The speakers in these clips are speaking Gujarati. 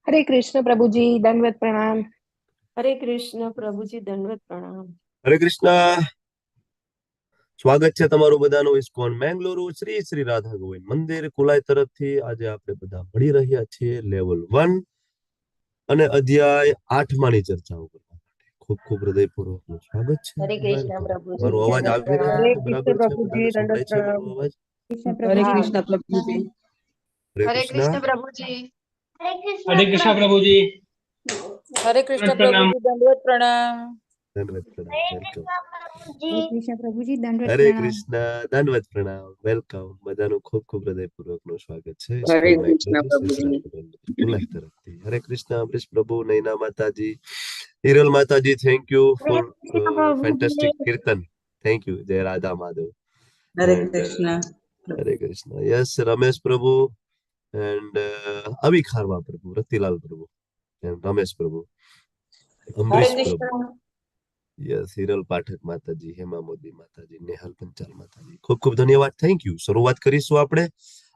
हरे कृष्ण प्रभु जी, दंडवत प्रणाम। हरे कृष्ण प्रभुजी, दंडवत प्रणाम। हरे कृष्ण। સ્વાગત છે તમારું બધાનું ઇસ્કોન મેંગલુરુ શ્રી શ્રી રાધા ગોવિંદ મંદિર કુલાઈ તરફથી આજે આપણે બધા મળી રહ્યા છીએ લેવલ 1 અને અધ્યાય 8 માની ચર્ચાઓ કરવા માટે ખૂબ ખૂબ હૃદયપૂર્વકનું સ્વાગત છે। હરે કૃષ્ણ પ્રભુજી, મારો અવાજ દંડવત આવી રહ્યો પ્રણામ। છે? બરાબર છે? બધાને સંભળાય છે મારો અવાજ? हरे कृष्ण प्रभुजी। હરે કૃષ્ણ प्रभुजी। हरे कृष्णा प्रभु जी। हरे कृष्ण प्रणाम। प्रभुजी, दंडवत प्रणाम। દંડવત પ્રણામ, વેલકમ। हरे कृष्ण प्रभु जी, दंडवत હરે प्रणाम। કૃષ્ણ, દંડવત પ્રણામ, વેલકમ। બધાનું ખૂબ ખૂબ હૃદયપૂર્વકનું સ્વાગત છે હરે ઇસ્કોન કૃષ્ણ મેંગલુરુ શ્રી શ્રી પ્રભુજી। રાધા ગોવિંદ મંદિર કુલાઈ તરફથી। હરે કૃષ્ણ અમરીશ પ્રભુ, નૈના માતાજી, હિરલ માતાજી, thank you for fantastic Kirtan. Thank you. જય રાધા માધવ हरे and Krishna. Hare Krishna. Yes Ramesh પ્રભુ and અભી ખારવા પ્રભુ, રતિલાલ પ્રભુ and રમેશ પ્રભુ, हरे અમરીશ પ્રભુ, कृष्ण। યસ હિરલ પાઠક માતાજી, હેમા મોદી માતાજી, નેહલ પંચાલ માતાજી, ખૂબ ખૂબ ધન્યવાદ, થેન્ક યુ। શરૂઆત કરીશું આપણે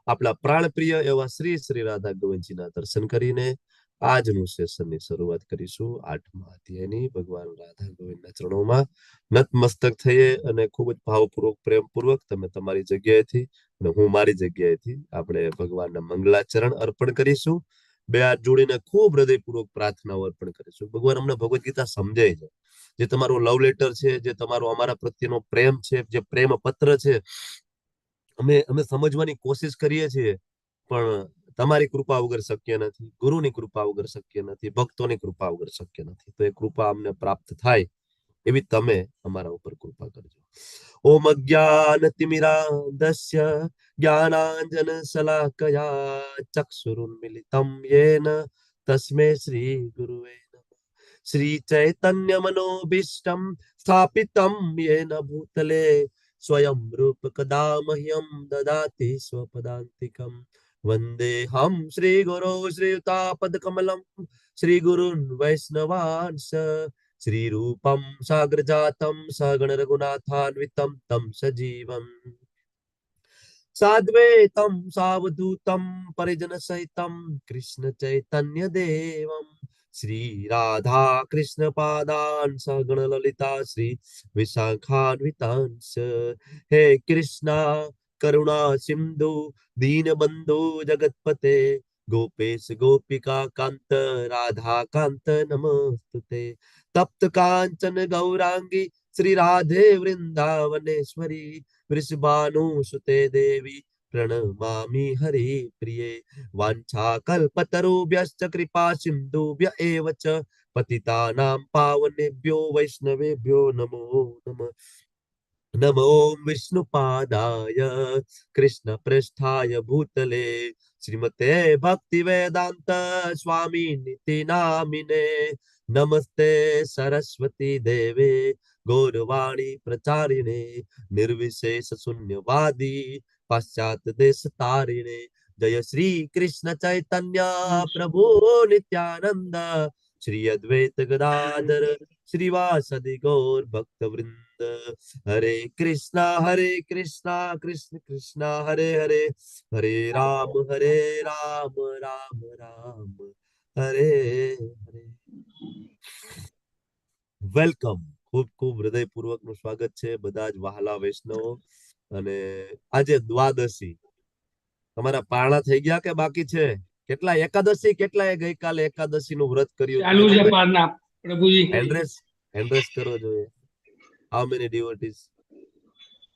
આપણા પ્રાણપ્રિય એવા શ્રી શ્રી રાધા ગોવિંદજીના દર્શન કરીને આજનું સેશનની શરૂઆત કરીશું 8મા અધ્યાયની। ભગવાન રાધા ગોવિંદના ચરણોમાં નતમસ્તક થઈએ અને ખૂબ જ ભાવપૂર્વક પ્રેમપૂર્વક તમે તમારી જગ્યાએથી અને હું મારી જગ્યાએથી આપણે ભગવાનના મંગલાચરણ અર્પણ કરીશું। બે હાથ જોડીને ખૂબ હૃદયપૂર્વક પ્રાર્થનાઓ અર્પણ કરીશું। ભગવાન અમને ભગવદ ગીતા સમજાય છે, જે તમારો લવ લેટર છે, જે તમારો અમારા પ્રત્યેનો પ્રેમ છે, જે પ્રેમ પત્ર છે, અમે સમજવાની કોશિશ કરીએ છીએ, પણ તમારી કૃપા વગર શક્ય નથી, ગુરુની કૃપા વગર શક્ય નથી, ભક્તોની કૃપા વગર શક્ય નથી। તો એ કૃપા અમને પ્રાપ્ત થાય એવી તમે અમારા ઉપર કૃપા કરજો। ઓમ અજ્ઞાનતિમિરાન્ધસ્ય જ્ઞાનાંજન શલાકયા ચક્ષુરુન્મિલિतं येन તસ્मै શ્રી ગુરુવે નમઃ। श्री चैतन्य मनोभीष्टं स्थापितं येन भूतले स्वयं रूप कदा मह्यं ददाति स्वपदान्तिकं। वन्देऽहं श्रीगुरो श्रीयुतापदकमलं श्रीगुरुन् वैष्णवांश श्रीरूपं साग्रजातं सगण रघुनाथान्वितं तं सजीवम् साद्वैतं सावधूतं परिजनसहितं कृष्ण चैतन्य देवं श्री राधा कृष्ण पादान् सगण ललिता श्री विशाखान्वितांश। हे कृष्णा करुणा सिंधु दीनबंधु जगतपते गोपेश गोपिका कांत राधा कांत नमस्तुते। तप्त कांचन गौरांगी श्री राधे वृंदावनेश्वरी वृषभानुसुते देवी प्रणमामि हरि प्रिये। वाञ्छाकल्पतरुभ्यश्च कृपा सिन्धुभ्य एव च पतितानां पावनेभ्यो वैष्णवेभ्यो नमो नमः। नमो विष्णुपादाय कृष्णप्रेष्ठाय भूतले श्रीमते भक्तिवेदांत स्वामिनिति नामिने। नमस्ते सरस्वती देवे गौरवाणी प्रचारिणे निर्विशेष शून्यवादी पाश्चात देश तारिणे। जय श्री कृष्ण चैतन्य प्रभु नित्यानंद श्री अद्वैत गदाधर श्रीवासदि गौर भक्त वृंद। हरे कृष्णा कृष्ण कृष्ण हरे हरे, हरे राम राम राम हरे हरे। વેલકમ। ખૂબ ખૂબ હૃદયપૂર્વકનું સ્વાગત છે બધા જ વહાલા વૈષ્ણવો। અને આજે દ્વાદશી, તમારા પારણા થઈ ગયા કે બાકી છે? કેટલા એકાદશી, કેટલાએ ગઈકાલે એકાદશીનું વ્રત કર્યું? ચાલુ છે પારના પ્રભુજી। હેન્ડરેસ કરવો જોઈએ। હાઉ મેની ડિવોટીઝ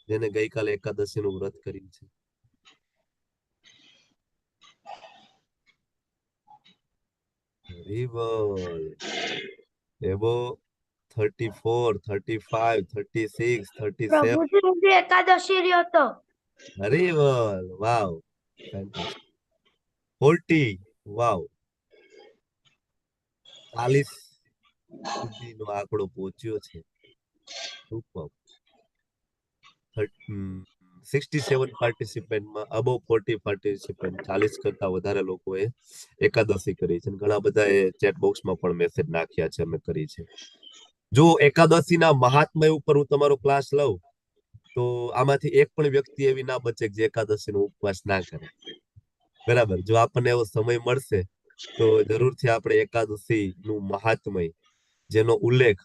જેને ગઈકાલે એકાદશીનું વ્રત કર્યું છે? Very well. એવો 34, 35, 36, 37. પ્રભુજી મુજે એકાદશી રહ્યો તો। Very well. Wow. Fantastic. 40. Wow. 40 સુધીનો આંકડો પહોંચ્યો છે। Super. 67 પાર્ટિસિપેન્ટમાં અબવ 40 પાર્ટિસિપેન્ટ, 40 કરતા વધારે લોકોએ એકાદશી કરી છે। ઘણા બધાએ ચેટ બોક્સમાં પણ મેસેજ નાખ્યા છે અમે કરી છે। જો એકાદશીના મહાત્મ્ય ઉપર હું તમારો ક્લાસ લઉં તો આમાંથી એક પણ વ્યક્તિ એવી ના બચે કે જે એકાદશીનો ઉપવાસ ના કરે। બરાબર? જો આપણને એવો સમય મળશે તો જરૂરથી આપણે એકાદશી નું મહાત્મય, જેનો ઉલ્લેખ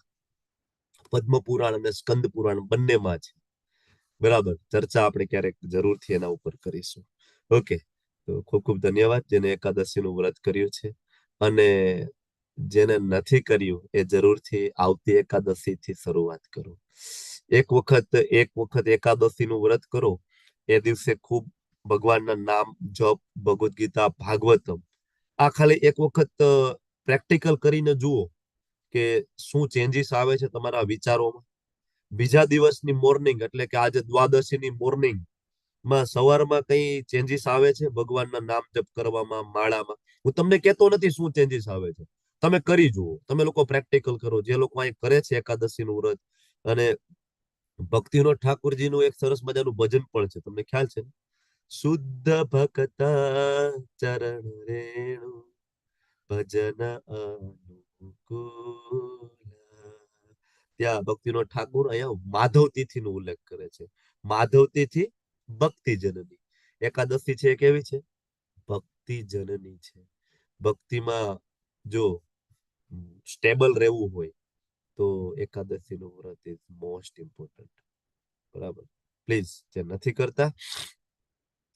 પદ્મ પુરાણ અને સ્કંદ પુરાણ બંનેમાં છે, બરાબર, ચર્ચા આપણે ક્યારેક જરૂરથી એના ઉપર કરીશું. ઓકે, તો ખૂબ ખૂબ ધન્યવાદ જેને એકાદશી નું વ્રત કર્યું છે, અને જેને નથી કર્યું એ જરૂરથી આવતી એકાદશી થી શરૂઆત કરો. એક વખત એકાદશી નું વ્રત કરો, એ દિવસે ખૂબ ભગવાનના નામ જપ, ભગવદ ગીતા, ભાગવતમ, આ ખાલી એક વખત પ્રેક્ટિકલ કરીને જુઓ કે શું ચેન્જીસ આવે છે તમારા વિચારોમાં. બીજા દિવસની મોર્નિંગ, એટલે કે આજે દ્વાદશીની મોર્નિંગ માં સવારમાં કઈ ચેન્જીસ આવે છે ભગવાનના નામ જપ કરવામાં, માળામાં? હું તમને કહેતો નથી શું ચેન્જીસ આવે છે, તમે કરી જુઓ. તમે લોકો પ્રેક્ટિકલ કરો, જે લોકો અહીં કરે છે એકાદશી નું વ્રત. અને ભક્તિનો ઠાકોરજીનું એક સરસ મજાનું ભજન પણ છે, તમને ખ્યાલ છે ને? શુદ્ધ ભક્તા ચરણ રેણુ ભજન અનુકૂલ. ત્યાં ભક્તિનો ઠાકોર અહીંયા માધવ તિથિ નો ઉલ્લેખ કરે છે. માધવ તિથિ ભક્તિ જનની. એકાદશી છે કેવી છે? ભક્તિ જનની છે. ભક્તિમાં જો સ્ટેબલ રહેવું હોય તો એકાદશી નું વ્રત ઇઝ મોસ્ટ ઇમ્પોર્ટન્ટ. બરાબર, પ્લીઝ જે નથી કરતા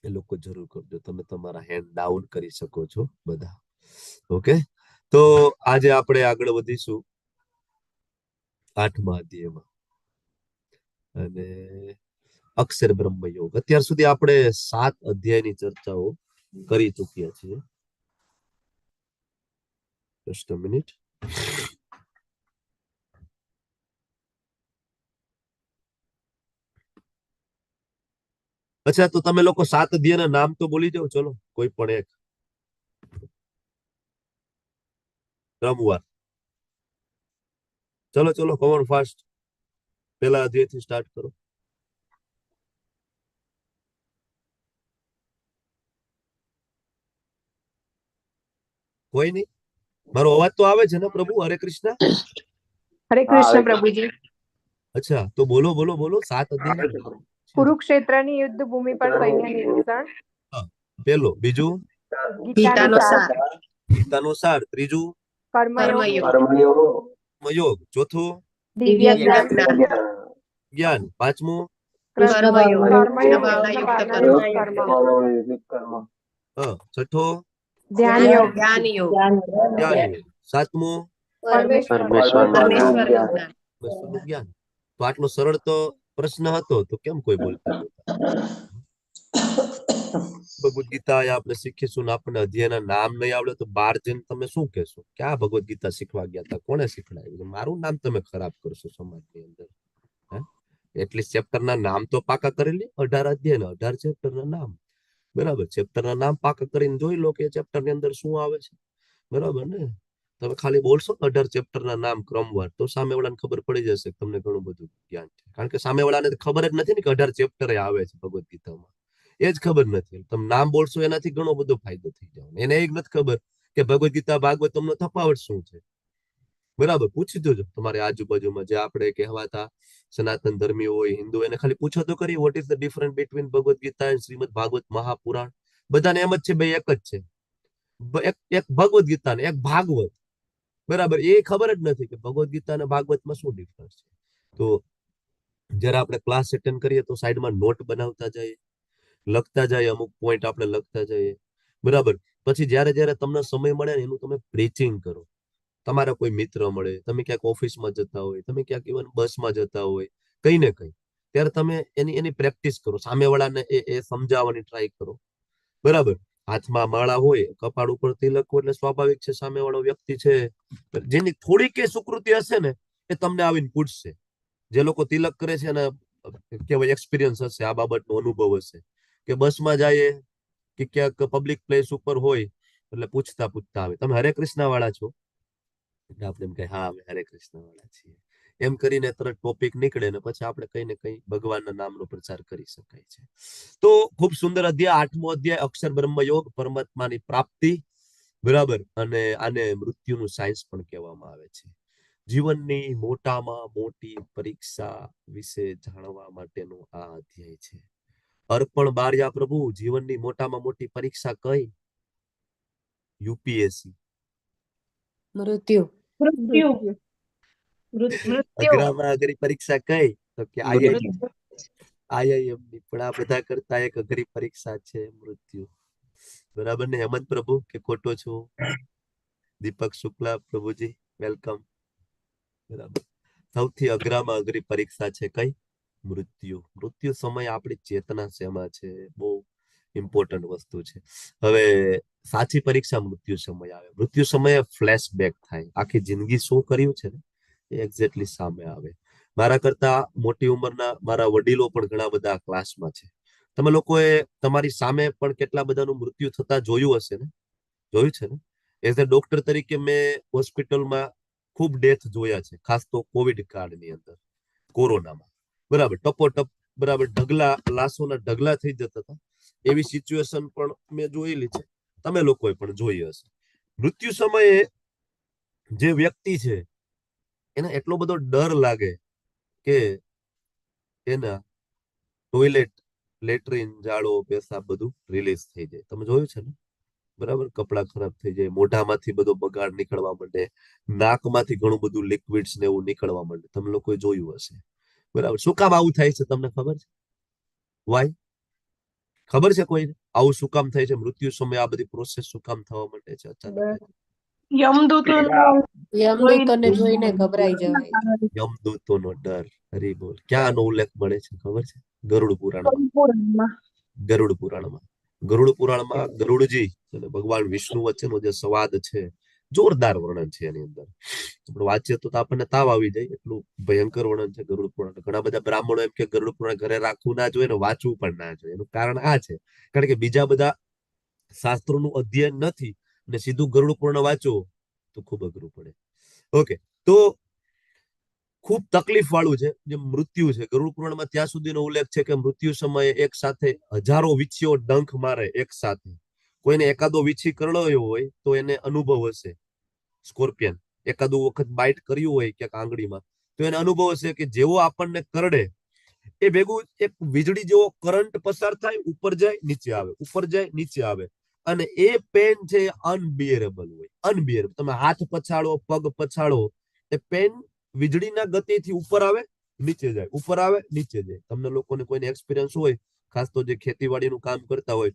એ લોકો જરૂર કરજો. તમે તમારા હેન્ડ ડાઉન કરી શકો છો બધા. ઓકે, તો આજે આપણે આગળ વધીશું 8મા અધ્યાયમાં, અને અક્ષર બ્રહ્મ યોગ. અત્યાર સુધી આપણે 7 અધ્યાયની ચર્ચાઓ કરી ચૂક્યા છીએ. Just a minute. અચ્છા, તો તમે લોકો 7 અધ્યાયના નામ તો બોલી જાઓ, ચલો કોઈ પણ એક ક્રમવાર. ચલો ચલો, કમ ફાસ્ટ. પહેલા અધ્યાયથી સ્ટાર્ટ કરો. કોઈ નહીં? મારો અવાજ તો આવે છે ને પ્રભુ? હરે કૃષ્ણ. હરે કૃષ્ણ પ્રભુજી. અચ્છા, તો બોલો બોલો બોલો. 7 અધ્યાય. કુરુક્ષેત્રની યુદ્ધ ભૂમિ પર સૈન્ય નિરીક્ષણ. પેલો. બીજું ગીતાનો સાર. ગીતાનો સાર. ત્રીજું કર્મયોગ. યોગ. ચોથું દિવ્ય જ્ઞાન. જ્ઞાન. પાંચમું છઠ્ઠો ધ્યાન યોગ. જ્ઞાન યોગ. સાતમું પરમેશ્વર. જ્ઞાન. તો આટલો સરળ તો પ્રશ્ન હતો, તો કેમ કોઈ બોલતા નહોતા? ભગવદ ગીતા આપણે શીખીશું ને આપણને અધ્યાયના નામ નહીં આવડે તો બહાર જઈને તમે શું કહેશો? ક્યાં ભગવદ ગીતા શીખવા ગયા હતા? કોણે શીખડાવ્યું? મારું નામ તમે ખરાબ કરશો સમાજની અંદર. એટલીસ્ટ ચેપ્ટરના નામ તો પાકા કરી લે. 18 અધ્યાયના 18 ચેપ્ટરના નામ. બરાબર, ચેપ્ટરના નામ પાકા કરીને જોઈ લો કે ચેપ્ટરની અંદર શું આવે છે. બરાબર ને? તમે ખાલી બોલશો 18 ચેપ્ટરના નામ ક્રમવાર, તો સામેવાળાને ખબર પડી જશે કે તમને ઘણું બધું જ્ઞાન છે. કારણ કે સામેવાળાને ખબર જ નથી ને કે 18 ચેપ્ટર આવે છે ભગવદ ગીતામાં. એ જ ખબર નથી. તમે નામ બોલશો એનાથી ઘણો બધો ફાયદો થઈ જાય. એને એ જ નથી ખબર કે ભગવદ ગીતા ભાગવતમનો તફાવત શું છે. બરાબર, પૂછી જોજો તમારી આજુબાજુમાં જે આપણે કહેવાતા સનાતન ધર્મી હોય, હિન્દુ, એને ખાલી પૂછો તો કરી, what is the difference between Bhagavad Gita and Shrimad Bhagwat Mahapuran? બધાને એમ જ છે ભાઈ એક જ છે. એક ભગવદ ગીતા ને એક ભાગવત. બરાબર, એ ખબર જ નથી કે ભગવદ ગીતા અને ભાગવતમાં શું ડિફરન્સ છે. તો જયારે આપણે ક્લાસ એટેન્ડ કરીએ તો સાઈડમાં નોટ બનાવતા જઈએ, લખતા જાય, અમુક પોઈન્ટ આપણે લખતા જઈએ. બરાબર, પછી જયારે જયારે તમને સમય મળે ને એનું તમે પ્રીચિંગ કરો. તમારા કોઈ મિત્ર મળે, તમે ક્યાંક ઓફિસમાં જતા હોય, તમે ક્યાંક ઇવન બસમાં જતા હોય, કઈ ને કઈ, ત્યારે તમે એની પ્રેક્ટિસ કરો. સામેવાળાને એ સમજાવવાની ટ્રાય કરો. બરાબર, હાથમાં માળા હોય, કપાળ ઉપર તિલક હોય, એટલે સ્વાભાવિક છે સામેવાળો વ્યક્તિ છે જેની થોડીક સુકૃતિ હશે ને, એ તમને આવીને પૂછશે. જે લોકો તિલક કરે છે એને કેવાય એક્સપિરિયન્સ હશે, આ બાબતનો અનુભવ હશે કે બસમાં જાય કે ક્યાંક પબ્લિક પ્લેસ ઉપર હોય એટલે પૂછતા પૂછતા આવે, તમે હરે કૃષ્ણ વાળા છો? એટલે આપણે એમ કહે હા અમે હરે કૃષ્ણ વાળા છીએ. એમ કરીને તરત ટોપિક નીકળે ને પછી આપણે કઈ ને કઈ ભગવાનના નામનો પ્રચાર કરી શકાય છે. તો ખૂબ સુંદર અધ્યાય 8મો અધ્યાય અક્ષર બ્રહ્મ યોગ, પરમાત્માની પ્રાપ્તિ. બરાબર, અને આને મૃત્યુનું સાયન્સ પણ કહેવામાં આવે છે. જીવનની મોટામાં મોટી પરીક્ષા વિશે જાણવા માટેનો આ અધ્યાય છે. અર્પણ બાર્યા પ્રભુ, જીવનની મોટામાં મોટી પરીક્ષા કઈ? યુપીએસસી મૃત્યુ. મૃત્યુ. અઘરામાં અઘરી પરીક્ષા કઈ? તો કે આઈઆઈએમ ની. પણ આ બધા કરતા એક અઘરી પરીક્ષા છે મૃત્યુ. બરાબર ને હેમંત પ્રભુ, કે ખોટો છું? દીપક શુક્લા પ્રભુજી, વેલકમ. બરાબર. સૌથી અઘરામાં અઘરી પરીક્ષા છે કઈ? મૃત્યુ. મૃત્યુ સમય આપણી ચેતના શેમાં છે? બહુ ઇમ્પોર્ટન્ટ વસ્તુ છે. હવે સાચી પરીક્ષા મૃત્યુ સમય આવે. મૃત્યુ સમયે ફ્લેશબેક થાય, આખી જિંદગી શું કર્યું છે ને એ એક્ઝેક્ટલી સામે આવે. મારા કરતા મોટી ઉંમરના મારા વડીલો પણ ઘણા બધા ક્લાસમાં છે. તમે લોકોએ તમારી સામે પણ કેટલા બધાનું મૃત્યુ થતા જોયું હશે ને? જોયું છે ને? એઝ અ ડોક્ટર તરીકે મેં હોસ્પિટલમાં ખૂબ ડેથ જોયા છે, ખાસ તો કોવિડ કાળની અંદર, કોરોનામાં. બરાબર, ટપોટપ બરાબર ઢગલા, લાશોના ઢગલા થઈ જતા હતા. એવી સિચ્યુએશન પણ મેં જોયેલી છે, તમે લોકોએ પણ જોઈ હશે. મૃત્યુ સમયે જે વ્યક્તિ છે એને એટલો બધો ડર લાગે કે એના ટોયલેટ, લેટ્રિન, ઝાડો, પેશાબ બધું રિલીઝ થઈ જાય. તમે જોયું છે ને? બરાબર, કપડા ખરાબ થઈ જાય, મોઢામાંથી બધો બગાડ નીકળવા માંડે, નાકમાંથી ઘણું બધું લિક્વિડ્સ ને એવું નીકળવા માંડે. તમે લોકોએ જોયું હશે. બરાબર. શું કામ આવું થાય છે તમને ખબર છે? વાય? ખબર છે કોઈને આવું શું કામ થાય છે? મૃત્યુ સમયે આ બધી પ્રોસેસ શું કામ થવા માંડે છે અચાનક? યમદૂતોને જોઈને ગભરાઈ જવાય. યમદૂતોનો ડર. હરી બોલ. ક્યાં આનો ઉલ્લેખ મળે છે ખબર છે? ગરુડ પુરાણમાં. ગરુડ પુરાણમાં. ગરુડ પુરાણમાં ગરુડજી અને ભગવાન વિષ્ણુ વચ્ચેનો જે સંવાદ છે, જોરદાર વર્ણન છે એની અંદર. આપણે વાંચીએ તો આપણને તાવ આવી જાય, એટલું ભયંકર વર્ણન છે ગરુડ પુરાણ. ઘણા બધા બ્રાહ્મણો એમ કે ગરુડ પુરાણ ઘરે રાખવું ના જોઈએ ને વાંચવું પણ ના જોઈએ. એનું કારણ આ છે, કારણ કે બીજા બધા શાસ્ત્રોનું અધ્યયન નથી અને સીધું ગરુડ પુરાણ વાંચો તો ખૂબ અઘરું પડે. ઓકે, તો ખૂબ તકલીફ વાળું છે જે મૃત્યુ છે. ગરુડ પુરાણમાં ત્યાં સુધીનો ઉલ્લેખ છે કે મૃત્યુ સમયે એક સાથે હજારો વીંછીઓ ડંખ મારે એક સાથે. કોઈને એકાદો વીંછી કરડ્યો હોય તો એને અનુભવ હશે, સ્કોર્પિયન એકાદું વખત બાઇટ કર્યું હોય ક્યાંક આંગળીમાં, તો એને અનુભવ હશે કે જેવો આપણને કરડે એ ભેગું એક વીજળી જેવો કરંટ પસાર થાય, ઉપર જાય નીચે આવે, ઉપર જાય નીચે આવે. અને એ પેન છે અનબિયરેબલ હોય, અનબિયરેબલ. તમે હાથ પછાડો, પગ પછાડો, એ પેન વીજળીના ગતિથી ઉપર આવે નીચે જાય, ઉપર આવે નીચે જાય. તમને લોકોને કોઈને એક્સપિરિયન્સ હોય, ખાસ તો જે ખેતીવાડીનું કામ કરતા હોય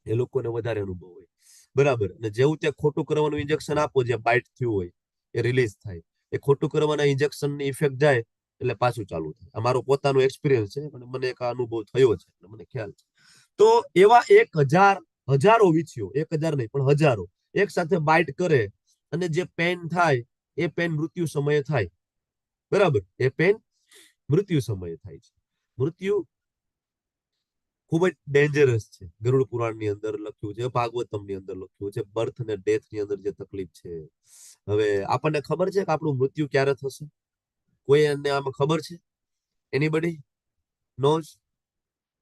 એ લોકોને વધારે અનુભવ હોય. બરાબર. અને જેવું ત્યાં ખોટું કરવાનું ઇન્જેક્શન આપો, જે બાઇટ થયું હોય એ રિલીઝ થાય, એ ખોટું કરવાના ઇન્જેક્શનની ઇફેક્ટ જાય એટલે પાછું ચાલુ થાય. આ મારો પોતાનો એક્સપિરિયન્સ છે, પણ મને એક અનુભવ થયો છે, મને ખ્યાલ છે. તો એવા 1000 હજારો વીંછીઓ, 1000 નહીં પણ હજારો એક સાથે બાઇટ કરે અને જે પેન થાય એ પેન મૃત્યુ સમયે થાય. બરાબર, એ પેન મૃત્યુ સમયે થાય છે. મૃત્યુ ખૂબ જ ડેન્જરસ છે. ગરુડ પુરાણની અંદર લખ્યું છે, ભાગવતમની અંદર લખ્યું છે, બર્થ અને ડેથ ની અંદર જે તકલીફ છે. હવે આપણને ખબર છે કે આપણું મૃત્યુ ક્યારે થશે? કોઈ એને આમાં ખબર છે? Anybody knows?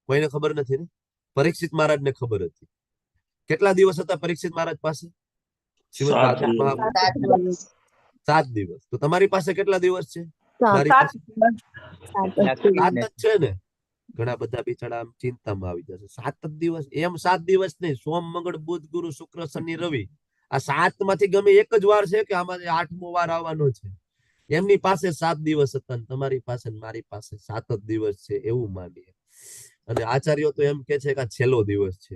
કોઈને ખબર નથી ને? પરીક્ષિત મહારાજને ખબર હતી. કેટલા દિવસ હતા પરીક્ષિત મહારાજ પાસે? 7 દિવસ. તો તમારી પાસે કેટલા દિવસ છે? મારી પાસે 7 જ છે ને? ઘણા બધા બિચારા આમ ચિંતામાં આવી જશે. 7 જ દિવસ? એમ 7 દિવસ નહીં, સોમ, મંગળ, બુધ, ગુરુ, શુક્ર, શનિ, રવિ. આ 7 માંથી ગમે એક જ વાર છે કે આમાં 8મો વાર આવવાનો છે. એમની પાસે 7 દિવસ હતા, તમારી પાસે મારી પાસે 7 જ દિવસ છે એવું માનીએ. અને આચાર્યો તો એમ કે છે કે આ છેલ્લો દિવસ છે.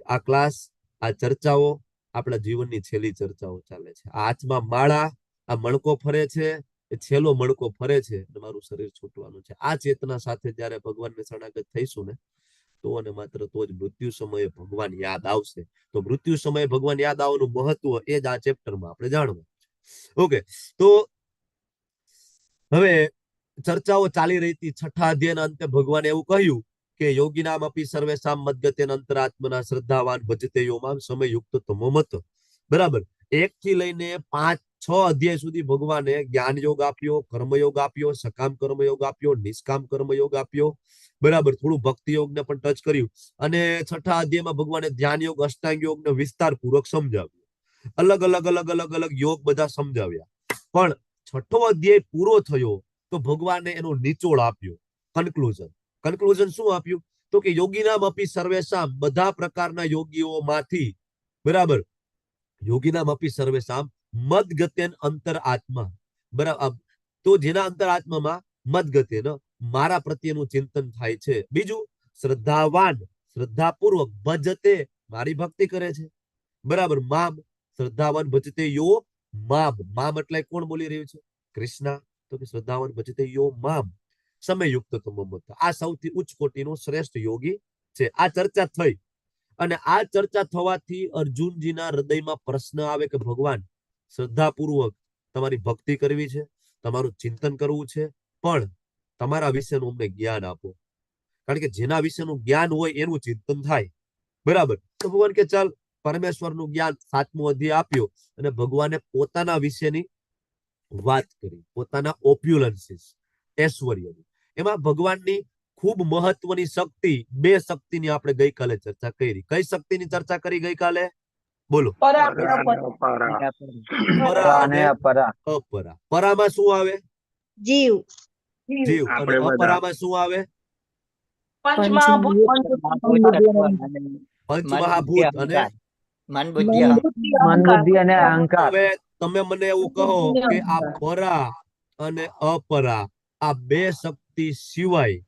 આ ક્લાસ, આ ચર્ચાઓ આપણા જીવનની છેલ્લી ચર્ચાઓ ચાલે છે. આ હાથમાં માળા, આ મણકો ફરે છે, એ છેલ્લો મણકો ફરે છે અને મારું શરીર છૂટવાનું છે. આ ચેતના સાથે જયારે ભગવાનને શરણાગત થઈશું ને, તો અને માત્ર તો જ મૃત્યુ સમયે ભગવાન યાદ આવશે. તો મૃત્યુ સમયે ભગવાન યાદ આવવાનું મહત્વ એ જ આ ચેપ્ટરમાં આપણે જાણવું. ઓકે, તો હવે ચર્ચાઓ ચાલી રહી હતી. 6ઠા અધ્યાયના અંતે ભગવાને એવું કહ્યું કે યોગિનામ અપી સર્વેષામ મદ્ગતેન અંતરાત્મના શ્રદ્ધાવાન ભજતે યોમામ સમય યુક્ત તમો મત. બરાબર, 1 થી લઈને 5-6 અધ્યાય સુધી ભગવાને જ્ઞાન યોગ આપ્યો, કર્મયોગ આપ્યો, સકામ કર્મયોગ આપ્યો, નિષ્કામ કર્મયોગ આપ્યો. બરાબર, થોડું ભક્તિ યોગને પણ ટચ કર્યું. અને 6ઠા અધ્યાયમાં ભગવાને ધ્યાન યોગ, અષ્ટાંગ યોગને વિસ્તારપૂર્વક સમજાવ્યું. અલગ અલગ અલગ અલગ અલગ યોગ બધા સમજાવ્યા. પણ 6ઠો અધ્યાય પૂરો થયો તો ભગવાને એનો નિચોડ આપ્યો, કન્ક્લુઝન. કન્ક્લુઝન શું આપ્યું? તો કે યોગીનામ અપી સર્વેશામ, બધા પ્રકારના યોગીઓમાંથી, બરાબર, યોગીનામ અપી સર્વેષામ મદગત્યન અંતર આત્મા. બરાબર. તો જેના અંતર આત્મામાં મદગત્યન મારા પ્રત્યેનું ચિંતન થાય છે. બીજું, શ્રદ્ધાવાન શ્રદ્ધાપૂર્વક ભજતે મારી ભક્તિ કરે છે. બરાબર. મામ શ્રદ્ધાવાન ભજતે યો મામ. મામ એટલે કોણ બોલી રહ્યું છે? કૃષ્ણ. તો કે શ્રદ્ધાવાન ભજતે યો મામ સમયયુક્ત તમમત. આ સૌથી ઉચ્ચ કોટીનો શ્રેષ્ઠ યોગી છે. આ ચર્ચા થઈ અને આ ચર્ચા થવાથી અર્જુનજીના હૃદયમાં પ્રશ્ન આવે કે ભગવાન, શ્રદ્ધાપૂર્વક તમારી ભક્તિ કરવી છે, તમારું ચિંતન કરવું છે, પણ તમારા વિશેનું અમને જ્ઞાન આપો. કારણ કે જેના વિશેનું જ્ઞાન હોય એનું ચિંતન થાય. બરાબર. તો ભગવાન કે ચાલ, પરમેશ્વરનું જ્ઞાન 7મો અધ્યાય આપ્યો અને ભગવાને પોતાના વિશેની વાત કરી, પોતાના ઓપ્યુલન્સીસ, ઐશ્વર્યની. એમાં ભગવાનની ખૂબ મહત્વની શક્તિ, બે શક્તિની આપણે ગઈકાલે ચર્ચા કરી. કઈ શક્તિની ચર્ચા કરી ગઈકાલે? બોલો. પરા અને અપરા. પરામાં શું આવે? જીવ. જીવ. અને અપરામાં શું આવે? પંચમહાભૂત અને મન બુદ્ધિ અને અહંકાર. હવે તમે મને એવું કહો કે આ પરા અને અપરા, આ બે શક્તિ સિવાય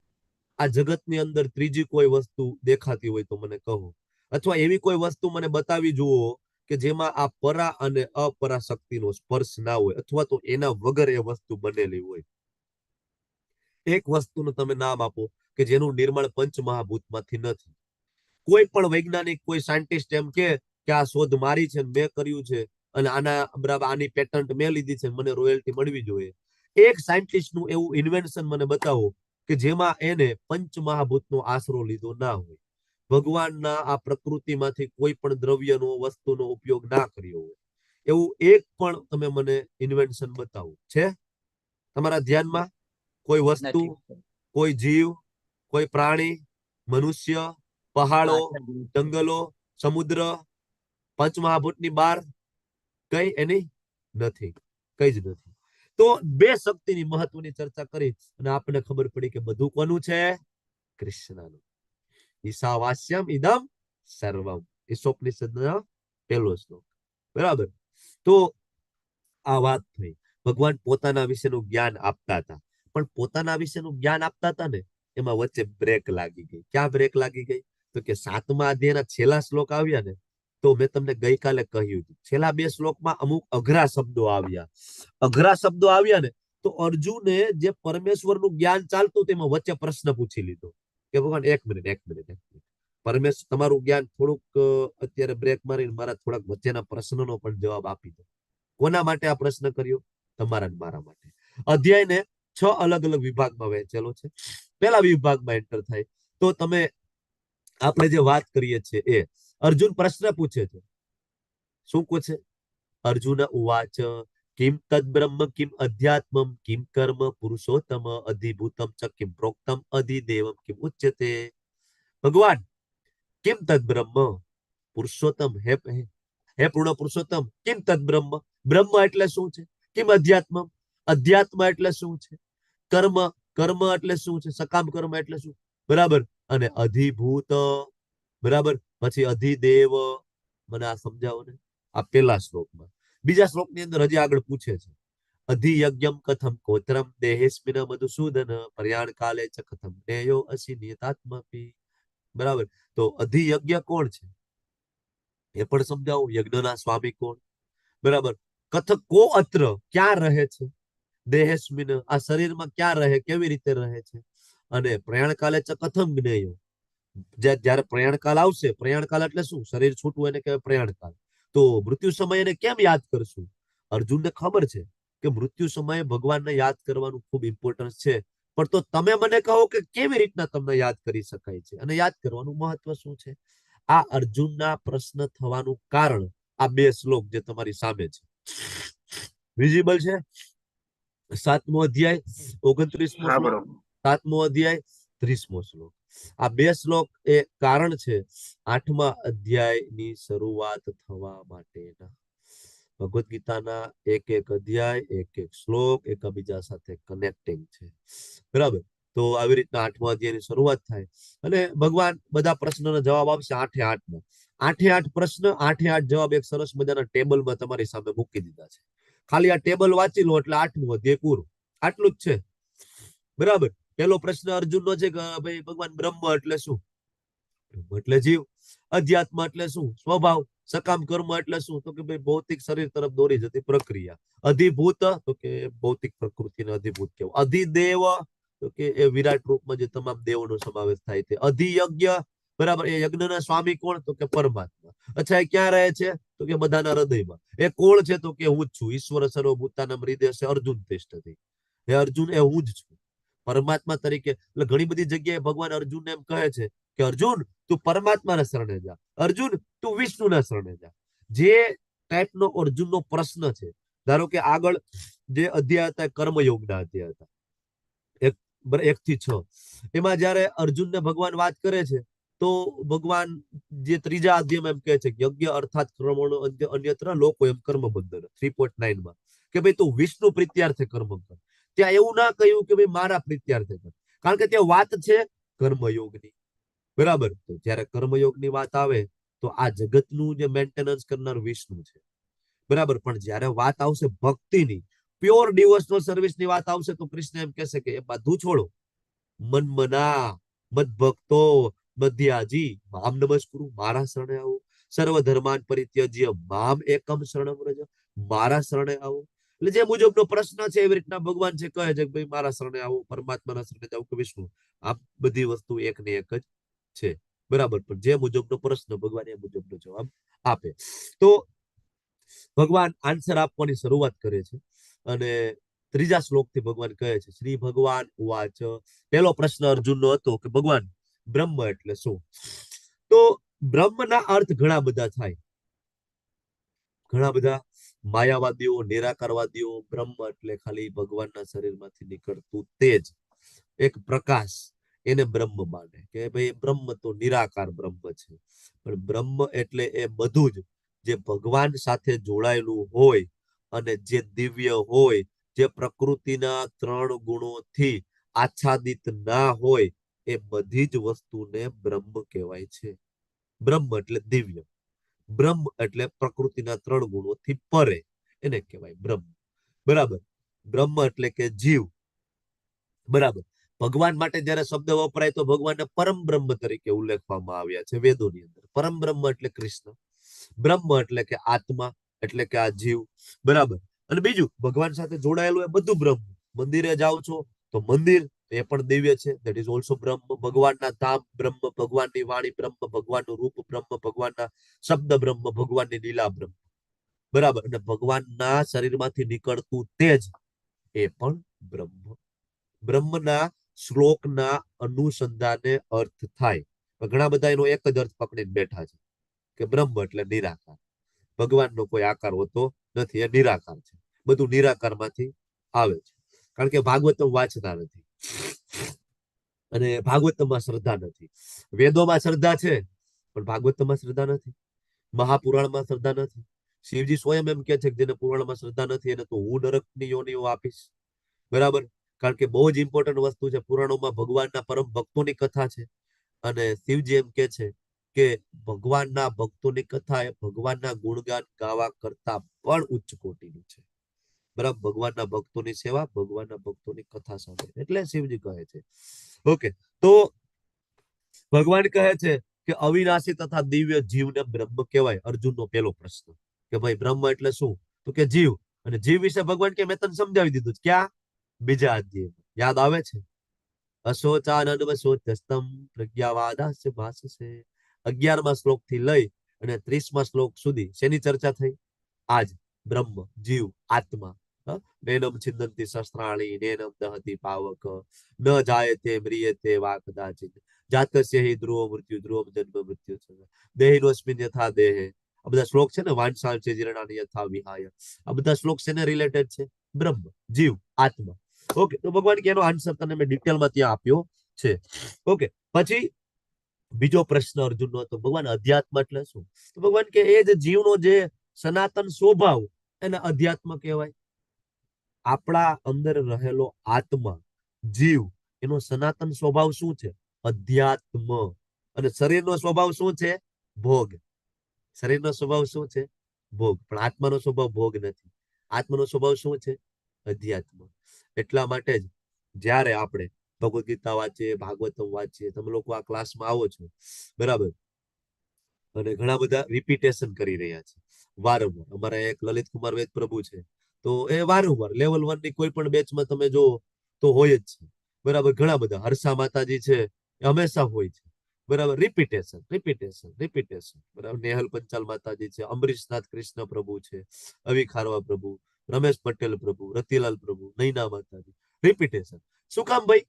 આ જગતની અંદર ત્રીજી કોઈ વસ્તુ દેખાતી હોય તો મને કહો. અથવા એવી કોઈ વસ્તુ મને બતાવી જુઓ કે જેમાં આ પરા અને અપરા શક્તિનો સ્પર્શ ના હોય, અથવા તો એના વગર એ વસ્તુ બનેલી હોય. એક વસ્તુનું તમે નામ આપો કે જેનું નિર્માણ પંચમહાભૂતમાંથી નથી. કોઈ પણ વૈજ્ઞાનિક, કોઈ સાયન્ટિસ્ટ એમ કે આ શોધ મારી છે, મેં કર્યું છે અને આની પેટન્ટ મેં લીધી છે, મને રોયલ્ટી મળવી જોઈએ. એક સાયન્ટિસ્ટનું એવું ઇન્વેન્શન મને બતાવો કે જેમાં એને પંચમહાભૂતનો આશરો લીધો ના હોય, ભગવાનના આ પ્રકૃતિમાંથી કોઈ પણ દ્રવ્યનો, વસ્તુનો ઉપયોગ ના કર્યો હોય. એવું એક પણ તમે મને ઇન્વેન્શન બતાવો. છે તમારા ધ્યાનમાં? કોઈ વસ્તુ, કોઈ જીવ, કોઈ પ્રાણી, મનુષ્ય, પહાડો, જંગલો, સમુદ્ર, પંચમહાભૂતની બહાર કઈ એની નથી, કઈ જ નથી. તો બે શક્તિની મહત્વની ચર્ચા કરી અને આપણને ખબર પડી કે બધું કોનું છે? કૃષ્ણનું. ઈશાવાસ્યમ ઇદમ સર્વમ, ઈશોપનિષદનો પહેલો શ્લોક. બરાબર. તો આ વાત થઈ. ભગવાન પોતાના વિશેનું જ્ઞાન આપતા હતા, પણ પોતાના વિશેનું જ્ઞાન આપતા હતા ને, એમાં વચ્ચે બ્રેક લાગી ગઈ. ક્યાં બ્રેક લાગી ગઈ? તો કે 7મા અધ્યાયના છેલ્લા શ્લોક આવ્યા ને, તો મેં તમને ગઈકાલે કહ્યું હતું, છેલ્લા 2 શ્લોકમાં અમુક અઘરા શબ્દો આવ્યા. અઘરા શબ્દો આવ્યા ને, તો અર્જુને જે પરમેશ્વરનું જ્ઞાન ચાલતું તેમાં વચ્ચે પ્રશ્ન પૂછી લીધો કે ભગવાન એક મિનિટ, પરમેશ્વર તમારું જ્ઞાન થોડુંક અત્યારે બ્રેક મારીને મારા થોડાક વચ્ચેના પ્રશ્નનો પણ જવાબ આપી દો. કોના માટે આ પ્રશ્ન કર્યો? તમારા મારા માટે. અધ્યાયને 6 અલગ અલગ વિભાગમાં વહેંચેલો છે. પહેલા વિભાગમાં એન્ટર થાય તો તમે આપણે જે વાત કરીએ છીએ એ અર્જુન પ્રશ્ન પૂછે છે. શું પૂછે? અર્જુન ઉવાચ કિમ તદ બ્રહ્મ કિમ અધ્યાત્મમ કિમ કર્મ પુરુષોત્તમ અધિભૂતમ ચ કિમ પ્રોક્તમ અધિદેવમ કિમ ઉચ્યતે. ભગવાન, કિમ તદ બ્રહ્મ, પુરુષોત્તમ, હે પૂર્ણ પુરુષોત્તમ, કિમ તદ બ્રહ્મ, બ્રહ્મ એટલે શું છે? કિમ અધ્યાત્મ, અધ્યાત્મ એટલે શું છે? કર્મ, કર્મ એટલે શું છે? સકામ કર્મ એટલે શું? બરાબર. અને અધિભૂત, બરાબર. પછી અધિદેવ. મને આ સમજાવો ને. આ પહેલા શ્લોકમાં. બીજા શ્લોકની અંદર હજી આગળ પૂછે છે, અધિયજ્ઞમ કથમ કોત્રમ દેહેસ્મિન મધુસૂદન પર્યાણ કાલે ચ કથમ જ્ઞેયો અસી નિયતાત્મપી. બરાબર. તો અધિયજ્ઞ કોણ છે એ પણ સમજાવો. યજ્ઞના સ્વામી કોણ? બરાબર. કથક કો અત્ર, ક્યાં રહે છે? દેહેસ્મિન, આ શરીરમાં ક્યાં રહે, કેવી રીતે રહે છે? અને પ્રયાણ કાલે ચ કથમ જ્ઞેયો, જ્યારે પ્રયાણકાલ આવશે, પ્રયાણકાલ એટલે શું? શરીર છૂટવું એને કહેવાય પ્રયાણકાલ. તો મૃત્યુ સમય એને કેમ યાદ કરશું? અર્જુનને ખબર છે કે મૃત્યુ સમયે ભગવાનને યાદ કરવાનું ખૂબ ઇમ્પોર્ટન્સ છે, પણ તો તમે મને કહો કે કેવી રીતના તમને યાદ કરી શકાય છે અને યાદ કરવાનું મહત્વ શું છે? આ અર્જુનના પ્રશ્ન થવાનું કારણ આ 2 શ્લોક જે તમારી સામે છે. વિઝિબલ છે? 7મો અધ્યાય 29મો શ્લોક, 7મો અધ્યાય 30મો શ્લોક. આ 2 શ્લોક એ કારણ છે 8મા અધ્યાયની શરૂઆત થવા માટેના. ભગવદ ગીતાના એક અધ્યાય, એક શ્લોક એકબીજા સાથે કનેક્ટિંગ છે. બરાબર. તો આવી રીતના 8મા અધ્યાયની શરૂઆત થાય અને ભગવાન બધા પ્રશ્નોના જવાબ આપશે 8 8માં. 8 પ્રશ્ન 8 જવાબ એક સરસ મજાના ટેબલમાં તમારી સામે મૂકી દીધા છે. ખાલી આ ટેબલ વાંચી લો એટલે 8મું અધ્યાય પૂરું. આટલું જ છે. બરાબર. પહેલો પ્રશ્ન અર્જુનનો છે કે ભાઈ ભગવાન બ્રહ્મ એટલે શું? બ્રહ્મ એટલે જીવ. અધ્યાત્મ એટલે શું? સ્વભાવ. સકામ કર્મ એટલે શું? તો કે ભાઈ ભૌતિક શરીર તરફ દોરી જતી પ્રક્રિયા. અધિભૂત તો કે ભૌતિક પ્રકૃતિને અધિભૂત કહેવાય. અધિદેવ તો કે એ વિરાટ રૂપમાં જે તમામ દેવોનો સમાવેશ થાય છે. અધિયજ્ઞ બરાબર. એ યજ્ઞના સ્વામી કોણ? તો કે પરમાત્મા. અચ્છા, એ ક્યાં રહે છે? તો કે બધાના હૃદયમાં. એ કોણ છે? તો કે હું જ છું. ઈશ્વર સર્વભૂતાનામ હૃદયસ્ય અર્જુન તિષ્ઠતિ. હે અર્જુન, એ હું જ છું પરમાત્મા તરીકે. એટલે ઘણી બધી જગ્યાએ ભગવાન અર્જુનને એમ કહે છે કે અર્જુન તું પરમાત્માના શરણે જા, અર્જુન તું વિષ્ણુના શરણે જા. જે ટાઈપનો અર્જુનનો પ્રશ્ન છે, ધારો કે આગળ જે અધ્યાય હતા કર્મયોગના અધ્યાય હતા 1 થી 6, એમાં જયારે અર્જુનને ભગવાન વાત કરે છે તો ભગવાન જે ત્રીજા અધ્યાયમાં એમ કહે છે કે યજ્ઞ અર્થાત કર્મણો અન્યત્ર લોકો એમ કર્મ બંધન 3.9 માં કે ભાઈ તું વિષ્ણુ પ્રીત્યાર્થે કર્મ કર. ત્યાં એવું ના કહ્યું કે ભાઈ મારા પ્રીત્યાર્થે કર, કારણ કે ત્યાં વાત છે કર્મયોગની. બરાબર. તો જયારે કર્મયોગની વાત આવે તો આ જગતનું જે મેન્ટેનન્સ કરનાર વિષ્ણુ છે. બરાબર. પણ જયારે વાત આવશે ભક્તિની, પ્યોર ડિવોશનલ સર્વિસની વાત આવશે તો કૃષ્ણ એમ કહેશે કે એ બધું છોડો. મનમના મદ ભક્તો મધ્યાજી મામ નમસ્કુરુ, મારા શરણે આવો. સર્વ ધર્માન પરિત્યજ્ય મામ એકમ શરણમ વ્રજ, મારા શરણે આવો. એટલે જે મુજબનો પ્રશ્ન છે એવી રીતના ભગવાન છે કહે છે કે ભાઈ મારા શરણે આવો, પરમાત્માના શરણે જાવ કે વિષ્ણુ. આ બધી વસ્તુ એક ને એક જ છે. બરાબર. પણ જે મુજબનો પ્રશ્ન ભગવાન એ મુજબનો જવાબ આપે. તો ભગવાન આન્સર આપવાની શરૂઆત કરે છે અને ત્રીજા શ્લોકથી ભગવાન કહે છે શ્રી ભગવાન ઉવાચ. પહેલો પ્રશ્ન અર્જુનનો હતો કે ભગવાન બ્રહ્મ એટલે શું? તો બ્રહ્મના અર્થ ઘણા બધા થાય. ઘણા બધા માયાવાદીઓ, નિરાકારવાદીઓ બ્રહ્મ એટલે ખાલી ભગવાનના શરીરમાંથી નીકળતું તેજ, એક પ્રકાશ, એને બ્રહ્મ માને કે ભાઈ બ્રહ્મ તો નિરાકાર બ્રહ્મ છે. પણ બ્રહ્મ એટલે એ બધું જ જે ભગવાન સાથે જોડાયેલું હોય અને જે દિવ્ય હોય, જે પ્રકૃતિના 3 ગુણોથી આચ્છાદિત ના હોય, એ બધી જ વસ્તુને બ્રહ્મ કહેવાય છે. બ્રહ્મ એટલે દિવ્ય, બ્રહ્મ એટલે પ્રકૃતિના 3 ગુણોથી પરે, એને કહેવાય બ્રહ્મ. બરાબર. બ્રહ્મ એટલે કે જીવ. બરાબર. ભગવાન માટે જયારે શબ્દ વપરાય તો ભગવાનને પરમ બ્રહ્મ તરીકે ઉલ્લેખવામાં આવ્યા છે વેદોની અંદર. પરમ બ્રહ્મ એટલે કૃષ્ણ, બ્રહ્મ એટલે કે આત્મા, એટલે કે આ જીવ. બરાબર. અને બીજું ભગવાન સાથે જોડાયેલું એ બધું બ્રહ્મ. મંદિરે જાઓ છો તો મંદિર એ પણ દિવ્ય છે, ધેટ ઇઝ ઓલ્સો બ્રહ્મ. ભગવાનના ધામ બ્રહ્મ, ભગવાનની વાણી બ્રહ્મ, ભગવાનનું રૂપ બ્રહ્મ, ભગવાનના શબ્દ બ્રહ્મ, ભગવાનની લીલા બ્રહ્મ. બરાબર. અને ભગવાનના શરીરમાંથી નીકળતું તેજ એ પણ બ્રહ્મ. બ્રહ્મના શ્લોકના અનુસંધાને અર્થ થાય. ઘણા બધા એનો એક જ અર્થ પકડીને બેઠા છે કે બ્રહ્મ એટલે નિરાકાર. ભગવાનનો કોઈ આકાર હોતો નથી, એ નિરાકાર છે. બધું નિરાકારમાંથી આવે છે. કારણ કે ભાગવતમ વાંચતા નથી અને ભાગવતમાં શ્રદ્ધા નથી. વેદોમાં શ્રદ્ધા છે પણ ભાગવતમાં શ્રદ્ધા નથી, મહાપુરાણમાં શ્રદ્ધા નથી. શિવજી સ્વયં એમ કે છે કે જેને પુરાણમાં શ્રદ્ધા નથી એને તો હું નરકની યોનિઓ આપીશ. બરાબર. કારણ કે બહુ જ ઇમ્પોર્ટન્ટ વસ્તુ છે. પુરાણોમાં ભગવાનના પરમ ભક્તોની કથા છે અને શિવજી એમ કે છે કે ભગવાનના ભક્તોની કથા એ ભગવાનના ગુણગાન ગાવા કરતા પણ ઉચ્ચ કોટીની છે. બરાબર. ભગવાનના ભક્તોની સેવા, ભગવાનના ભક્તોની કથા સાંભળે, એટલે શિવજી કહે છે. ઓકે. તો ભગવાન કહે છે કે અવિનાશી તથા દિવ્ય જીવને બ્રહ્મ કહેવાય. અર્જુનનો પહેલો પ્રશ્ન કે ભાઈ બ્રહ્મ એટલે શું? તો કે જીવ. અને જીવ વિશે ભગવાન કે મેં તને સમજાવી દીધું. ક્યાં? બીજા અધ્યાયમાં. યાદ આવે છે? અશોચાનન્વશોચસ્તમ પ્રજ્ઞાવાદાસ્ય ભાષસે. 11મા શ્લોક થી લઈ અને 30મા શ્લોક સુધી શેની ચર્ચા થઈ? આજ બ્રહ્મ, જીવ, આત્મા. નૈનમ છિન્નંતિ શસ્ત્રાણી નૈનમ દહતિ પાવક ન જાયતે મ્રિયતે વા કદાચિત જાતસ્ય હિ ધ્રુવ મૃત્યુ ધ્રુવમ જન્મ મૃત્યુ દેહિનોસ્મિન યથા દેહે. આ બધા શ્લોક છે ને, વાંસાળ છે જીર્ણાની યથા વિહાય. આ બધા શ્લોક શેને રિલેટેડ છે? બ્રહ્મ, જીવ, આત્મા. ઓકે. તો ભગવાન કે એનો આન્સર તને મેં ડિટેલમાં ત્યાં આપ્યો છે. ઓકે. પછી બીજો પ્રશ્ન અર્જુનનો હતો ભગવાન અધ્યાત્મ એટલે શું? તો ભગવાન કે એ જ જીવનો જે સનાતન સ્વભાવ એને અધ્યાત્મ કહેવાય. આપણા અંદર રહેલો આત્મા, જીવ, એનો સનાતન સ્વભાવ શું છે? અધ્યાત્મ. અને શરીરનો સ્વભાવ શું છે? ભોગ. શરીરનો સ્વભાવ શું છે? ભોગ. પણ આત્માનો સ્વભાવ ભોગ નથી. આત્માનો સ્વભાવ શું છે? અધ્યાત્મ. એટલા માટે જ જ્યારે આપણે ભગવદ ગીતા વાંચીએ, ભાગવતમ વાંચીએ, તમે લોકો આ ક્લાસમાં આવો છો, બરાબર, અને ઘણા બધા રિપીટેશન કરી રહ્યા છે વારંવાર. અમારા એક લલિત કુમાર વેદ પ્રભુ છે, તો એ વારંવાર લેવલ 1 ની કોઈ પણ બેચમાં તમે જો તો હોય જ છે, બરાબર. ઘણા બધા હર્ષા માતાજી છે, એ હંમેશા હોય છે, બરાબર. રિપીટેશન રિપીટેશન રિપીટેશન, બરાબર. નેહલ પંચાલ માતાજી છે, અમરીશનાથ કૃષ્ણ પ્રભુ છે, અવી ખારવા પ્રભુ, રમેશ પટેલ પ્રભુ, રતિલાલ પ્રભુ, નૈના માતાજી. રિપીટેશન. શું કામ ભાઈ?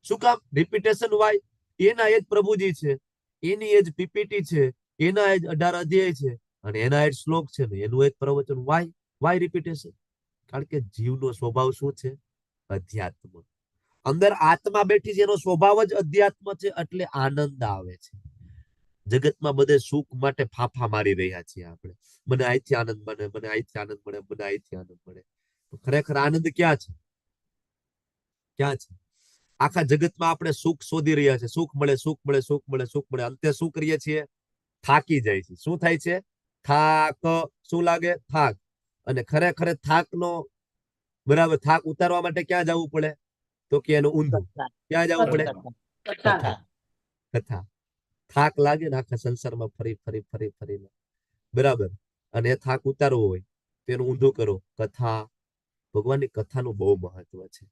શું કામ રિપીટેશન? વાય? એના એ જ પ્રભુજી છે, એની એ જ પીપીટી છે, એના એ જ 18 અધ્યાય છે, અને એના એ જ શ્લોક છે ને એનું એ જ પ્રવચન. Why repetition? કારણ કે જીવનો સ્વભાવ શું છે? અધ્યાત્મ. અંદર આત્મા બેઠી છે, એનો સ્વભાવ જ અધ્યાત્મ છે, એટલે આનંદ આવે છે. જગતમાં બધે સુખ માટે ફાફા મારી રહ્યા છીએ આપણે. મને અહીંથી આનંદ મળે, મને અહીંથી આનંદ મળે, મને અહીંથી આનંદ મળે. ખરેખર આનંદ ક્યાં છે? ક્યાં છે? આખા જગતમાં આપણે સુખ શોધી રહ્યા છે. સુખ મળે, સુખ મળે, સુખ મળે, સુખ મળે. અંતે શું કરીએ છીએ? થાકી જાય છે. શું થાય છે? થાક. શું લાગે? થાક. અને ખરેખર થાકનો, બરાબર, થાક ઉતારવા માટે ક્યાં જવું પડે? તો કે એનું ઊંધું. ક્યાં જવું પડે? કથા. કથા. થાક લાગે ને આખા સંસારમાં ફરી ફરી ફરી ફરીને, બરાબર, અને એ થાક ઉતારવો હોય તો એનું ઊંધું કરો. કથા. ભગવાનની કથાનું બહુ મહત્વ છે,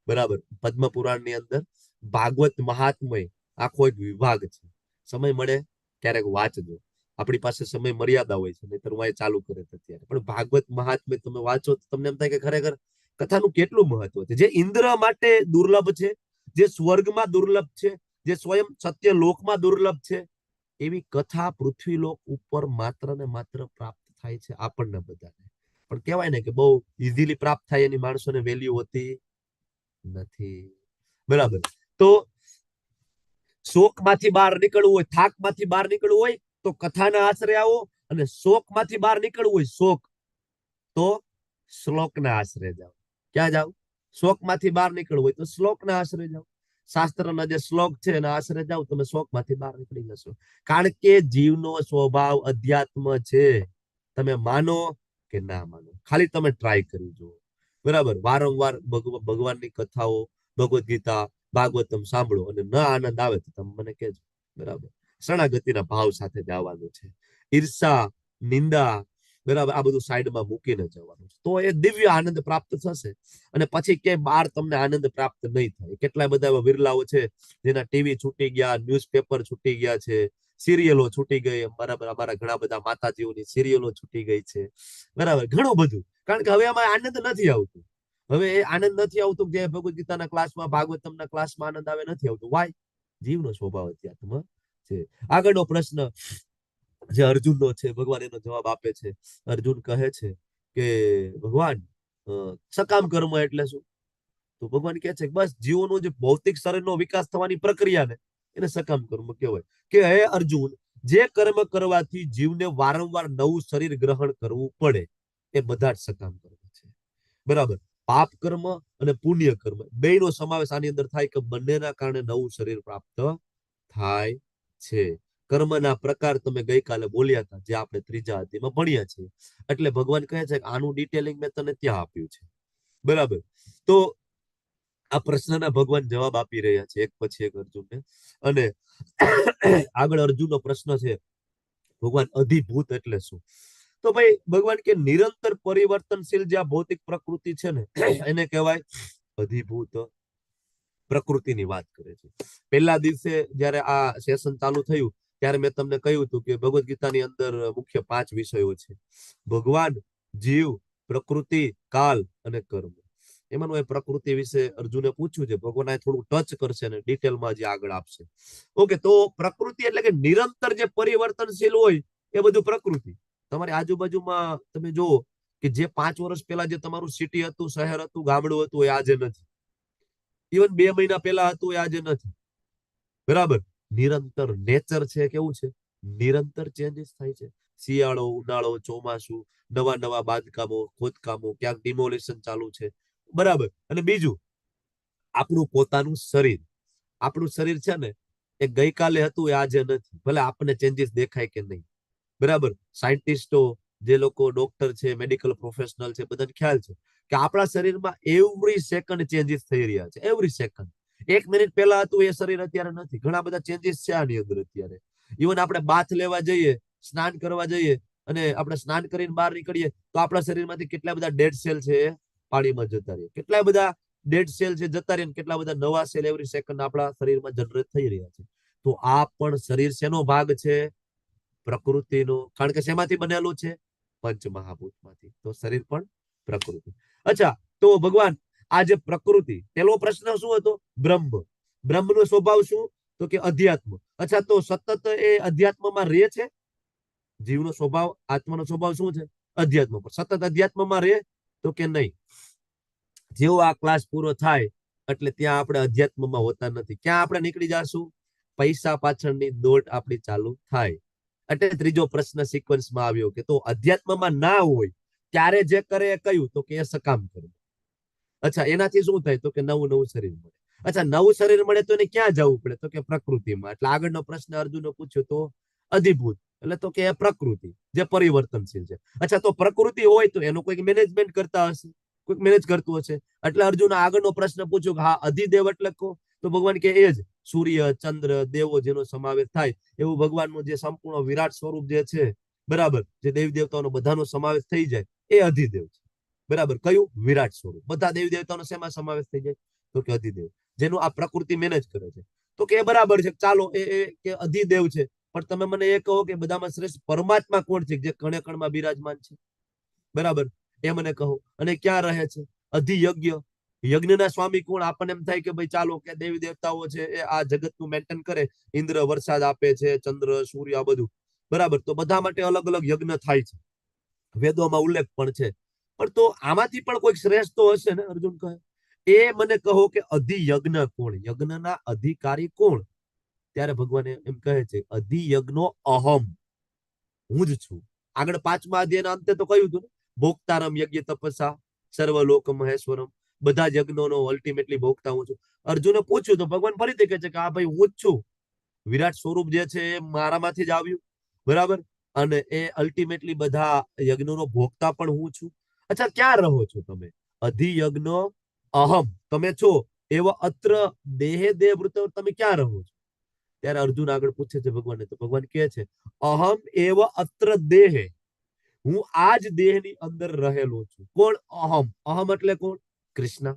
બરાબર. પદ્મ પુરાણની અંદર ભાગવત મહાત્મય આખો એક વિભાગ છે. સમય મળે ક્યારેક વાંચજો. આપણી પાસે સમય મર્યાદા હોય છે, નહીતર હું ચાલુ કરે અત્યારે. પણ ભાગવત મહાત્મય તમે વાંચો તો તમને એમ થાય કે ખરેખર કથાનું કેટલું મહત્વ છે. જે ઇન્દ્ર માટે દુર્લભ છે, જે સ્વર્ગમાં દુર્લભ છે, જે સ્વયં સત્ય લોકમાં દુર્લભ છે, એવી કથા પૃથ્વી લોક ઉપર માત્ર ને માત્ર પ્રાપ્ત થાય છે આપણને બધાને. પણ કહેવાય ને કે બહુ ઇઝીલી પ્રાપ્ત થાય એની માણસોને વેલ્યુ હોતી નથી, બરાબર. તો શોકમાંથી બહાર નીકળવું હોય, થાકમાંથી બહાર નીકળવું હોય તો કથાના આશરે આવો, અને શોકમાંથી બહાર નીકળવું હોય, શોક, તો શ્લોકના આશરે જાઓ. ક્યાં જાઓ? શોકમાંથી બહાર નીકળવું હોય તો શ્લોકના આશરે જાઓ. શાસ્ત્રના જે શ્લોક છે એના આશરે જાઓ, તમે શોકમાંથી બહાર નીકળી જશો. કારણ કે જીવનો સ્વભાવ અધ્યાત્મ છે. તમે માનો કે ના માનો, ખાલી તમે ટ્રાય કરી જુઓ, બરાબર. વારંવાર ભગવાનની કથાઓ, ભગવદ ગીતા, ભાગવતમ સાંભળો, અને ન આનંદ આવે તો તમે મને કહેજો, બરાબર. શરણાગતિના ભાવ સાથે જવાનું છે. ઈર્ષા, નિંદા, બરાબર, આ બધું સાઈડમાં મૂકીને જવાનું છે. તો એ દિવ્ય આનંદ પ્રાપ્ત થશે. અને પછી ક્યાંય બહાર તમને આનંદ પ્રાપ્ત નહીં થાય. કેટલા બધા એવા વિરલાઓ છે જેના ટીવી છૂટી ગયા, ન્યૂઝપેપર છૂટી ગયા છે, સિરિયલો છૂટી ગઈ, બરાબર. અમારા ઘણા બધા માતાજીઓની સિરિયલો છૂટી ગઈ છે, બરાબર. ઘણું બધું. કારણ કે હવે આમાં આનંદ નથી આવતું. હવે એ આનંદ નથી આવતું જે ભગવદ ગીતાના ક્લાસમાં, ભાગવતમના ક્લાસમાં આનંદ આવે, નથી આવતું. વાય? જીવનો સ્વભાવ અધ્યાત્મ છે. આગળનો પ્રશ્ન જે અર્જુનનો છે, ભગવાન એનો જવાબ આપે છે. અર્જુન કહે છે કે ભગવાન, સકામ કર્મ એટલે શું? તો ભગવાન કહે છે કે બસ જીવોનો જે ભૌતિક શરીરનો વિકાસ થવાની પ્રક્રિયા ને એને સકામ કર્મ કહેવાય. કે હે અર્જુન, જે કર્મ કરવાથી જીવને વારંવાર નવું શરીર ગ્રહણ કરવું પડે એ બધા જ સકામ કર્મ છે, બરાબર. પાપ કર્મ અને પુણ્ય કર્મ બેયનો સમાવેશ આની અંદર થાય કે બંનેના કારણે નવું શરીર પ્રાપ્ત થાય છે. કર્મના પ્રકાર તમે ગઈકાલે બોલ્યા હતા, જે આપણે ત્રીજા અધ્યાયમાં ભણ્યા છીએ. એટલે ભગવાન કહે છે કે આનું ડિટેલિંગ મેં તને ત્યાં આપ્યું છે, બરાબર. તો આ પ્રશ્નના ભગવાન જવાબ આપી રહ્યા છે એક પછી એક અર્જુનને. અને આગળ અર્જુનનો પ્રશ્ન છે, ભગવાન અધિભૂત એટલે શું? તો ભાઈ ભગવાન કે નિરંતર પરિવર્તનશીલ જે આ ભૌતિક પ્રકૃતિ છે ને એને કહેવાય અધિભૂત પ્રકૃતિની વાત કરે છે. પહેલા દિવસે જ્યારે આ સેશન ચાલુ થયું ત્યારે મેં તમને કહ્યું હતું કે ભગવદ ગીતાની અંદર મુખ્ય 5 વિષયો છે: ભગવાન, જીવ, પ્રકૃતિ, કાલ અને કર્મ. એમાંનું એ પ્રકૃતિ વિશે અર્જુને પૂછ્યું છે. ભગવાન આ થોડું ટચ કરશે ને ડિટેલમાં જે આગળ આપશે. ઓકે, તો પ્રકૃતિ એટલે કે નિરંતર જે પરિવર્તનશીલ હોય એ બધું પ્રકૃતિ. તમારી આજુબાજુમાં તમે જુઓ કે જે 5 વર્ષ પહેલા જે તમારું સિટી હતું, શહેર હતું, ગામડું હતું, એ આજે નથી. ઇવન 2 મહિના પહેલા હતું, એ આજે નથી, બરાબર. નિરંતર નેચર છે, કેવું છે? નિરંતર ચેન્જીસ થાય છે. શિયાળો, ઉનાળો, ચોમાસું, નવા નવા બાંધકામો, ખોદકામો, ક્યાંક ડિમોલિશન ચાલુ છે, બરાબર. અને બીજું આપણું પોતાનું શરીર. આપણું શરીર છે ને એ ગઈકાલે હતું, એ આજે નથી. ભલે આપણને ચેન્જીસ દેખાય કે નહીં, બરાબર. સાયન્ટિસ્ટો, જે લોકો ડોક્ટર છે, મેડિકલ પ્રોફેશનલ છે, બધાને ખ્યાલ છે કે આપણા શરીરમાં એવરી સેકન્ડ ચેન્જીસ થઈ રહ્યા છે. Every second. 1 મિનિટ પહેલા હતું એ શરીર અત્યારે નથી. ઘણા બધા ચેન્જીસ છે આની અંદર અત્યારે. ઇવન આપણે બાથ લેવા જઈએ, સ્નાન કરવા જઈએ અને આપણે સ્નાન કરીને બહાર નીકળીએ તો આપણા શરીરમાંથી કેટલા બધા ડેડ સેલ છે એ પાણીમાં જતા રહે. કેટલા બધા ડેડ સેલ છે જતા રહે, કેટલા બધા નવા સેલ એવરી સેકન્ડ આપણા શરીરમાં જનરેટ થઈ રહ્યા છે. તો આ પણ શરીર શેનો ભાગ છે? પ્રકૃતિનો. કારણ કે શેમાંથી બનેલું છે? પંચમહાભૂતમાંથી. તો શરીર પણ પ્રકૃતિ. અચ્છા, તો ભગવાન આ જે પ્રકૃતિ, પેલો પ્રશ્ન શું હતો? બ્રહ્મ. બ્રહ્મનો સ્વભાવ શું? તો કે અધ્યાત્મ. અચ્છા, તો સતત એ અધ્યાત્મમાં રહે છે? જીવનો સ્વભાવ, આત્માનો સ્વભાવ શું છે? અધ્યાત્મ. પર સતત અધ્યાત્મમાં રહે તો કે નહીં? જેવો આ ક્લાસ પૂરો થાય એટલે ત્યાં આપણે અધ્યાત્મમાં હોતા નથી. ક્યાં આપણે નીકળી જશું? પૈસા પાછળની દોડ આપણી ચાલુ થાય. એટલે ત્રીજો પ્રશ્ન સિક્વન્સમાં આવ્યો કે તો અધ્યાત્મમાં ના હોય ત્યારે જે કરે એ કયું? તો કે એ સકામ કરે. અચ્છા, એનાથી શું થાય? તો કે નવું શરીર મળે. અચ્છા, નવું શરીર મળે તો એને ક્યાં જવું પડે? તો કે પ્રકૃતિમાં. એટલે આગળનો પ્રશ્ન અર્જુને પૂછ્યો તો અધિભૂત, એટલે તો કે પ્રકૃતિ જે પરિવર્તનશીલ છે. અચ્છા, તો પ્રકૃતિ હોય તો એનું કોઈક મેનેજમેન્ટ કરતા હશે, કોઈક મેનેજ કરતું હશે. એટલે અર્જુન આગળનો પ્રશ્ન પૂછ્યો કે હા, અધિદેવ એટલે કો? તો ભગવાન કે એ જ સૂર્ય, ચંદ્ર, દેવો જેનો સમાવેશ થાય એવું ભગવાનનું જે સંપૂર્ણ વિરાટ સ્વરૂપ જે છે, બરાબર, જે દેવી દેવતાઓનો બધાનો સમાવેશ થઈ જાય એ અધિદેવ છે. બરાબર. કયું? વિરાટ સ્વરૂપ. બધા દેવી દેવતાઓનો શેમાં સમાવેશ થઈ જાય? તો કે અધિદેવ, જેનું આ પ્રકૃતિ મેનેજ કરે છે. તો કે બરાબર છે, ચાલો એ કે અધિદેવ છે. પણ તમે મને એ કહો કે બધામાં શ્રેષ્ઠ પરમાત્મા કોણ છે જે કણે કણમાં બિરાજમાન છે? બરાબર, એ મને કહો. અને ક્યાં રહે છે? અધિયજ્ઞ. યજ્ઞના સ્વામી કોણ? આપણને એમ થાય કે ભાઈ ચાલો કે દેવી દેવતાઓ છે એ આ જગતનું મેન્ટેન કરે, ઇન્દ્ર વરસાદ આપે છે, ચંદ્ર, સૂર્ય, આ બધું. બરાબર. તો બધા માટે અલગ અલગ યજ્ઞ થાય છે, વેદોમાં ઉલ્લેખ પણ છે. પણ તો આમાંથી પણ કોઈક શ્રેષ્ઠ તો હશે ને? અર્જુન કહે એ મને કહો કે અધિયજ્ઞ કોણ? યજ્ઞના અધિકારી કોણ? ત્યારે ભગવાન એમ કહે છે અધિયજ્ઞો અહમ, હું જ છું. આગળ 5મા અધ્યાયના અંતે તો કહ્યું હતું ને, ભોક્તારમ યજ્ઞ તપસ્યા સર્વલોક મહેશ્વરમ. બધા જ યજ્ઞોનો અલ્ટિમેટલી ભોગતા હું છું. અર્જુને પૂછ્યું તો ભગવાન ફરીથી કહે છે કે હા ભાઈ, હું જ છું. વિરાટ સ્વરૂપ જે છે એ મારામાંથી જ આવ્યું. બરાબર. અને એ અલ્ટિમેટલી બધા યજ્ઞોનો ભોગતા પણ હું છું. અચ્છા, ક્યાં રહો છો તમે? અધિયજ્ઞ અહમ, તમે છો. એવા અત્ર દેહે દેહ વૃત, તમે ક્યાં રહો છો? ત્યારે અર્જુન આગળ પૂછે છે ભગવાનને, તો ભગવાન કહે છે અહમ એવ અત્ર દેહે, હું આ જ દેહની અંદર રહેલો છું. કોણ? અહમ. અહમ એટલે કોણ? કૃષ્ણ.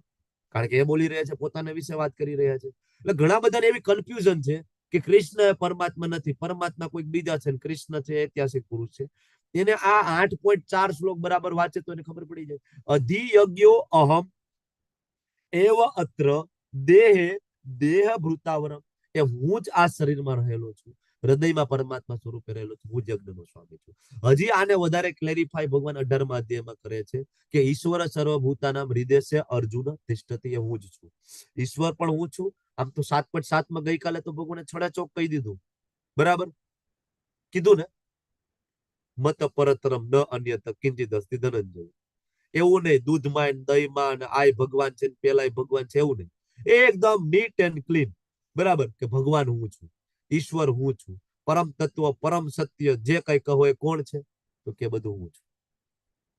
કારણ કે એ બોલી રહ્યા છે, પોતાના વિશે વાત કરી રહ્યા છે. એટલે ઘણા બધાને એવી કન્ફ્યુઝન છે કે કૃષ્ણ પરમાત્મા નથી, પરમાત્મા કોઈક બીજા છે, કૃષ્ણ છે ઐતિહાસિક પુરુષ છે. એને આ 8.4 શ્લોક બરાબર વાંચે તો એને ખબર પડી જાય. અધિયજ્ઞો અહમ એવ અત્ર દેહે દેહ ભૃતાવરમ, એ હું જ આ શરીરમાં રહેલો છું, હૃદયમાં પરમાત્મા સ્વરૂપે રહેલો છું, હું જ યજ્ઞનો સ્વામી છું. હજી આને વધારે ક્લેરિફાય ભગવાન 18મા અધ્યાયમાં કરે છે કે ઈશ્વર સર્વભૂતાનામ હૃદયસ્ય અર્જુન તિષ્ઠતિ, એ હું જ છું. ઈશ્વર પણ હું છું. આમ તો 7.7માં ગઈકાલે તો ભગવાને છડાચોક કહી દીધું. બરાબર કીધું ને, મત પરતરમ ન અન્યત કિંચિત અસ્તિ ધનંજય. એવું નહીં દૂધમાં દહીંમાં આય ભગવાન છે પેલાય ભગવાન છે, એવું નહીં. એકદમ નીટ એન્ડ ક્લીન. બરાબર, કે ભગવાન હું છું, ઈશ્વર હું છું, પરમ તત્વ, પરમ સત્ય જે કઈ કહો એ કોણ છે? તો કે બધું હું છું.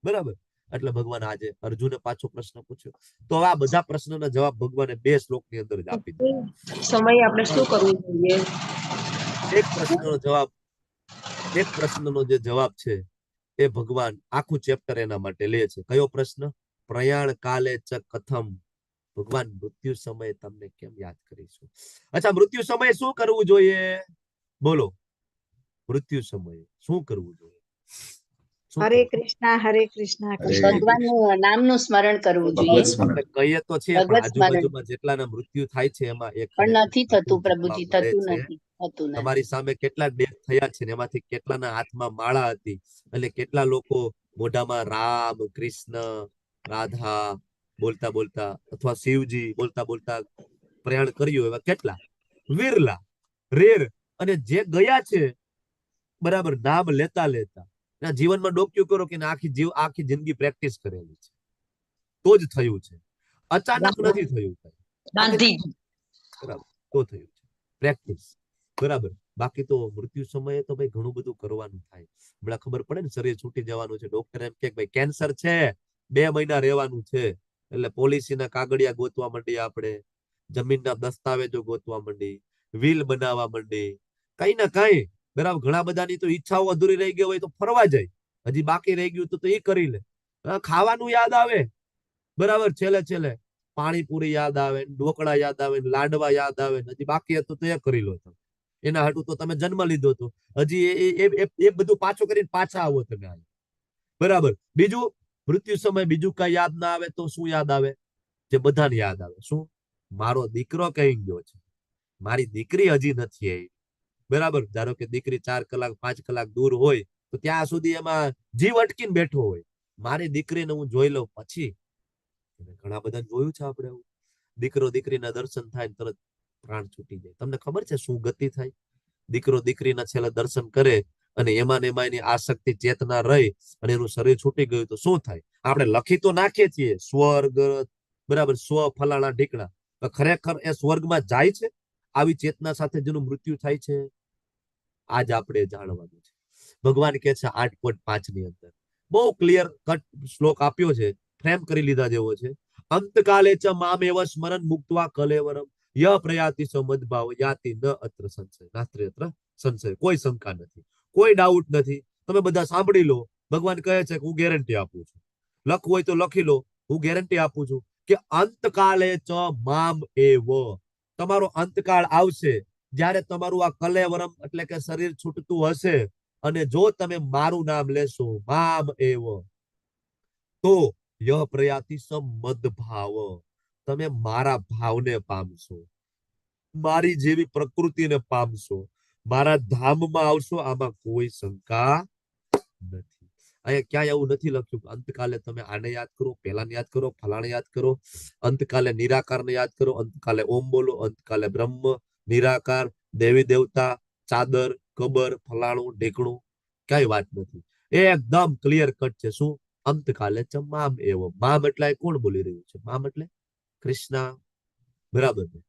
બરાબર. એટલે ભગવાન આજે અર્જુને પાછો પ્રશ્ન પૂછ્યો. તો હવે આ બધા પ્રશ્નોના જવાબ ભગવાને 2 શ્લોકની અંદર જ આપી દીધા. સમય આપણે શું કરવું જોઈએ? એક પ્રશ્નનો જે જવાબ છે એ ભગવાન આખું ચેપ્ટર એના માટે લે છે. કયો પ્રશ્ન? પ્રયાણ કાલે ચ કથમ, ભગવાન મૃત્યુ સમયે તમને કેમ યાદ કરીશું? અચ્છા, મૃત્યુ સમયે શું કરવું જોઈએ? બોલો, મૃત્યુ સમયે શું કરવું જોઈએ? હરે કૃષ્ણ હરે કૃષ્ણ. ભગવાનનું નામનું સ્મરણ કરવું જોઈએ. આપણે કહીએ તો છે પણ ભગવત સ્મરણ. આજુબાજુમાં જેટલાના મૃત્યુ થાય છે એમાં એક પણ નથી થતું પ્રભુજી, થતું નથી, થતું નથી. તમારી સામે કેટલા ડેથ થયા છે ને એમાંથી કેટલાના હાથમાં માળા હતી અને કેટલા લોકો મોઢામાં રામ, કૃષ્ણ, રાધા બોલતા બોલતા અથવા શિવજી બોલતા બોલતા પ્રયાણ કર્યું, એવા કેટલા વિરલા, રેર. અને જે ગયા છે, બરાબર, નામ લેતા લેતા એના જીવનમાં ડોક્યુ કરો કે આખી જિંદગી પ્રેક્ટિસ કરેલી છે તો જ થયું છે. અચાનક નથી થયું. ગાંધીજી. બરાબર, તો થયું છે પ્રેક્ટિસ. બરાબર. બાકી તો મૃત્યુ સમયે તો ભાઈ ઘણું બધું કરવાનું થાય. હમણાં ખબર પડે ને શરીર છૂટી જવાનું છે, ડોક્ટર એમ કે ભાઈ કેન્સર છે, 2 મહિના રહેવાનું છે, એટલે પોલિસીના કાગળિયા ગોતવા માંડી, આપણે જમીનના દસ્તાવેજો ગોતવા માંડી, વિલ બનાવવા માંડી, કઈ ના કઈ. બરાબર, ઘણા બધાની તો ઈચ્છાઓ અધૂરી રહી ગઈ હોય તો ફરવા જાય, હજી બાકી રહી ગયું તો એ કરી લે. ખાવાનું યાદ આવે, બરાબર, છેલ્લે પાણીપુરી યાદ આવે, ઢોકળા યાદ આવે, લાડવા યાદ આવે, હજી બાકી હતું તો એ કરી લો તમે. એના હાટું તો તમે જન્મ લીધો હતો, હજી એ બધું પાછું કરીને પાછા આવો તમે. બરાબર. બીજું, મૃત્યુ સમય બીજું કઈ યાદ ના આવે તો શું યાદ આવે? જે બધાને યાદ આવે, શું? મારો દીકરો કઈ ગયો છે, મારી દીકરી હજી નથી આવી. બરાબર, ધારો કે દીકરી 4 કલાક 5 કલાક દૂર હોય તો ત્યાં સુધી એમાં જીવ અટકીને બેઠો હોય, મારી દીકરીને હું જોઈ લઉં પછી. ઘણા બધા જોયું છે આપણે, દીકરો દીકરીના દર્શન થાય તરત પ્રાણ છૂટી જાય. તમને ખબર છે શું ગતિ થાય? દીકરો દીકરીના છેલ્લા દર્શન કરે અને એમાં ને એમાં એની આસક્તિ ચેતના રહી અને એનું શરીર છૂટી ગયું તો શું થાય? આપણે લખી તો નાખીએ છીએ સ્વર્ગ, બરાબર, સ્વ ફલાણા ઢીકણા, ખરેખર એ સ્વર્ગમાં જાય છે આવી ચેતના સાથે જેનું મૃત્યુ થાય છે? આજ આપણે જાણવાનું છે. ભગવાન કહે છે 8.5 ની અંદર બહુ ક્લિયર કટ શ્લોક આપ્યો છે, ફ્રેમ કરી લીધા જેવો છે. અંતકાલે ચ મામેવ સ્મરણ મુક્ત્વા કલેવરમ ય પ્રયાતિ સમદભાવ યાતિ ન અત્ર સંશય નાસ્ત્રે અત્ર સંશય. કોઈ શંકા નથી, કોઈ ડાઉટ નથી. તમે બધા સાંભળી લો. ભગવાન કહે છે કે હું ગેરંટી આપું છું, લખવું હોય તો લખી લો, હું ગેરંટી આપું છું કે અંતકાલે ચ મામ એવ, તમારો અંતકાળ આવશે જ્યારે તમારું આ કલેવરમ એટલે કે શરીર છૂટતું હશે અને જો તમે મારું નામ લેશો મામ એવ, તો યહ પ્રયાતિ સમદભાવ, તમે મારા ભાવને પામશો, મારી જેવી પ્રકૃતિને પામશો, મારા ધામમાં આવશો. આમાં કોઈ શંકા નથી. અહીંયા ક્યાંય એવું નથી લખ્યું કે અંતકાલે તમે આને યાદ કરો, પેલાને યાદ કરો, ફલાણે યાદ કરો. અંતકાલે નિરાકારને યાદ કરો, અંતકાલે ઓમ બોલો, અંતકાલે બ્રહ્મ, નિરાકાર, દેવી દેવતા, ચાદર, કબર, ફલાણું ઢેકણું, કઈ વાત નથી. એકદમ ક્લિયર કટ છે. શું? અંતકાલે ચ મામ એવ. મામ એટલે કોણ બોલી રહ્યું છે? મામ એટલે કૃષ્ણ. બરાબર ને?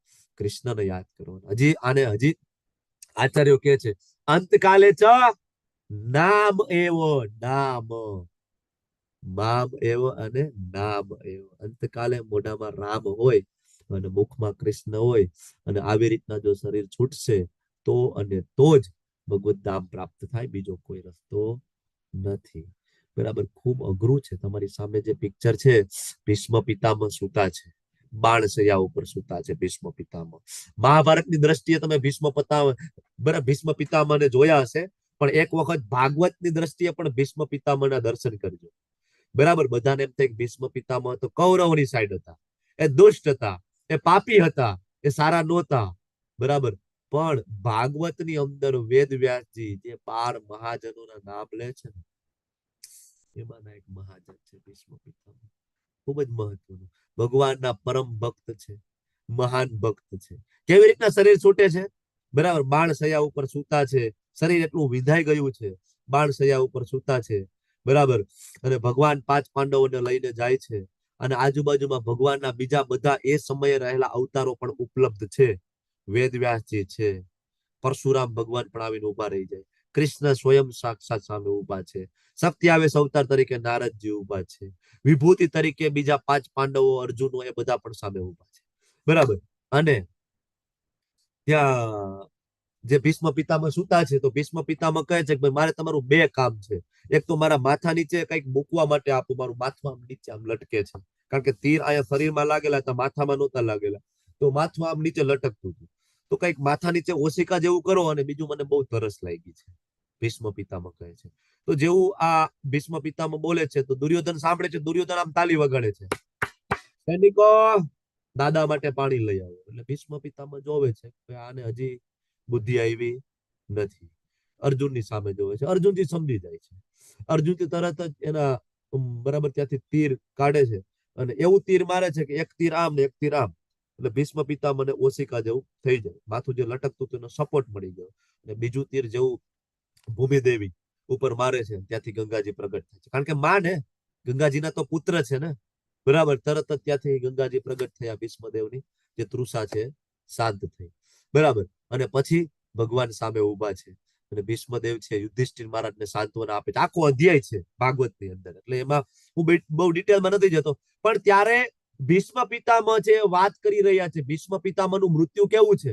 કૃષ્ણને યાદ કરો. હજી આને હજી આચાર્યો કે છે અંતકાલે ચ નામ એવ, નામ, મામ એવ અને નામ એવ. અંતકાલે મોઢામાં રામ હોય અને મુખમાં કૃષ્ણ હોય અને આવી રીતના જો શરીર છૂટશે તો અને તો જ ભગવત ધામ પ્રાપ્ત થાય, બીજો કોઈ રસ્તો નથી. બરાબર, ખૂબ અઘરું છે. તમારી સામે જે પિક્ચર છે, ભીષ્મ પિતામહ સૂતા છે, બાણશૈયા ઉપર સૂતા છે ભીષ્મ પિતામહ. મહાભારતની દ્રષ્ટિએ તમે ભીષ્મ પિતામહને જોયા હશે, પણ એક વખત ભાગવતની દ્રષ્ટિએ પણ ભીષ્મ પિતામહના દર્શન કરજો. બરાબર, બધાને એમ થાય કે ભીષ્મ પિતામહ તો કૌરવની સાઈડ હતા, એ દુષ્ટ હતા, એ પાપી હતા, એ સારા નહોતા. બરાબર, પણ ભાગવતની અંદર વેદ વ્યાસજી જે 12 મહાજનોના નામ લે છે ને, એમાંના એક મહાજન છે ભીષ્મ પિતામહ. ખૂબ જ મહત્વનું, ભગવાનના પરમ ભક્ત છે, મહાન ભક્ત છે. કેવી રીતના શરીર છૂટે છે? બરાબર, બાણશૈયા ઉપર સૂતા છે, શરીર એટલું વિંધાઈ ગયું છે, બાણશૈયા ઉપર સૂતા છે. બરાબર, અને ભગવાન 5 પાંડવોને લઈને જાય છે અને આજુબાજુમાં ભગવાનના બીજા બધા એ સમયે રહેલા અવતારો પણ ઉપલબ્ધ છે. વેદવ્યાસજી છે, પરશુરામ ભગવાન પણ આવીને ઉભા રહી જાય, કૃષ્ણ સ્વયં સાક્ષાત સામે ઉભા છે, સત્યાવેશ અવતાર તરીકે નારદજી ઉભા છે, વિભૂતિ તરીકે બીજા 5 પાંડવો, અર્જુનો, એ બધા પણ સામે ઉભા છે. બરાબર, અને ત્યાં જે ભીષ્મ પિતામહ સૂતા છે તો ભીષ્મ પિતામહ કહે છે કે મારે તમારું 2 કામ છે. એક તો મારા માથા નીચે કંઈક મૂકવા માટે આપો, મારું માથું આમ નીચે આમ લટકે છે, કારણ કે તીર અહીંયા શરીરમાં લાગેલા હતા, માથામાં નહોતા લાગેલા, તો માથું આમ નીચે લટકતું હતું. તો કંઈક માથા નીચે ઓશિકા જેવું કરો, અને બીજું મને બહુ તરસ લાગી છે, ભીષ્મ પિતામહ કહે છે. તો જેવું આ ભીષ્મ પિતામહ બોલે છે તો દુર્યોધન સાંભળે છે, દુર્યોધન આમ તાલી વગાડે છે, સૈનિકો દાદા માટે પાણી લઈ આવો. એટલે ભીષ્મ પિતામહ જોવે છે કે આને હજી બુદ્ધિ આવી નથી. અર્જુનની સામે જોવે છે, અર્જુનજી સમજી જાય છે, અર્જુનજી તરત જ એના બરાબર ત્યાંથી તીર કાઢે છે અને એવું તીર મારે છે કે એક તીર આમ ને એક તીર આમ, એટલે ભીષ્મ પિતામહને ઓશિકા જેવું થઈ જાય, માથું જે લટકતું હતું એનો સપોર્ટ મળી ગયો. અને બીજું તીર જેવું ભૂમિદેવી ઉપર મારે છે ત્યાંથી ગંગાજી પ્રગટ થાય છે, કારણ કે માં ને ગંગાજીના તો પુત્ર છે ને. બરાબર, તરત જ ત્યાંથી ગંગાજી પ્રગટ થયા, ભીષ્મદેવની જે તૃષા છે શાંત થઈ. બરાબર, અને પછી ભગવાન સામે ઉભા છે અને ભીષ્મદેવ છે યુધિષ્ઠિર મહારાજને સાંત્વના આપે છે. આખો અધ્યાય છે ભાગવતની અંદર, એટલે એમાં હું બહુ ડિટેલમાં નથી જતો. પણ ત્યારે ભીષ્મ પિતામહ છે વાત કરી રહ્યા છે. ભીષ્મ પિતામહનું મૃત્યુ કેવું છે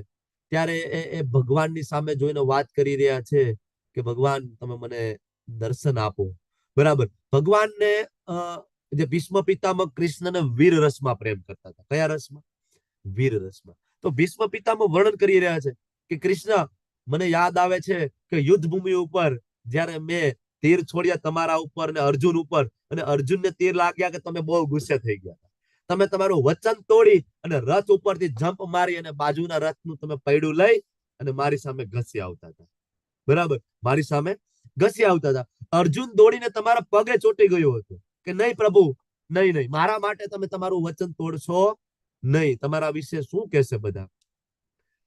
ત્યારે એ ભગવાનની સામે જોઈને વાત કરી રહ્યા છે કે ભગવાન તમે મને દર્શન આપો. બરાબર. ભગવાનને જે ભીષ્મ પિતામહ કૃષ્ણને વીર રસમાં પ્રેમ કરતા હતા. કયા રસમાં? વીર રસમાં. તો ભીષ્મ પિતામહ વર્ણન કરી રહ્યા છે કે કૃષ્ણ, મને યાદ આવે છે કે યુદ્ધ ભૂમિ ઉપર જયારે મેં તીર છોડ્યા તમારા ઉપર ને અર્જુન ઉપર, અને અર્જુનને તીર લાગ્યા કે તમે બહુ ગુસ્સે થઈ ગયા. તમે તમારું વચન તોડી અને રથ ઉપરથી જમ્પ મારી અને બાજુના રથનું તમે પૈડું લઈ અને મારી સામે ઘસી આવતા હતા. બરાબર, મારી સામે ઘસી આવતા હતા. અર્જુન દોડીને તમારા પગે ચોટી ગયો હતો કે નહીં પ્રભુ, નહીં નહીં, મારા માટે તમે તમારું વચન તોડશો નહીં. તમારા વિશે શું કહેશે બધા?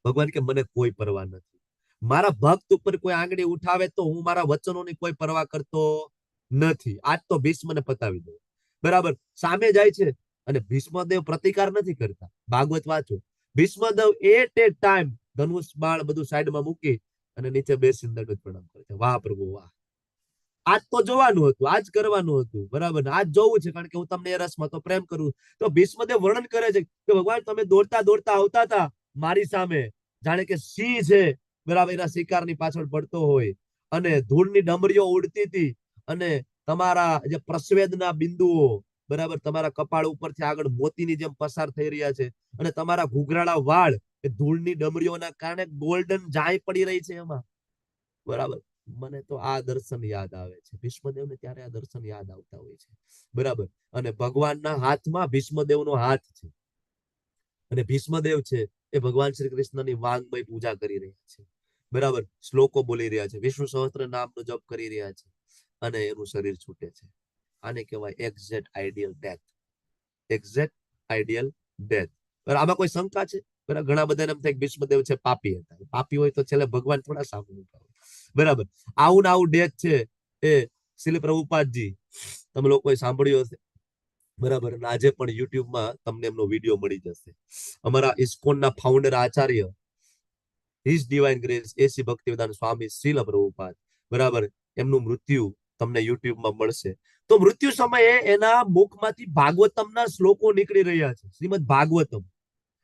ભગવાન કે મને કોઈ પરવા નથી. મારા ભક્ત ઉપર કોઈ આંગળી ઉઠાવે તો હું મારા વચનોની કોઈ પરવા કરતો નથી. આજ તો ભીષ્મને પતાવી દો. બરાબર. સામે જાય છે અને ભીષ્મદેવ પ્રતિકાર નથી કરતા. ભાગવત વાંચો. ભીષ્મદેવ એટ એ ટાઈમ ધનુષ બાણ બધું સાઈડમાં મૂકી અને નીચે બેસીને દંડવત પ્રણામ કરે છે. વાહ પ્રભુ વાહ. આજ તો જોવાનું હતું, આજ કરવાનું હતું. બરાબર. આજ જોવું છે કારણ કે હું તમને એ રસમાં તો પ્રેમ કરું. તો ભીષ્મદેવ વર્ણન કરે છે કે ભગવાન તમે દોડતા દોડતા આવતા હતા મારી સામે, જાણે કે સિંહ છે બરાબર એના શિકારની પાછળ પડતો હોય, અને ધૂળની ડમરીઓ ઉડતી હતી, અને તમારા જે પ્રસ્વેદના બિંદુઓ બરાબર તમારા કપાળ ઉપરથી આગળ મોતીની જેમ પસાર થઈ રહ્યા છે, અને તમારા ઘૂઘરાળા વાળ એ ધૂળની ડમરીઓના કારણે ગોલ્ડન જાય પડી રહી છે એમાં. બરાબર. મને તો આ દર્શન યાદ આવે છે. ભીષ્મદેવને ત્યારે આ દર્શન યાદ આવતા હોય છે. બરાબર. અને ભગવાનના હાથમાં ભીષ્મદેવનો હાથ છે, અને ભીષ્મદેવ છે એ ભગવાન શ્રી કૃષ્ણની વાંગમય પૂજા કરી રહ્યા છે. બરાબર. શ્લોકો બોલી રહ્યા છે, વિષ્ણુ સહસ્ત્ર નામનો જપ કરી રહ્યા છે, અને એનું શરીર છૂટે છે. આને કહેવાય exact ideal death. Exact ideal death. આમાં કોઈ શંકા છે? બરાબર. ઘણા બધા એમ થાય કે ભીષ્મદેવ છે પાપી હતા. પાપી હોય તો છેલ્લે ભગવાન થોડા સામે ઉભા હોય. બરાબર. આવું ને આવું ડેથ છે એ શ્રીલ પ્રભુપાદજી તમે લોકોએ સાંભળ્યું હશે. બરાબર. અને આજે પણ યુટ્યુબમાં તમને એમનો વિડીયો મળી જશે. અમારા ઇસ્કોનના founder Acharya his divine grace એસી ભક્તિવેદાંત સ્વામી શ્રીલ પ્રભુપાદ, બરાબર, એમનું મૃત્યુ તમને યુટ્યુબમાં મળશે. તો મૃત્યુ સમયે એના મુખમાંથી ભાગવતમના શ્લોકો નીકળી રહ્યા છે. શ્રીમદ ભાગવતમ.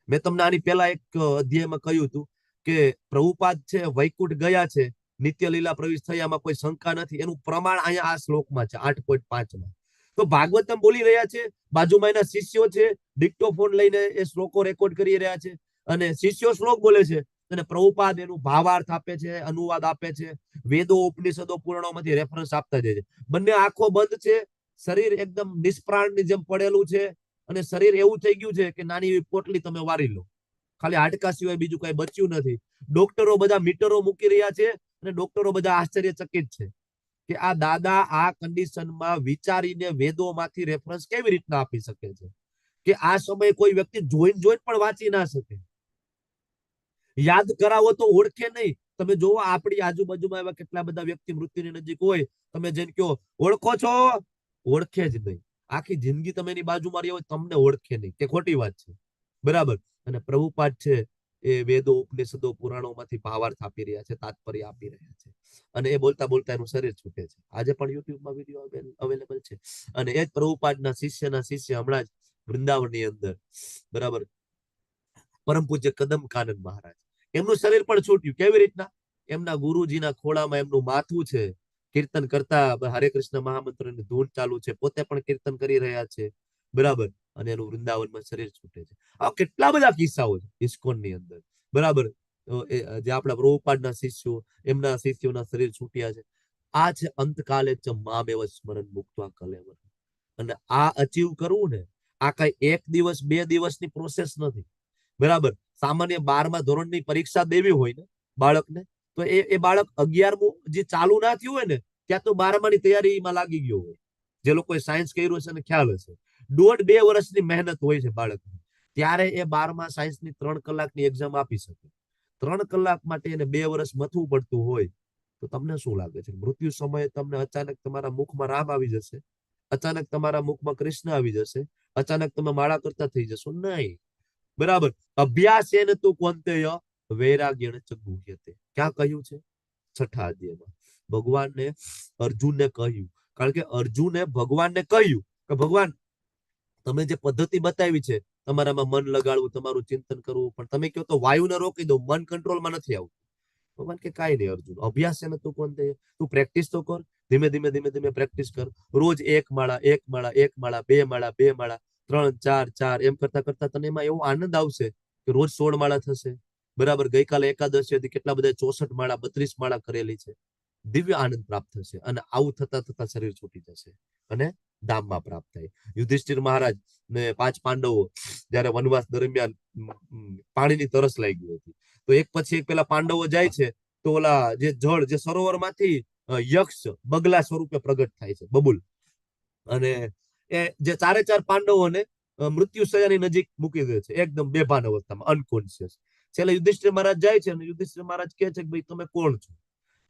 મેં તમને આની પહેલા એક અધ્યાયમાં કહ્યું હતું કે પ્રભુપાદ છે વૈકુંઠ ગયા છે, નિત્ય લીલા પ્રવેશ થયામાં કોઈ શંકા નથી. એનું પ્રમાણ અહીંયા આ શ્લોકમાં છે 8.5માં. તો ભાગવતમ બોલી રહ્યા છે, બાજુમાં એના શિષ્યો છે ડિક્ટોફોન લઈને એ શ્લોકો રેકોર્ડ કરી રહ્યા છે, અને શિષ્યો શ્લોક બોલે છે અને પ્રભુપાદ એનું ભાવાર્થ આપે છે, અનુવાદ આપે છે, વેદો ઉપનિષદો પુરાણોમાંથી રેફરન્સ આપતા જાય છે. બંને આંખો બંધ છે, શરીર એકદમ નિષ્પ્રાણની જેમ પડેલું છે, અને શરીર એવું થઈ ગયું છે કે નાની એવી પોટલી તમે વારી લો, ખાલી હાડકા સિવાય બીજું કઈ બચ્યું નથી. ડોક્ટરો બધા મીટરો મૂકી રહ્યા છે, અને ડોક્ટરો બધા આશ્ચર્યચકિત છે કે આ દાદા આ કન્ડિશનમાં વિચારીને વેદોમાંથી રેફરન્સ કેવી રીતના આપી શકે છે કે આ સમયે કોઈ વ્યક્તિ જોઈને પણ વાંચી ના શકે. યાદ કરાવો તો ઓળખે નહીં. તમે જોવો આપણી આજુબાજુમાં એવા કેટલા બધા વ્યક્તિ મૃત્યુની નજીક હોય, તમે જેને કહો ઓળખો છો, ઓળખે જ નહીં. આખી જિંદગી તમે એની બાજુમાં રહ્યા હોય તમને ઓળખે નહીં, કે ખોટી વાત છે. બરાબર. અને પ્રભુપાદ છે એ વેદો ઉપનિષદો પુરાણોમાંથી ભાવાર્થ આપી રહ્યા છે, તાત્પર્ય આપી રહ્યા છે, અને એ બોલતા બોલતા એનું શરીર છૂટે છે. આજે પણ યુટ્યુબમાં વિડીયો અવેલેબલ છે. અને એ જ પ્રભુપાદના શિષ્યના શિષ્ય હમણાં જ વૃંદાવનની અંદર, બરાબર, પરમ પૂજ્ય કદમ કાનન મહારાજ, એમનું શરીર પણ છૂટ્યું. કેવી રીતના? એમના ગુરુજીના ખોળામાં એમનું માથું છે, કીર્તન કરતા હરે કૃષ્ણ મહામંત્રની ધૂન ચાલુ છે, પોતે પણ કીર્તન કરી રહ્યા છે. બરાબર. અને એનું વૃંદાવનમાં શરીર છૂટે છે. આ કેટલા બધા કિસ્સાઓ છે ઇસ્કોનની અંદર. બરાબર. જે આપણા પ્રભુપાદના શિષ્યો, એમના શિષ્યોના શરીર છૂટ્યા છે. આ છે અંતકાલે ચ મામેવ સ્મરણ મુક્ત્વા કલેવર. અને આ અચીવ કરવું ને, આ કઈ 1 દિવસ 2 દિવસની પ્રોસેસ નથી. બરાબર. સામાન્ય 12મા ધોરણની પરીક્ષા દેવી હોય ને બાળકને, તો એ બાળક 11મું જે ચાલુ ના થયું હોય ને ત્યાં તો 12માની તૈયારીમાં લાગી ગયો હોય. જે લોકોએ સાયન્સ કર્યું હશે ને ખ્યાલ હશે. 1.5-2 વર્ષની મહેનત હોય છે બાળકની, ત્યારે એ 12મા સાયન્સની 3 કલાકની એક્ઝામ આપી શકે. 3 કલાક માટે એને 2 વર્ષ મથવું પડતું હોય, તો તમને શું લાગે છે? મૃત્યુ સમયે તમને અચાનક તમારા મુખમાં રામ આવી જશે, અચાનક તમારા મુખમાં કૃષ્ણ આવી જશે, અચાનક તમે માળા કરતા થઈ જશો? નહીં. બરાબર. અભ્યાસ એને તું કોંતેય વૈરાગ્યેણ ચ ગુહ્યતે. ક્યાં કહ્યું છે? છઠ્ઠા અધ્યાયમાં ભગવાનને અર્જુનને કહ્યું. કારણ કે અર્જુને ભગવાનને કહ્યું કે ભગવાન તમે જે પદ્ધતિ બતાવી છે તમારામાં મન લગાડવું, તમારું ચિંતન કરવું, પણ તમે કહો તો વાયુને રોકી દો, મન કંટ્રોલમાં નથી આવતું. ભગવાન કે કાંઈ નહીં અર્જુન, અભ્યાસ છે ને તું કોણ તે, તું પ્રેક્ટિસ તો કર, ધીમે ધીમે પ્રેક્ટિસ કર. રોજ 1 માળા 1 માળા 1 માળા 2 માળા 2 માળા 3 4 4 એમ કરતા કરતા તને એમાં એવો આનંદ આવશે કે રોજ 16 માળા થશે. બરાબર, ગઈકાલે એકાદશી હતી, કેટલા બધા 64 માળા 32 માળા કરેલી છે. દિવ્ય આનંદ પ્રાપ્ત થશે અને આવું થતા થતા શરીર છૂટી જશે અને ધામમાં પ્રાપ્ત થાય. યુધિષ્ઠિર મહારાજ ને 5 પાંડવો જયારે વનવાસ દરમિયાન પાણીની તરસ લાગી હતી, તો એક પછી એક પેલા પાંડવો જાય છે, તો ઓલા જે જળ જે સરોવરમાંથી યક્ષ બગલા સ્વરૂપે પ્રગટ થાય છે, બબુલ, અને એ જે 4 પાંડવોને મૃત્યુ સજાની નજીક મૂકી દે છે, એકદમ બેભાન અવસ્થામાં, અનકોન્શિયસ. છેલ્લે યુધિષ્ઠિર મહારાજ જાય છે અને યુધિષ્ઠિર મહારાજ કહે છે કે ભાઈ તમે કોણ છો?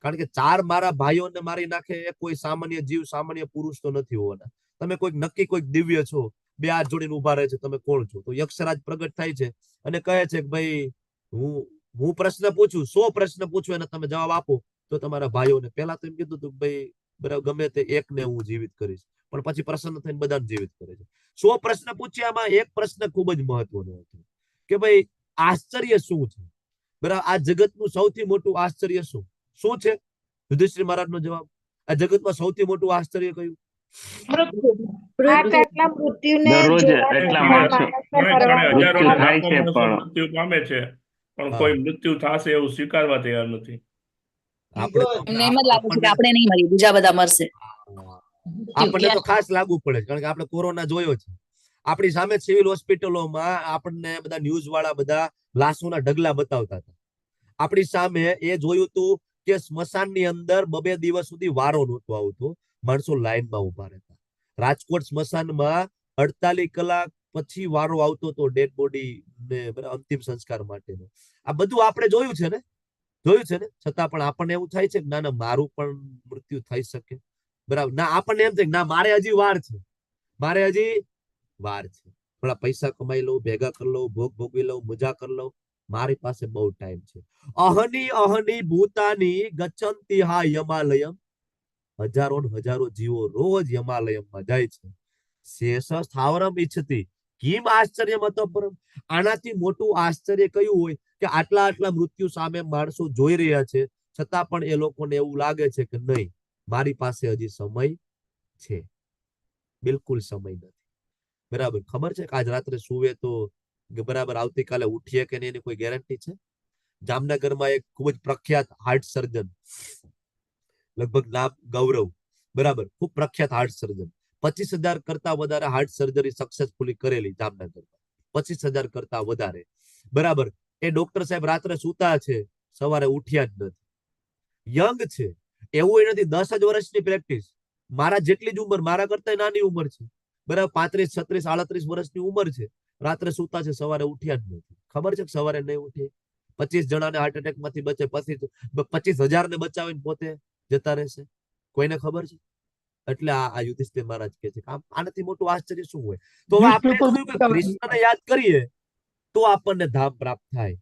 કારણ કે 4 મારા ભાઈઓને મારી નાખે એ કોઈ સામાન્ય જીવ, સામાન્ય પુરુષ તો નથી હોવાના. તમે કોઈક નક્કી કોઈક દિવ્ય છો, 2 હાથ જોડીને ઉભા રહે છે, તમે કોણ છો? તો યક્ષરાજ પ્રગટ થાય છે અને કહે છે કે ભાઈ હું પ્રશ્ન પૂછું, 100 પ્રશ્ન પૂછું અને તમે જવાબ આપો તો તમારા ભાઈઓને, પહેલા તો એમ કીધું હતું ભાઈ બરાબર ગમે તે એકને હું જીવિત કરીશ, પણ પછી પ્રસન્ન થઈને બધાને જીવિત કરે છે. 100 પ્રશ્ન પૂછ્યામાં એક પ્રશ્ન ખૂબ જ મહત્વનો હતો કે ભાઈ આશ્ચર્ય શું છે? બરાબર, આ જગતનું સૌથી મોટું આશ્ચર્ય શું છે? યુધિષ્ઠિર મહારાજનો જવાબ, આ જગતમાં સૌથી મોટું આશ્ચર્ય કયું? આટલા મૃત્યુને દરરોજ જોવા એટલા છતાં માણસો માણસે મૃત્યુ થાય છે, હજારો પણ મૃત્યુ પામે છે, પણ કોઈ મૃત્યુ થશે એવું સ્વીકારવા તૈયાર નથી. એમને એમ જ લાગે છે કે આપણે નહીં મરીએ, બીજા બધા મરશે. આપણને તો ખાસ લાગુ પડે છે, કારણ કે આપણે કોરોના જોયો છે. આપણી સામે સિવિલ હોસ્પિટલોમાં આપણને બધા ન્યૂઝ વાળા બધા લાશોના ઢગલા બતાવતા હતા. આપણી સામે એ જોયું હતું કે સ્મશાનની અંદર 2 દિવસ સુધી વારો નહોતો આવતો, માણસો લાઈનમાં ઉભા રહેતા. રાજકોટ સ્મશાનમાં 48 કલાક પછી વારો આવતો હતો ડેડ બોડી ને અંતિમ સંસ્કાર માટેનો. આ બધું આપણે જોયું છે ને, છતાં પણ આપણને એવું થાય છે કે ના મારું પણ મૃત્યુ થઈ શકે. બરાબર, ના આપણને એમ થાય ના મારે હજી વાર છે, થોડા પૈસા કમાઈ લઉં, ભેગા કરી લઉં, ભોગ ભોગવી લઉં, મજા કરી લઉં, મારી પાસે બહુ ટાઈમ છે. અહની ભૂતાની ગચ્છન્તિ હા યમાલયમ. હજારો જીવો રોજ યમાલયમમાં જાય છે. શેષ સ્થાવરમ ઈચ્છતી કિમ આશ્ચર્યમ અતઃપરમ. આનાથી મોટું આશ્ચર્ય કયું હોય કે આટલા મૃત્યુ સામે માણસો જોઈ રહ્યા છે, છતાં પણ એ લોકોને એવું લાગે છે કે નહીં, મારી પાસે હજી સમય છે. બિલકુલ સમય નથી. બરાબર, ખબર છે કે આજ રાત્રે સુવે તો બરાબર આવતીકાલે ઉઠીએ કે નહીં એની કોઈ ગેરંટી છે? જામનગરમાં એક ખૂબ જ પ્રખ્યાત હાર્ટ સર્જન, લગભગ નામ ગૌરવ, બરાબર, ખૂબ પ્રખ્યાત હાર્ટ સર્જન, 25,000 કરતા વધારે હાર્ટ સર્જરી સક્સેસફુલી કરેલી જામનગરમાં, 25,000 કરતા વધારે. બરાબર, એ ડોક્ટર સાહેબ રાત્રે સૂતા છે, સવારે ઉઠ્યા જ નથી. યંગ છે, એવું નથી, 10 જ વર્ષની પ્રેક્ટિસ, મારા જેટલી જ ઉંમર, મારા કરતા નાની ઉંમર છે. બરાબર, 35, 36, 38 વર્ષની ઉંમર છે, રાત્રે સૂતા છે, સવારે ઉઠ્યા જ નથી. ખબર છે કે સવારે નહીં ઉઠે? 25 જણાને હાર્ટ એટેક માંથી બચે, પછી 25,000 ને બચાવીને પોતે જતા રહેશે. કોઈને ખબર છે? એટલે આ યુધિષ્ઠિર મહારાજ કહે છે કે આનાથી મોટું આશ્ચર્ય શું હોય? તો આપણે કૃષ્ણને યાદ કરીએ તો આપણને ધામ પ્રાપ્ત થાય,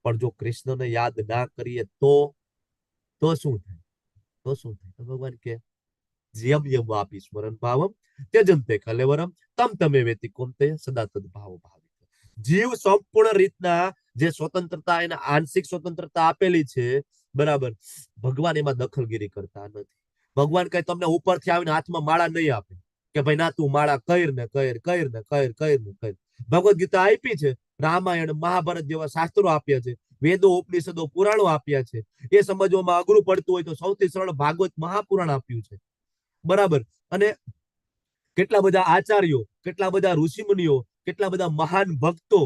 પણ જો કૃષ્ણને યાદ ના કરીએ તો શું થાય? ભગવાન કે યમ વાપી સ્મરણ ભાવમ ત્યજંતે કલેવરમ તમ વેતિ કોમતે સદા તદ ભાવ ભાવિત. જીવ સંપૂર્ણ રીતના જે સ્વતંત્રતા, એને આંશિક સ્વતંત્રતા આપેલી છે, બરાબર, ભગવાન એમાં દખલગીરી કરતા નથી. ભગવાન કઈ તમને ઉપરથી આવીને હાથમાં માળા નહીં આપે કે ભાઈ ના તું માળા કર ને કર. ભગવદ ગીતા આપી છે, રામાયણ, મહાભારત જેવા શાસ્ત્રો આપ્યા છે, વેદો, ઉપનિષદો, પુરાણો આપ્યા છે. એ સમજવામાં અઘરું પડતું હોય તો સૌથી સરળ ભાગવત મહાપુરાણ આપ્યું છે. બરાબર, અને કેટલા બધા આચાર્યો, કેટલા બધા ઋષિમુનિઓ, કેટલા બધા મહાન ભક્તો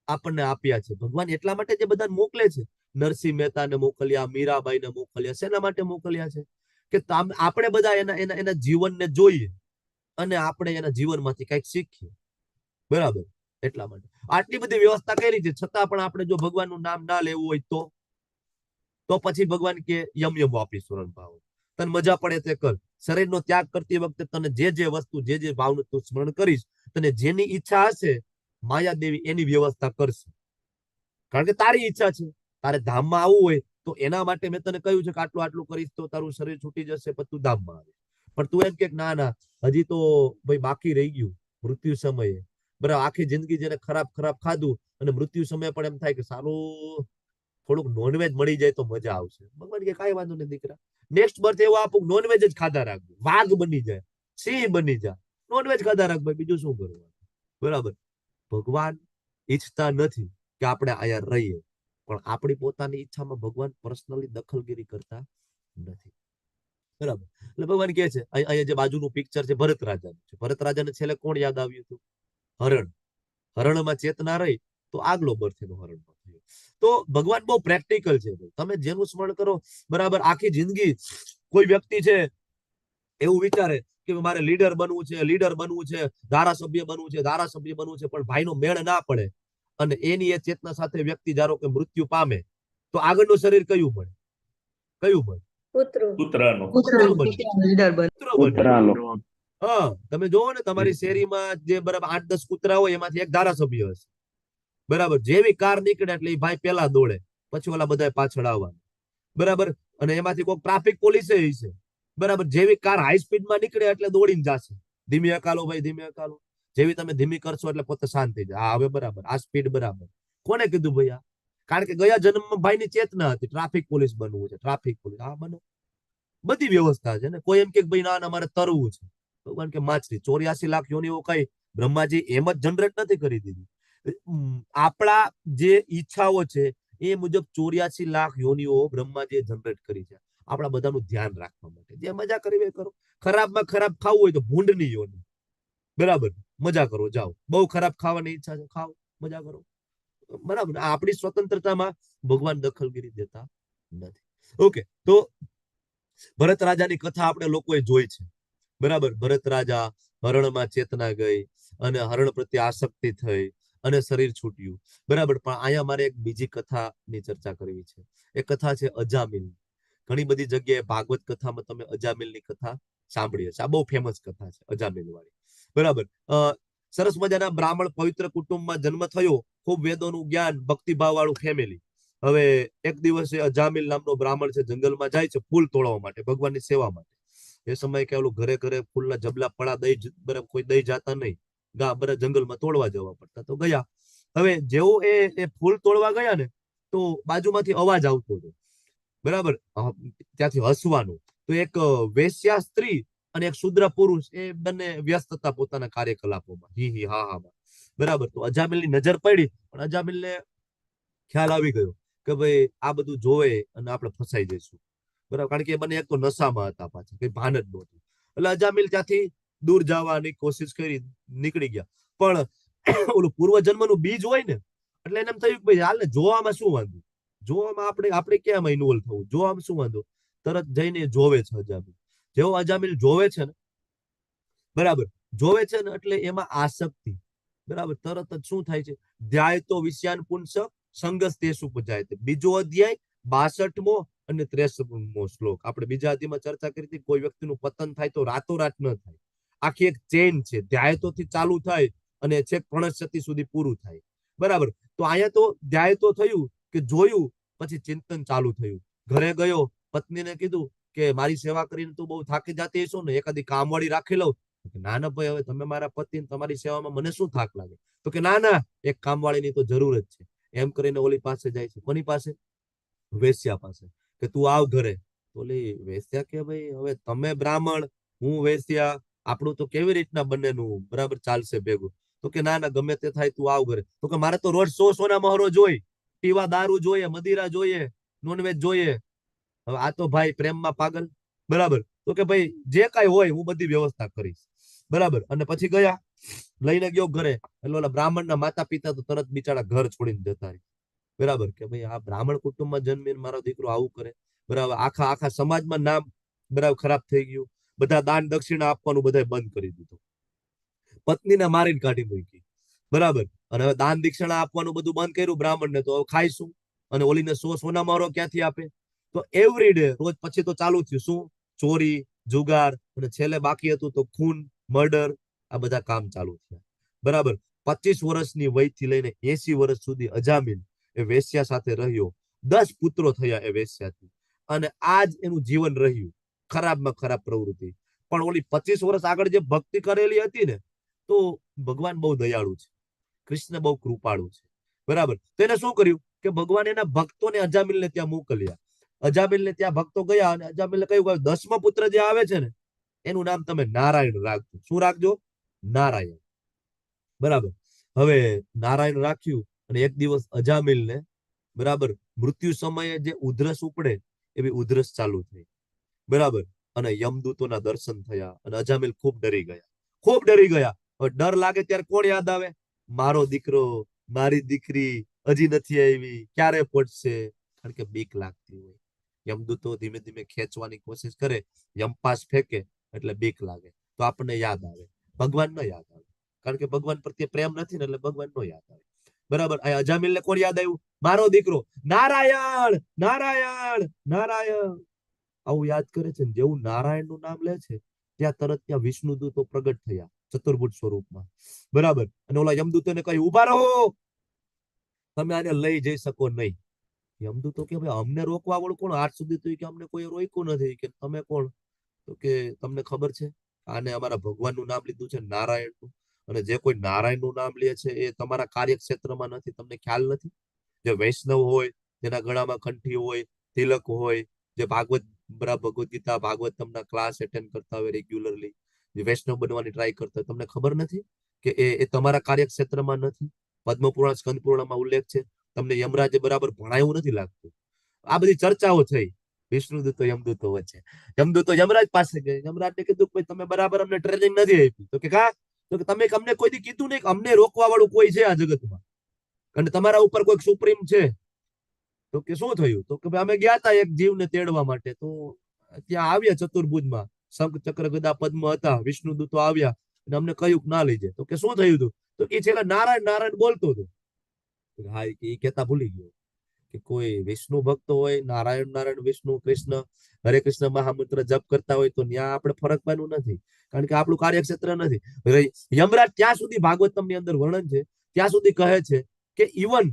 આપણને આપ્યા છે. ભગવાન એટલા માટે જે બધાને મોકલે છે. નરસિંહ મહેતાને મોકલ્યા, મીરાબાઈને મોકલ્યા, શેના માટે મોકલ્યા છે? કે આપણે બધા એના જીવનને જોઈએ અને આપણે એના જીવનમાંથી કંઈક શીખીએ. બરાબર, એટલા માટે આટલી બધી વ્યવસ્થા કરી છે, છતાં પણ આપણે જો ભગવાનનું નામ ના લેવું હોય તો પછી ભગવાન કે યમ વાપી સ્મરણ ભાવ. તને મજા પડે તે કર. શરીરનો ત્યાગ કરતી વખતે તને જે વસ્તુ, જે ભાવનું તું સ્મરણ કરીશ, તને જેની ઈચ્છા હશે, માયા દેવી એની વ્યવસ્થા કરશે. કારણ કે તારી ઈચ્છા છે, તારે ધામમાં આવવું હોય તો એના માટે મેં તને કહ્યું છે કે આટલું આટલું કરીશ તો તારું શરીર છૂટી જશે, પછી તું ધામમાં આવે. પણ તું એમ કે ના ના હજી તો ભાઈ બાકી રહી ગયું મૃત્યુ સમયે, બરાબર. આખી જિંદગી જેને ખરાબ ખરાબ ખાધું અને મૃત્યુ સમયે પણ એમ થાય કે સારું થોડુંક નોનવેજ મળી જાય તો મજા આવશે. ભગવાન કે કાંઈ વાંધો નહીં દીકરા, નેક્સ્ટ બર્થ એવો આપું નોનવેજ જ ખાધા રાખવું, વાઘ બની જાય, સિંહ બની જાય, નોનવેજ ખાધા રાખ ભાઈ, બીજું શું કરવાનું, બરાબર. ભગવાન ઈચ્છતા નથી કે આપણે અહીંયા રહીએ, પણ આપણી પોતાની ઈચ્છામાં ભગવાન પર્સનલી દખલગીરી કરતા નથી, બરાબર. એટલે ભગવાન કહે છે, અહીંયા જે બાજુનું પિક્ચર છે ભરત રાજાનું છે, ભરત રાજાને છેલ્લે કોણ યાદ આવ્યું હતું? હરણ. હરણમાં ચેતના રહી તો આગલો બર્થ એનો હરણમાં થયો. તો ભગવાન બહુ પ્રેક્ટિકલ છે. તમે જેનું સ્મરણ કરો, બરાબર. આખી જિંદગી કોઈ વ્યક્તિ છે એવું વિચારે કે મારે લીડર બનવું છે, ધારાસભ્ય બનવું છે, પણ ભાઈનો મેળ ના પડે અને એની એ ચેતના સાથે વ્યક્તિ ધારો કે મૃત્યુ પામે તો આગળનું શરીર કયું મળે? કૂતરાનો. હા, તમે જોવો ને તમારી શેરીમાં જે બરાબર 8-10 કૂતરા હોય એમાંથી એક ધારાસભ્ય હશે, બરાબર. જેવી કાર નીકળે એટલે એ ભાઈ પેલા દોડે, પછી ઓલા બધા પાછળ આવવાનું, બરાબર. અને એમાંથી કોઈ ટ્રાફિક પોલીસ છે, બરાબર. જેવી કાર હાઈ સ્પીડમાં નીકળે એટલે દોડીને જશે, ધીમી હકાલો ભાઈ, ધીમી હકાલો. જેવી તમે ધીમી કરશો એટલે પોતે શાંત થઈ જાય, હા હવે બરાબર, આ સ્પીડ બરાબર. કોને કીધું ભાઈ આ? કારણ કે ગયા જન્મમાં ભાઈની ચેતના હતી ટ્રાફિક પોલીસ બનવું છે, ટ્રાફિક પોલીસ, હા બનો. બધી વ્યવસ્થા છે ને. કોઈ એમ કે ભાઈ ના મારે તરવું છે, ભગવાન કે માછલી 84 લાખ યોનિઓ કઈ બ્રહ્માજી એમ જ જનરેટ નથી કરી દીધી. આપણા જે ઈચ્છાઓ છે એ મુજબ 84 લાખ યોનિઓ બ્રહ્માજીએ જનરેટ કરી છે આપણા બધાનું ધ્યાન રાખવા માટે. જે મજા કરવી એ કરો, ખરાબમાં ખરાબ ખાવું હોય તો ભૂંડની યોની, બરાબર. મજા કરો, જાઓ. બહુ ખરાબ ખાવાની ઈચ્છા છે, ખાઓ, મજા કરો, બરાબર. આપણી સ્વતંત્રતામાં ભગવાન દખલગીરી દેતા નથી. ઓકે, તો ભરત રાજાની કથા આપણે લોકોએ જોઈ છે, બરાબર. ભરત રાજા હરણમાં ચેતના ગઈ અને હરણ પ્રત્યે આસક્તિ થઈ અને શરીર છૂટ્યું, બરાબર. પણ અહીંયા મારે એક બીજી કથાની ચર્ચા કરવી છે. એ કથા છે અજામિલ. ઘણી બધી જગ્યાએ ભાગવત કથામાં તમે અજામિલની કથા સાંભળી હશે. આ બહુ ફેમસ કથા છે અજામિલ વાળી, બરાબર. સરસ મજાના બ્રાહ્મણ પવિત્ર કુટુંબમાં જન્મ થયો, ખૂબ વેદોનું જ્ઞાન, ભક્તિભાવ વાળું ફેમિલી. હવે એક દિવસે અજામિલ નામનો બ્રાહ્મણ છે જંગલમાં જાય છે ફૂલ તોડવા માટે, ભગવાનની સેવા માટે. એ સમયે કે ઓલું ઘરે ઘરે ફૂલના જબલા પડા દઈ, બરાબર, કોઈ દઈ જાતા નહીં, બરાબર, જંગલમાં તોડવા જવા પડતા. તો ગયા. હવે જેવો એ ફૂલ તોડવા ગયા ને તો બાજુમાંથી અવાજ આવતો હતો, બરાબર, ત્યાંથી હસવાનું. તો એક વેશ્યા સ્ત્રી અને એક શુદ્ર પુરુષ એ બંને વ્યસ્ત હતા પોતાના કાર્યકલાપોમાં, હી હી હા હા, બરાબર. તો અજામિલની નજર પડી, પણ અજામિલને ખ્યાલ આવી ગયો કે ભાઈ આ બધું જોવે અને આપણે ફસાઈ જઈશું, બરાબર. કારણ કે એ બંને એક તો નશામાં હતા, પાછા કઈ ભાન જ નહોતું. એટલે અજામિલ ત્યાંથી દૂર જવાની કોશિશ કરી, નીકળી ગયા. પણ ઓલું પૂર્વજન્મનું બીજ હોય ને એટલે એને એમ થયું કે ભાઈ હાલ ને જોવામાં શું વાંધો, જોવામાં આપણે ક્યાં ઇન્વોલ્વ થવું, જોવામાં શું વાંધો. તરત જઈને જોવે છે અજામિલ. જેવો અજામિલ જોવે છે ને, બરાબર, જોવે છે ને એટલે એમાં આસક્તિ, બરાબર. તરત જ શું થાય છે? ધ્યાય તો વિષયાન પુંસ સંગસ તે સુપજાય. બીજો અધ્યાય 62મો અને 63મો શ્લોક આપણે બીજા અધ્યાયમાં ચર્ચા કરી હતી. કોઈ વ્યક્તિનું પતન થાય તો રાતોરાત ન થાય, આખી એક ચેન છે. ધ્યાયતોથી ચાલુ થાય અને છેક પ્રણશતી સુધી પૂરું થાય, બરાબર. તો અહીંયા તો ધ્યાયતો થયું કે જોયું, પછી ચિંતન ચાલુ થયું. ઘરે ગયો, પત્નીને કીધું કે મારી સેવા કરીને તું બહુ થાકી જતી હશો ને, એકાદી કામવાળી રાખી લઉં. ના ના ભાઈ, હવે તમે મારા પતિ, તમારી સેવામાં મને શું થાક લાગે? તો કે ના ના, એક કામવાળીની તો જરૂર જ છે. એમ કરીને ઓલી પાસે જાય છે. કોની પાસે? વેશ્યા પાસે. કે તું આવ ઘરે. તો ઓલી વેશ્યા કે ભાઈ હવે તમે બ્રાહ્મણ, હું વેશ્યા, આપણું તો કેવી રીતના બંનેનું બરાબર ચાલશે ભેગું? તો કે ના ના, ગમે તે થાય તું આવ ઘરે. તો કે મારે તો રોજ 100 સોના મહોરો જોઈએ, પીવા દારૂ જોઈએ, મદિરા જોઈએ, નોનવેજ જોઈએ. હવે આ તો ભાઈ પ્રેમમાં પાગલ, બરાબર. તો કે ભાઈ જે કાંઈ હોય હું બધી વ્યવસ્થા કરીશ, બરાબર. અને પછી ગયા, લઈને ગયો ઘરે. એટલે ઓલા બ્રાહ્મણના માતા પિતા તો તરત બિચારા ઘર છોડીને જતા રહે, બરાબર. કે ભાઈ આ બ્રાહ્મણ કુટુંબમાં જન્મીને મારો દીકરો આવું કરે, બરાબર. આખા સમાજમાં નામ બરાબર ખરાબ થઈ ગયું. બધા દાન દક્ષિણા આપવાનું બધા બંધ કરી દીધું. પત્નીને મારીને કાઢી મૂકી, બરાબર. અને હવે દાન દક્ષિણા આપવાનું બધું બંધ કર્યું બ્રાહ્મણને. તો હવે ખાઈશું અને ઓલીને 100 સોના મહોરો ક્યાંથી આપે? તો એવરી ડે રોજ પછી તો ચાલુ થયું શું? ચોરી, જુગાર અને છેલ્લે બાકી હતું તો ખૂન, મર્ડર, આ બધા કામ ચાલુ થયા, બરાબર. 25 વર્ષની વયથી લઈને 80 વર્ષ સુધી અજામિલ એ વેશ્યા સાથે રહ્યો, 10 પુત્રો થયા એ વેશ્યાથી, અને આજ એનું જીવન રહ્યું, ખરાબમાં ખરાબ પ્રવૃત્તિ. પણ ઓલી 25 વર્ષ આગળ જે ભક્તિ કરેલી હતી ને, તો ભગવાન બહુ દયાળુ છે, કૃષ્ણ બહુ કૃપાળુ છે, બરાબર. તો એને શું કર્યું કે ભગવાન એના ભક્તોને અજામિલને ત્યાં મોકલ્યા. અજામિલને ત્યાં ભક્તો ગયા અને અજામિલે કહ્યું કે 10મો પુત્ર જે આવે છે ને, એનું નામ તમે નારાયણ રાખજો. શું રાખજો? નારાયણ. બરાબર. હવે નારાયણ રાખ્યું, અને એક દિવસ અજામિલને બરાબર મૃત્યુ સમયે જે ઉધરસ ઉપડે એવી ઉધરસ ચાલુ થઈ, બરાબર. અને યમદૂતોના દર્શન થયા, અને અજામિલ ખૂબ ડરી ગયા, ખૂબ ડરી ગયા. હવે ડર લાગે ત્યારે કોણ યાદ આવે? મારો દીકરો, મારી દીકરી હજી નથી આવી, ક્યારે પહોંચશે? કારણ કે બીક લાગતી હોય. યમદૂતો ધીમે ધીમે ખેંચવાની કોશિશ કરે, યમપાસ ફેંકે એટલે બીક લાગે, તો આપણને યાદ આવે. ભગવાન ન યાદ આવે, કારણ કે ભગવાન પ્રત્યે પ્રેમ નથી ને, એટલે ભગવાન નો યાદ આવે, બરાબર. આ અજામિલને કોણ યાદ આવ્યું? મારો દીકરો નારાયણ, નારાયણ, નારાયણ, આવું યાદ કરે છે. જેવું નારાયણ નું નામ લે છે, ત્યાં તરત ત્યાં વિષ્ણુ દૂતો પ્રગટ થયા ચતુર્ભુજ સ્વરૂપમાં, બરાબર. અને ઓલા યમદૂતોને કહ્યું, ઉભા રહો, તમે આને લઈ જઈ શકો નહીં. યમદૂતો કે ભાઈ અમને રોકવા વાળું કોણ? આજ સુધી તો કે અમને કોઈ રોક્યું નથી, કે તમે કોણ? તો કે તમને ખબર છે, આને અમારા ભગવાનનું નામ લીધું છે, નારાયણનું, અને જે કોઈ નારાયણનું નામ લે છે એ તમારા કાર્યક્ષેત્રમાં નથી, તમને ખ્યાલ નથી? જે વૈષ્ણવ હોય, જેના ગળામાં કંઠી હોય, તિલક હોય, જે ભાગવત ભગવદ ગીતા ભાગવતમના ક્લાસ એટેન્ડ કરતા હોય રેગ્યુલરલી, જે વૈષ્ણવ બનવાની ટ્રાય કરતા હોય, તમને ખબર નથી કે એ તમારા કાર્યક્ષેત્રમાં નથી? પદ્મપુરાણ સ્કંદ પુરાણમાં ઉલ્લેખ છે. તમને યમરાજે બરાબર ભણાયું નથી લાગતું? આ બધી ચર્ચાઓ થઈ વિષ્ણુદૂતો યમદૂતો વચ્ચે. યમદૂતો યમરાજ પાસે ગયા, યમરાજને કીધું કે તમે બરાબર અમને ટ્રેનિંગ નથી આપી. તો કે કા? તો કે તમે અમને કોઈ દી કીધું નહીં કે અમને રોકવા વાળું કોઈ છે આ જગતમાં, અને તમારા ઉપર કોઈ સુપ્રીમ છે? તો કે શું થયું? તો કે અમે ગયા હતા એક જીવને તેડવા માટે, તો ત્યાં આવ્યા ચતુર્ભુજમાં, શંખ ચક્ર ગદા પદ્મ હતા, વિષ્ણુદૂતો આવ્યા અને અમને કહ્યું ના લઈ જાય. તો કે શું થયું હતું? તો કે છેલ્લા નારાયણ નારાયણ બોલતો હતો. હા, એ કેતા ભૂલી ગયો કે કોઈ વિષ્ણુ ભક્ત હોય, નારાયણ નારાયણ વિષ્ણુ કૃષ્ણ હરે કૃષ્ણ મહામંત્ર જપ કરતા હોય, તો ત્યાં આપણે ફરકવાનું નથી, કારણ કે આપણું કાર્યક્ષેત્ર નથી. યમરાજ ત્યાં સુધી ભાગવતમની અંદર વર્ણન છે, ત્યાં સુધી કહે છે કે ઇવન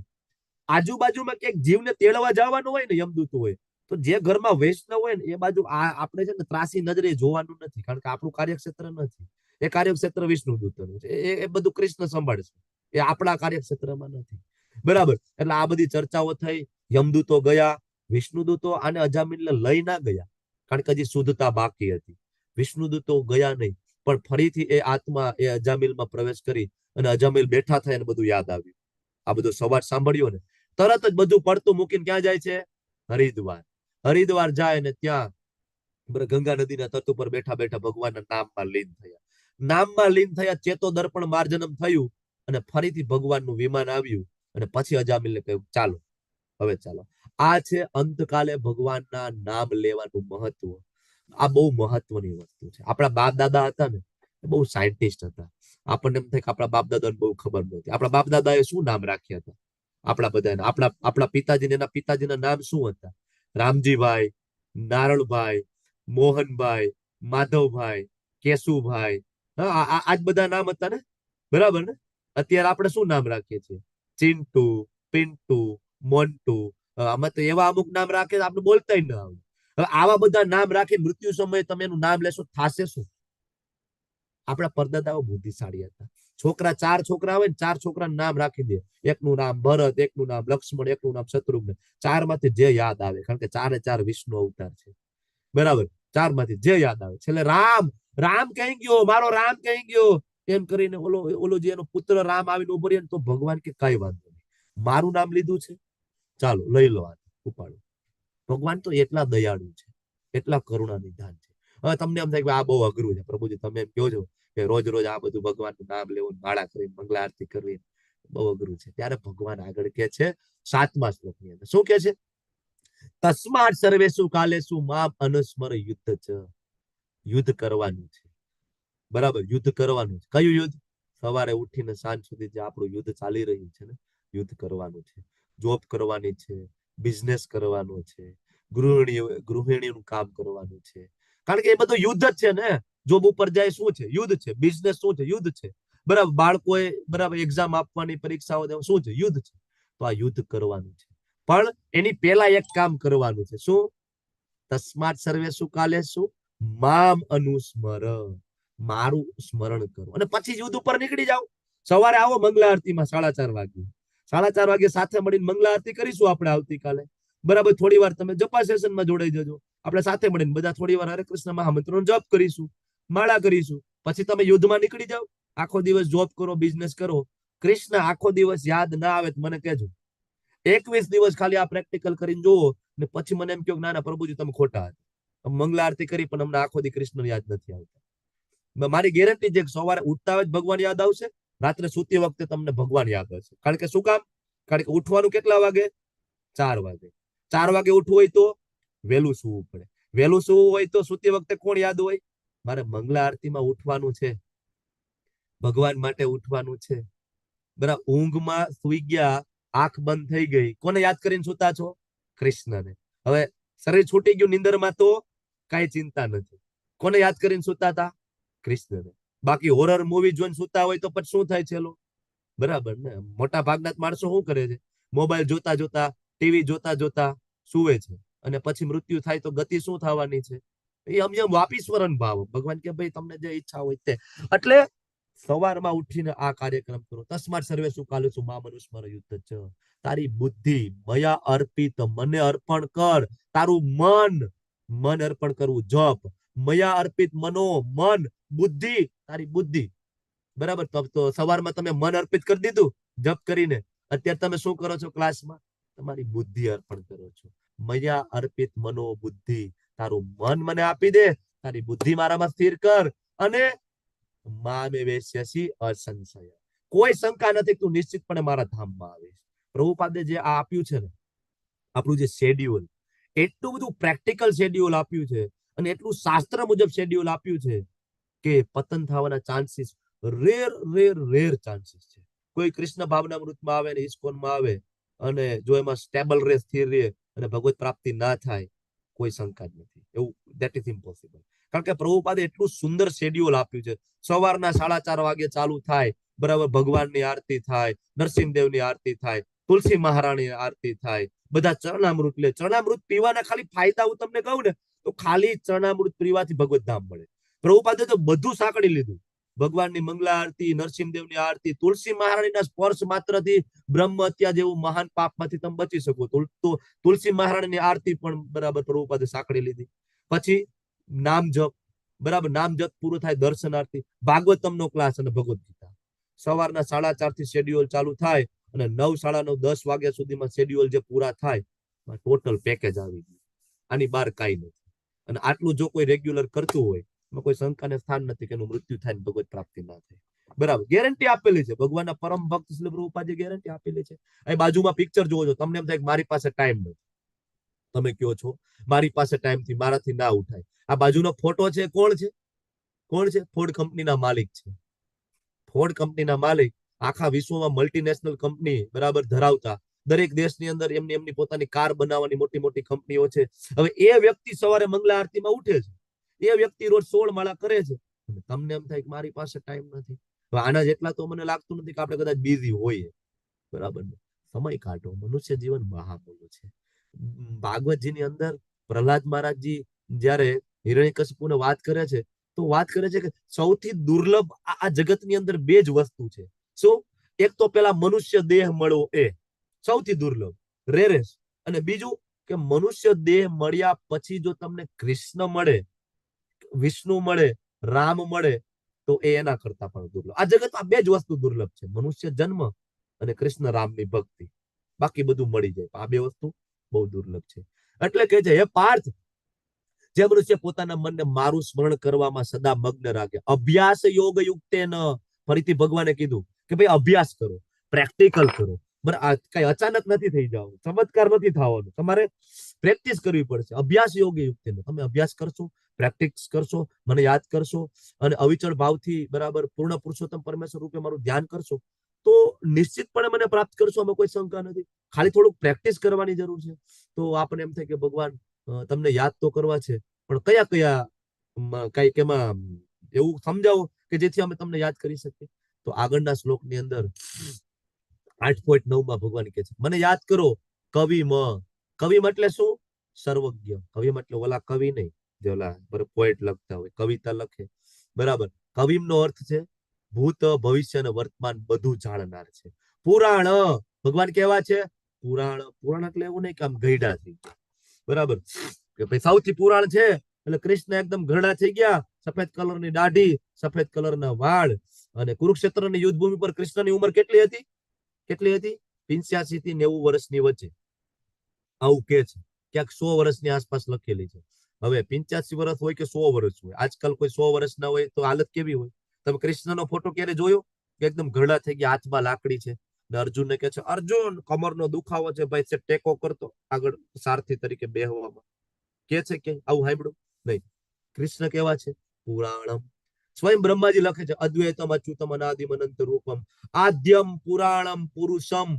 આજુબાજુમાં ક્યાંક જીવને તેડવા જવાનું હોય ને યમદૂતો હોય, તો જે ઘરમાં વૈષ્ણવ હોય ને એ બાજુ આપણે છે ને ત્રાસી નજરે જોવાનું નથી, કારણ કે આપણું કાર્યક્ષેત્ર નથી. એ કાર્યક્ષેત્ર વિષ્ણુદૂતોનું છે, એ બધું કૃષ્ણ સંભાળશે, એ આપણા કાર્યક્ષેત્રમાં નથી, બરાબર. એટલે આ બધી ચર્ચાઓ થઈ. યમદૂતો ગયા, વિષ્ણુદૂતો આને અજામિલને લઈ ના ગયા, કારણ કે હજી શુદ્ધતા બાકી હતી. વિષ્ણુદૂતો ગયા નહીં, પણ ફરીથી એ આત્મા એ અજામિલમાં પ્રવેશ કરી, અને અજામિલ બેઠા થયા, બધું યાદ આવ્યું. આ બધો સંવાદ સાંભળ્યો ને, તરત જ બધું પડતું મૂકીને ક્યાં જાય છે? હરિદ્વાર. હરિદ્વાર જાય ને ત્યાં ગંગા નદીના તટ ઉપર બેઠા બેઠા ભગવાનના નામમાં લીન થયા. નામમાં લીન થયા, ચેતો દર્પણ માર્જનમ થયું, અને ફરીથી ભગવાનનું વિમાન આવ્યું, અને પછી અજામિલને કહ્યું ચાલો, હવે ચાલો. આ છે અંતકાલે ભગવાનના નામ લેવાનું મહત્વ. આ બહુ મહત્વની વસ્તુ છે. આપણા બાપ દાદા હતા ને, બહુ સાયન્ટિસ્ટ હતા. આપણને એમ થાય કે આપણા બાપ દાદાને બહુ ખબર નહોતી. આપણા બાપ દાદાએ શું નામ રાખ્યા હતા? આપણા બધાને આપણા પિતાજીને, એના પિતાજીના નામ શું હતા? રામજીભાઈ, નારણભાઈ, મોહનભાઈ, માધવભાઈ, કેશુભાઈ, આજ બધા નામ હતા ને, બરાબર ને? અત્યારે આપણે શું નામ રાખીએ છીએ? ચિંટુ, પિન્ટુ, મોન્ટુ. આમાં તો એવા અમુક નામ રાખે આપણે બોલતા ન આવડે. હવે આવા બધા નામ રાખી મૃત્યુ સમયે તમે એનું નામ લેશો, થાશે શું? આપણા પરદાદાઓ બુદ્ધિશાળી હતા. છોકરા 4 છોકરા હોય ને, 4 છોકરાનું નામ રાખી દે. એકનું નામ ભરત, એકનું નામ લક્ષ્મણ, એકનું નામ શત્રુઘ્ન. 4 માંથી જે યાદ આવે, કારણ કે 4 વિષ્ણુ અવતાર છે, બરાબર. 4 માંથી જે યાદ આવે. છેલ્લે રામ, રામ કઈ ગયો, મારો રામ કઈ ગયો, એમ કરીને ઓલો જે એનો પુત્ર રામ આવીને ઉભો રહે, તો ભગવાન કે કઈ વાંધો નહીં, મારું નામ લીધું છે, ચાલો લઈ લો, ઉપાડો. ભગવાન તો એટલા દયાળુ છે, એટલા કરુણા નિધાન છે. હવે તમને એમ થાય કે આ બહુ અઘરું છે પ્રભુજી, તમે એમ કહો છો કે રોજ રોજ આ બધું ભગવાનનું નામ લેવું, માળા કરી, મંગલા આરતી કરવી, બહુ અઘરું છે. ત્યારે ભગવાન આગળ કે છે 7મા શ્લોકની અંદર, શું કે છે? તસ્માત સર્વેષુ કાલેષુ મામ અનુસ્મર યુદ્ધ છે. યુદ્ધ કરવાનું છે, બરાબર. યુદ્ધ કરવાનું છે. કયું યુદ્ધ? સવારે ઉઠીને સાંજ સુધી જે આપણું યુદ્ધ ચાલી રહ્યું છે ને, યુદ્ધ કરવાનું છે. જોબ કરવાની છે, બિઝનેસ કરવાનો છે, ગૃહિણીનું કામ કરવાનું છે, કારણ કે એ બધું યુદ્ધ જ છે ને. જોબ ઉપર જાય શું છે? યુદ્ધ છે. બિઝનેસ શું છે? યુદ્ધ છે, બરાબર. બાળકોએ બરાબર એક્ઝામ આપવાની, પરીક્ષાઓ દેવા શું છે? યુદ્ધ છે. તો આ યુદ્ધ કરવાનું છે. પણ એની પહેલા એક કામ કરવાનું છે. શું? તસ્માત સર્વેષુ કાલેષુ મામ અનુસ્મર, મારું સ્મરણ કરો અને પછી યુદ્ધ ઉપર નીકળી જાઓ. સવારે આવો મંગલા આરતીમાં 4:30 વાગે. 4:30 વાગે સાથે મળીને મંગલા આરતી કરીશું આપણે આવતીકાલે. બરાબર, થોડી વાર તમે જપા સેશનમાં જોડાઈ જજો. આપણે સાથે મળીને બધા થોડી વાર હરે કૃષ્ણ મહામંત્રનો જપ કરીશું, માળા કરીશું. પછી તમે યુદ્ધમાં નીકળી જાઓ. આખો દિવસ જોબ કરો, બિઝનેસ કરો. કૃષ્ણ આખો દિવસ યાદ ના આવે તો મને કહેજો. 21 દિવસ ખાલી આ પ્રેક્ટિકલ કરીને જોવો ને પછી મને એમ કહો ના ના પ્રભુજી તમે ખોટા હતા, મંગલા આરતી કરી પણ અમને આખો દી કૃષ્ણ યાદ નથી આવતા. મારી ગેરંટી છે કે સવારે ઉઠતા જ ભગવાન યાદ આવશે, રાત્રે સૂતી વખતે તમને ભગવાન યાદ હશે. કારણ કે શું કામ? કારણ કે ઉઠવાનું કેટલા વાગે? 4 વાગે. 4 વાગે ઉઠવું હોય તો વહેલું સૂવું પડે. વહેલું સૂવું હોય તો સૂતી વખતે કોણ યાદ હોય? મારે મંગલા આરતીમાં ઉઠવાનું છે, ભગવાન માટે ઉઠવાનું છે. બરાબર, ઊંઘમાં સુઈ ગયા, આંખ બંધ થઈ ગઈ, કોને યાદ કરીને સુતા છો? કૃષ્ણને. હવે શરીર છૂટી ગયું નિંદરમાં તો કઈ ચિંતા નથી. કોને યાદ કરીને સુતા હતા? કૃષ્ણને. બાકી હોરર મૂવી જોઈને સુતા હોય તો પછી શું થાય છે? બરાબર ને? મોટા ભાગના માણસો શું કરે છે? મોબાઈલ જોતા જોતા, ટીવી જોતા જોતા સુવે છે અને પછી મૃત્યુ થાય તો ગતિ શું થવાની છે? એ અમ વાપીશ્વરન ભાવ. ભગવાન કે ભાઈ તમને જે ઈચ્છા હોય તે. એટલે સવારમાં ઉઠીને આ કાર્યક્રમ કરો. તસ્માત સર્વેષુ કાલેષુ મામ અનુસ્મર યુદ્ધ ચ. તારી બુદ્ધિ મયા અર્પિત, મને અર્પણ કર. તારું મન અર્પણ કરવું, જપ. મયા અર્પિત મનો, મન, બુદ્ધિ, તારી બુદ્ધિ. બરાબર, તો સવારમાં તમે મન અર્પિત કરી દીધું જપ કરીને. અત્યારે તમે શું કરો છો ક્લાસમાં? તમારી બુદ્ધિ અર્પણ કરો છો. મયા અર્પિત મનો બુદ્ધિ. તારું મન મને આપી દે, તારી બુદ્ધિ મારામાં સ્થિર કર અને મામે વેશ્યસી અસંશય. કોઈ શંકા નથી, તું નિશ્ચિતપણે મારા ધામમાં આવીશ. પ્રભુપાદે જે આ આપ્યું છે ને, આપણું જે શેડ્યુલ, એટલું બધું પ્રેક્ટિકલ શેડ્યુલ આપ્યું છે અને એટલું શાસ્ત્ર મુજબ શેડ્યુલ આપ્યું છે કે પતન થવાના ચાન્સીસ રેર ચાન્સીસ છે. કોઈ કૃષ્ણ ભાવનામૃતમાં આવે ને ઇસ્કોનમાં આવે અને જો એમાં સ્ટેબલ રહે, સ્થિર રહે અને ભગવત પ્રાપ્તિ ના થાય, કોઈ શંકા જ નથી. એવું ધેટ ઇઝ ઇમ્પોસિબલ. કારણ કે પ્રભુપાદે એટલું સુંદર શેડ્યુલ આપ્યું છે. સવારના 4:30 વાગે ચાલુ થાય, બરાબર, ભગવાનની આરતી થાય, નરસિંહદેવની આરતી થાય, તુલસી મહારાણી આરતી થાય, બધા ચરણામૃત લે. ચરણામૃત પીવાના ખાલી ફાયદા હું તમને કહું ને તો ખાલી ચરણામૃત પીવાથી ભગવત ધામ મળે. પ્રભુપાદે તો બધું સાંકળી લીધું. ભગવાનની મંગલા આરતી, નરસિંહદેવની આરતી, તુલસી મહારાણીના સ્પર્શ માત્રથી બ્રહ્મ હત્યા જેવું મહાન પાપમાંથી તમે બચી શકો. તો તુલસી મહારાણીની આરતી પણ બરાબર પ્રભુપાદે સાંકળી લીધી. પછી નામ જપ, બરાબર, નામ જપ પૂરો થાય, દર્શન આરતી, ભાગવતમનો ક્લાસ અને ભગવદ ગીતા. સવારના 4:30 થી શેડ્યુલ ચાલુ થાય અને 9, 9:30, 10 વાગ્યા સુધીમાં શેડ્યુલ જે પૂરા થાય, ટોટલ પેકેજ આવી ગયું. આની બહાર કાંઈ નથી. અને આટલું જો કોઈ રેગ્યુલર કરતું હોય, એમાં કોઈ શંકાને સ્થાન નથી કે એનું મૃત્યુ થાય ને ભગવત પ્રાપ્તિ ના થાય. બરાબર, ગેરંટી આપેલી છે. ભગવાનના પરમ ભક્ત શ્રી પ્રભુપાદે ગેરંટી આપેલી છે. અહીં બાજુમાં પિક્ચર જોવો છો, તમને એમ થાય કે મારી પાસે ટાઈમ નથી. તમે કયો છો મારી પાસે ટાઈમ થી મારાથી ના ઉઠાય. આ બાજુનો ફોટો છે, કોણ છે? કોણ છે? ફોર્ડ કંપનીના માલિક છે. ફોર્ડ કંપનીના માલિક, આખા વિશ્વમાં મલ્ટીનેશનલ કંપની બરાબર ધરાવતા, દરેક દેશની અંદર એમની પોતાની કાર બનાવવાની મોટી મોટી કંપનીઓ છે. હવે એ વ્યક્તિ સવારે મંગલા આરતીમાં ઉઠે છે, એ વ્યક્તિ રોજ 16 માળા કરે છે. તમને એમ થાય કે મારી પાસે ટાઈમ નથી. આના જેટલા તો મને લાગતું નથી કે આપણે કદાચ બિઝી હોઈએ. બરાબર, સમય કાઢો. મનુષ્ય જીવન મહામૂલ્ય છે. ભાગવતજીની અંદર પ્રહલાદ મહારાજજી જયારે હિરણ્યકશિપુને વાત કરે છે તો વાત કરે છે કે સૌથી દુર્લભ આ જગતની અંદર 2 જ વસ્તુ છે. શું? એક તો પેલા મનુષ્ય દેહ મળવો, એ સૌથી દુર્લભ, રેરેસ્ટ. અને બીજું કે મનુષ્ય દેહ મળ્યા પછી જો તમને કૃષ્ણ મળે, વિષ્ણુ મળે, રામ મળે તો એ એના કરતા પણ દુર્લભ. આ જગતમાં 2 જ વસ્તુ દુર્લભ છે, મનુષ્ય જન્મ અને કૃષ્ણ રામની ભક્તિ. બાકી બધું મળી જાય. આ 2 વસ્તુ બહુ દુર્લભ છે. એટલે કે છે, હે પાર્થ, જે મનુષ્ય પોતાના મનને મારું સ્મરણ કરવામાં સદા મગ્ન રાખે, અભ્યાસ યોગ યુક્તેન. ફરીથી ભગવાને કીધું કે ભાઈ અભ્યાસ કરો, પ્રેક્ટિકલ કરો. કઈ અચાનક નથી થઈ જવાનું, ચમત્કાર નથી થવાનું, તમારે પ્રેક્ટિસ કરવી પડશે. અભ્યાસ યોગ યુક્તેન. તમે અભ્યાસ કરશો, પ્રેક્ટિસ કરશો, મને યાદ કરશો અને અવિચળ ભાવથી બરાબર પૂર્ણ પુરુષોત્તમ પરમેશ્વર રૂપે મારું ધ્યાન કરશો તો નિશ્ચિતપણે મને પ્રાપ્ત કરશો. આમાં કોઈ શંકા નથી. ખાલી થોડુંક પ્રેક્ટિસ કરવાની જરૂર છે. તો આપણને એમ થાય કે ભગવાન તમને યાદ તો કરવા છે, પણ કયા કઈક એમાં એવું સમજાવો કે જેથી અમે તમને યાદ કરી શકીએ. તો આગળના શ્લોકની અંદર 8.9 માં ભગવાન કહે છે મને યાદ કરો કવિમાં. કવિમાં એટલે શું? સર્વજ્ઞ. કવિમાં એટલે ઓલા કવિ નહીં જે ઓલા પોએટ લખતા હોય, કવિતા લખે, બરાબર. કવિમનો અર્થ છે ભૂત ભવિષ્ય અને વર્તમાન બધું જાણનાર છે. પુરાણ, ભગવાન કેવા છે? પુરાણ. પુરાણ એટલે એવું નહીં કે આમ ગઈડા થઈ ગયા, બરાબર, કે ભાઈ સૌથી પુરાણ છે એટલે કૃષ્ણ એકદમ ઘરડા થઈ ગયા, સફેદ કલરની દાઢી, સફેદ કલરના વાળ. અને કુરુક્ષેત્રની યુદ્ધભૂમિ પર કૃષ્ણની ઉંમર કેટલી હતી? કેટલી હતી? 85 થી 90 વર્ષની વચ્ચે. આવું કે છે, ક્યાંક 100 વર્ષની આસપાસ લખેલી છે. હવે 85 વર્ષ હોય કે 100 વર્ષ હોય, આજકાલ કોઈ 100 વર્ષના હોય તો હાલત કેવી હોય? તમે કૃષ્ણનો ફોટો ક્યારે જોયો કે એકદમ ઘરડા થઈ ગયા, હાથમાં લાકડી છે, ને અર્જુનને કહે છે અર્જુન કમરનો દુખાવો છે ભાઈ, છે ટેકો કરતો આગળ સારથી તરીકે બેહવામાં, કે છે કે આવું સાંભળ્યું નહીં? કૃષ્ણ કેવા છે? પુરાણમ. સ્વયં બ્રહ્માજી લખે છે અદ્વૈતમ અચ્યુતમ અનાદિમ અનંત રૂપમ આદ્યમ પુરાણમ પુરુષમ,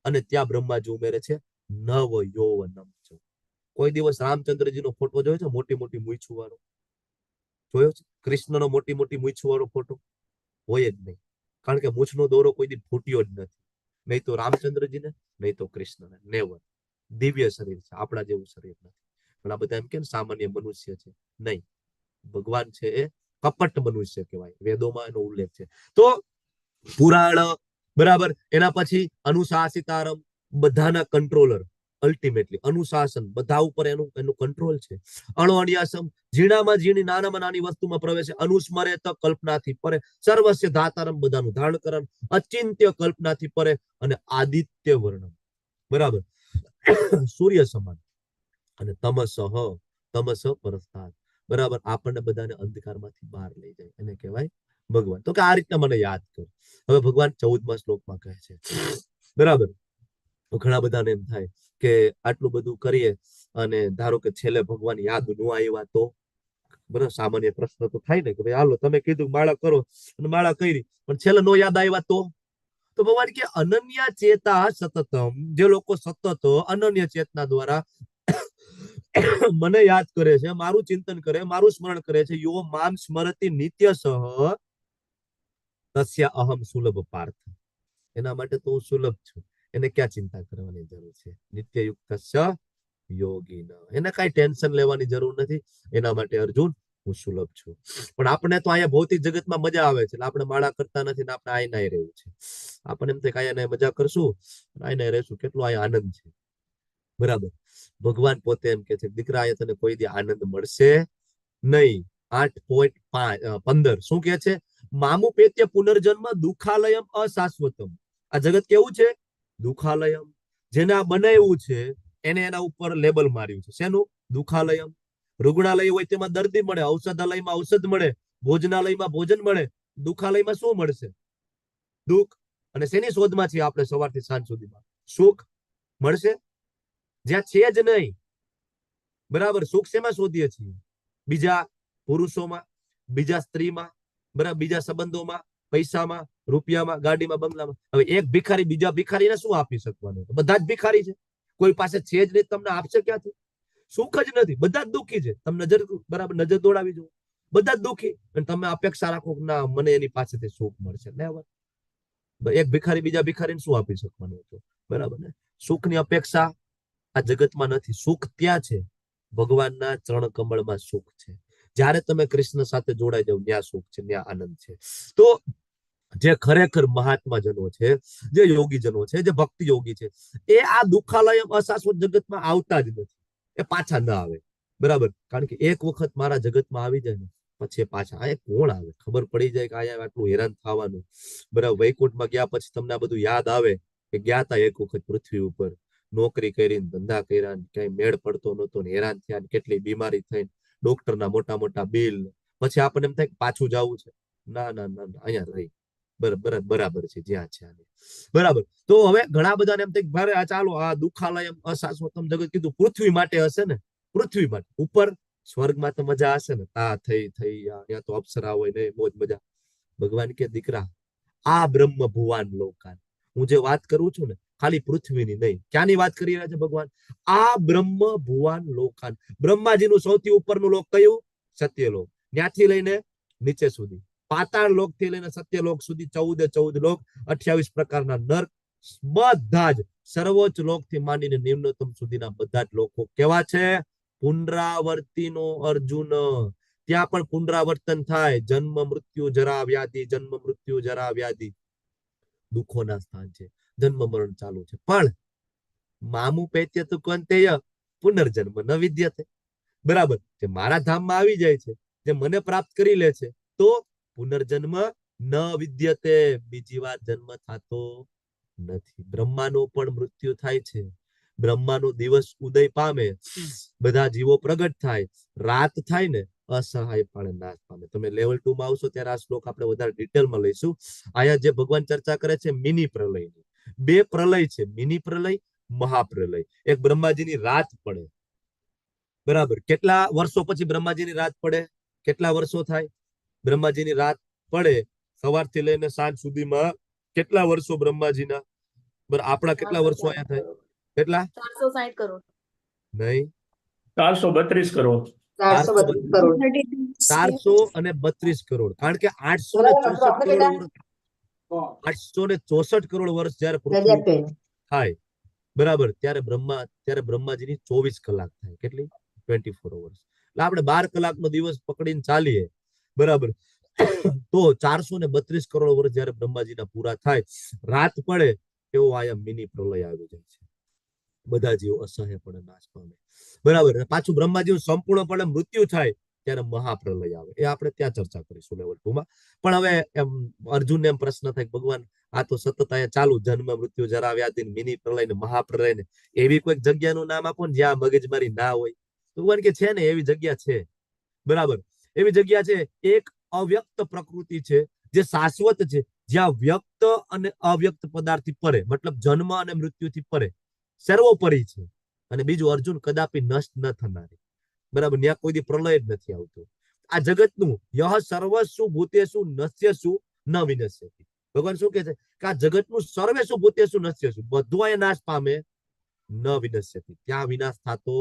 અને ત્યાં બ્રહ્માજી ઉમેરે છે નવ યૌવનમ. કોઈ દિવસ રામચંદ્રજીનો ફોટો જોયો છે મોટી મોટી મૂછું વાળો? જોયો છે? કૃષ્ણનો મોટી મોટી મૂછું વાળો ફોટો હોય જ નહીં, કારણ કે મૂછનો દોરો કોઈ દી ફૂટ્યો જ નથી. નહીં તો રામચંદ્રજીને, નહીં તો કૃષ્ણને. નેવર. દિવ્ય શરીર છે, આપણા જેવું શરીર નથી. ઘણા બધા એમ કે સામાન્ય મનુષ્ય છે, નહીં. ભગવાન છે એ કપટ મનુષ્ય કહેવાય, વેદોમાં એનો ઉલ્લેખ છે. તો પુરાણ, બરાબર. એના પછી અનુશાસિતારમ, બધાના કંટ્રોલર. અલ્ટિમેટલી અનુશાસન, બધા ઉપર એનું કંટ્રોલ છે. અણોઅણ્યાસમ, ઝીણામાં ઝીણી નાનામાં નાની વસ્તુમાં પ્રવેશે. અનુસ્મરે તો કલ્પનાથી પરે. સર્વસ્ય ધાતારમ, બધાનું ધારણ કરમ. અચિંત્ય, કલ્પનાથી પરે. અને આદિત્ય વર્ણમ, બરાબર, સૂર્ય સમાન. અને તમસ પરસ્તાદ, બરાબર, આપણને બધાને અંધકારમાંથી બહાર લઈ જાય, એને કહેવાય ભગવાન. તો કે આ રીતના મને યાદ કર. હવે ભગવાન 14મા શ્લોકમાં કહે છે, બરાબર. ઘણા બધાને એમ થાય કે આટલું બધું કરીએ અને ધારો કે છેલ્લે ભગવાન યાદ ન આવ્યા તો? બરાબર, સામાન્ય પ્રશ્ન તો થાય ને કે ભાઈ હાલો તમે કીધું માળા કરો અને માળા કરી, પણ છેલ્લે નો યાદ આવ્યા તો? તો ભગવાન કે અનન્ય ચેતા સતતમ, જે લોકો સતત અનન્ય ચેતના દ્વારા મને યાદ કરે છે, મારું ચિંતન કરે, મારું સ્મરણ કરે છે, યો મામ સ્મરતિ નિત્યસઃ તસ્ય અહમ સુલભ પાર્થ. એના માટે તો હું સુલભ છું, એને ક્યાં ચિંતા કરવાની જરૂર છે? નિત્યયુક્તસ્ય યોગીન, એને કઈ ટેન્શન લેવાની જરૂર નથી. એના માટે અર્જુન હું સુલભ છું. પણ આપણે તો અહીંયા ભૌતિક જગતમાં મજા આવે છે એટલે આપણે માળા કરતા નથી ને આપણે આયના રહેવું છે. આપણે એમ થાય કે અહીંયા મજા કરશું, આયના રહેશું, કેટલો અહીંયા આનંદ છે, બરાબર. ભગવાન પોતે એમ કે છે દીકરા અહીંયા તને કોઈ દી આનંદ મળશે નહીં. 8.15 શું કે છે? મામુ પેત્ય પુનર્જન્મ દુઃખાલયમ અશાશ્વતમ. આ જગત કેવું છે? દુઃખાલયમ. જેને આ બનાવ્યું છે એને એના ઉપર લેબલ માર્યું છે. શેનું? દુઃખાલયમ. રૂગ્ણાલય હોય તેમાં દર્દી મળે, ઔષધાલયમાં ઔષધ મળે, ભોજનાલયમાં ભોજન મળે. દુઃખાલયમાં શું મળશે? દુઃખ. અને શેની શોધમાં છીએ આપણે સવારથી સાંજ સુધીમાં? સુખ મળશે જ્યાં છે જ નહીં, બરાબર. સુખ શેમાં શોધીએ છીએ? બીજા પુરુષોમાં, બીજા સ્ત્રીમાં, બરાબર, બીજા સંબંધોમાં, પૈસામાં, રૂપિયામાં, ગાડીમાં, બંગલામાં. હવે એક ભિખારી બીજા ભિખારીને શું આપી શકવાનું? બધા જ ભિખારી છે, કોઈ પાસે છે જ નહીં, તમને આપશે ક્યાંથી? સુખ જ નથી, બધા જ દુઃખી છે. તમે નજર, બરાબર, નજર દોડાવી જુઓ, બધા જ દુઃખી. અને તમે અપેક્ષા રાખો કે ના મને એની પાસેથી સુખ મળશે. એક ભિખારી બીજા ભિખારીને શું આપી શકવાનું હતું? બરાબર ને? સુખની અપેક્ષા આ જગતમાં નથી. સુખ ત્યાં છે, ભગવાનના ચરણ કમળમાં સુખ છે. જ્યારે તમે કૃષ્ણ સાથે જોડાઈ જાવ ત્યાં સુખ છે, ત્યાં આનંદ છે. તો જે ખરેખર મહાત્મા જનો છે, જે યોગી જનો છે, જે ભક્તિ યોગી છે, એ આ દુઃખાલય અશાશ્વત જગતમાં આવતા જ નથી. એ પાછા ના આવે, બરાબર. કારણ કે એક વખત મારા જગતમાં આવી જાય ને પછી પાછા આ કોણ આવે? ખબર પડી જાય કે અહીંયા આટલું હેરાન થવાનું, બરાબર. વૈકુંઠમાં ગયા પછી તમને આ બધું યાદ આવે કે ગયા હતા એક વખત પૃથ્વી ઉપર, નોકરી કરીને, ધંધા કર્યા, ક્યાંય મેળ પડતો નતો, હેરાન થયા, કેટલી બીમારી થઈ, ડોક્ટરના મોટા મોટા બિલ. પછી આપણને એમ થાય કે પાછું જવું છે. ના ના ના, અહીંયા રહી બરાબર છે જ્યાં છે, બરાબર. તો હવે ઘણા બધાને એમ થાય કે ભારે આ ચાલો આ દુઃખાલય અશાશ્વતમ જગત કીધું પૃથ્વી માટે હશે ને? પૃથ્વી માટે. ઉપર સ્વર્ગમાં તો મજા હશે ને, તા થઈ ત્યાં તો અપ્સરા હોય ને મોજ મજા. ભગવાન કે દીકરા આ બ્રહ્મ ભુવાન લોકાન, હું જે વાત કરું છું ને ખાલી પૃથ્વીની નહીં, ક્યાંની વાત કરી રહ્યા છે ભગવાન? આ બ્રહ્મ ભુવાન લોકાન. બ્રહ્માજીનું સૌથી ઉપરનું લોક કયું? સત્યલોક. ત્યાંથી લઈને નીચે સુધી, પાતાળ લોક થી લઈને સત્યલોક સુધી 14 લોક, 28 પ્રકારના નર્ક, બધા જ સર્વોચ્ચ લોક થી માંડીને નિમ્નતમ સુધીના બધા જ લોકો કેવા છે? પુનરાવર્તીનો અર્જુન. ત્યાં પણ પુનરાવર્તન થાય. જન્મ મૃત્યુ જરા વ્યાધિ, જન્મ મૃત્યુ જરા વ્યાધિ, દુઃખોના સ્થાન છે, જન્મ મરણ ચાલુ છે. પણ મામુ પૈત્ય તું કંતેય પુનર્જન્મ ન વિદ્યતે. બરાબર, જે મારા ધામમાં આવી જાય છે, જે મને પ્રાપ્ત કરી લે છે, તો પુનર્જન્મ ન વિદ્યતે, બીજી વાર જન્મ થતો નથી. બ્રહ્માનો પણ મૃત્યુ થાય છે. બ્રહ્માનો દિવસ ઉદય પામે, બધા જીવો પ્રગટ થાય, રાત થાય ને અસહાય પણ નાશ પામે. તમે લેવલ 2 માં આવશો ત્યારે આ શ્લોક આપણે વધારે ડિટેલમાં લઈશું. અહીંયા જે ભગવાન ચર્ચા કરે છે મિની પ્રલયની. બે પ્રલય છે, મિની પ્રલય, મહાપ્રલય. એક બ્રહ્માજીની રાત પડે. બરાબર, કેટલા વર્ષો પછી બ્રહ્માજીની રાત પડે? કેટલા વર્ષો થાય? બ્રહ્માજીની રાત પડે સવારથી લઈને સાંજ સુધીમાં કેટલા વર્ષો બ્રહ્માજીના? આપણા કેટલા વર્ષો અહીંયા થાય? કેટલા? 460 કરોડ. નહીં, 432 કરોડ. 432 કરોડ. 432 કરોડ. કારણ કે 864 કરોડ વર્ષ, 864 કરોડ વર્ષ જયારે પૃથ્વી થાય, બરાબર, ત્યારે બ્રહ્માજીની 24 કલાક થાય. કેટલી? 24 અવર્સ. એટલે આપણે 12 કલાકનો દિવસ પકડીને ચાલીએ, બરાબર, તો 432 કરોડ વર્ષ જયારે બ્રહ્માજીના પૂરા થાય, રાત પડે, એવો આયા મિની પ્રલય આવી જાય છે. બધા જીવો અસહ્યપણે નાશ પામે. બરાબર, પાછું બ્રહ્માજીનું સંપૂર્ણપણે મૃત્યુ થાય ત્યારે મહાપ્રલય આવે. એ આપણે ત્યાં ચર્ચા કરીશું લેવલ 2 માં. પણ હવે અર્જુનને એમ પ્રશ્ન થાય કે ભગવાન, આ તો સતત અહીંયા ચાલુ, જન્મ મૃત્યુ જરા વ્યાધિ, મિની પ્રલય ને મહાપ્રલય ને, એવી કોઈક જગ્યાનું નામ આપો ને જ્યાં મગજમારી ના હોય. ભગવાન કે છે ને એવી જગ્યા છે. બરાબર, એવી જગ્યા છે. એક અવ્યક્ત પ્રકૃતિ છે જે શાશ્વત છે, જ્યાં વ્યક્ત અને અવ્યક્ત પદાર્થથી પરે, મતલબ જન્મ અને મૃત્યુથી પરે, સર્વોપરી છે. અને બીજું, અર્જુન કદાપી નષ્ટ ન થનારી. બરાબર, ત્યાં કોઈ દી પ્રલય જ નથી આવતો. આ જગતનું યહ સર્વસ્વ ભૂતેષુ નશ્યસુ ન વિનશ્યતિ. ભગવાન શું કહે છે કે આ જગતનું સર્વેષુ ભૂતેષુ નશ્યસુ, બધું અહીંયા નાશ પામે, ન વિનશ્યતિ, ત્યાં વિનાશ થતો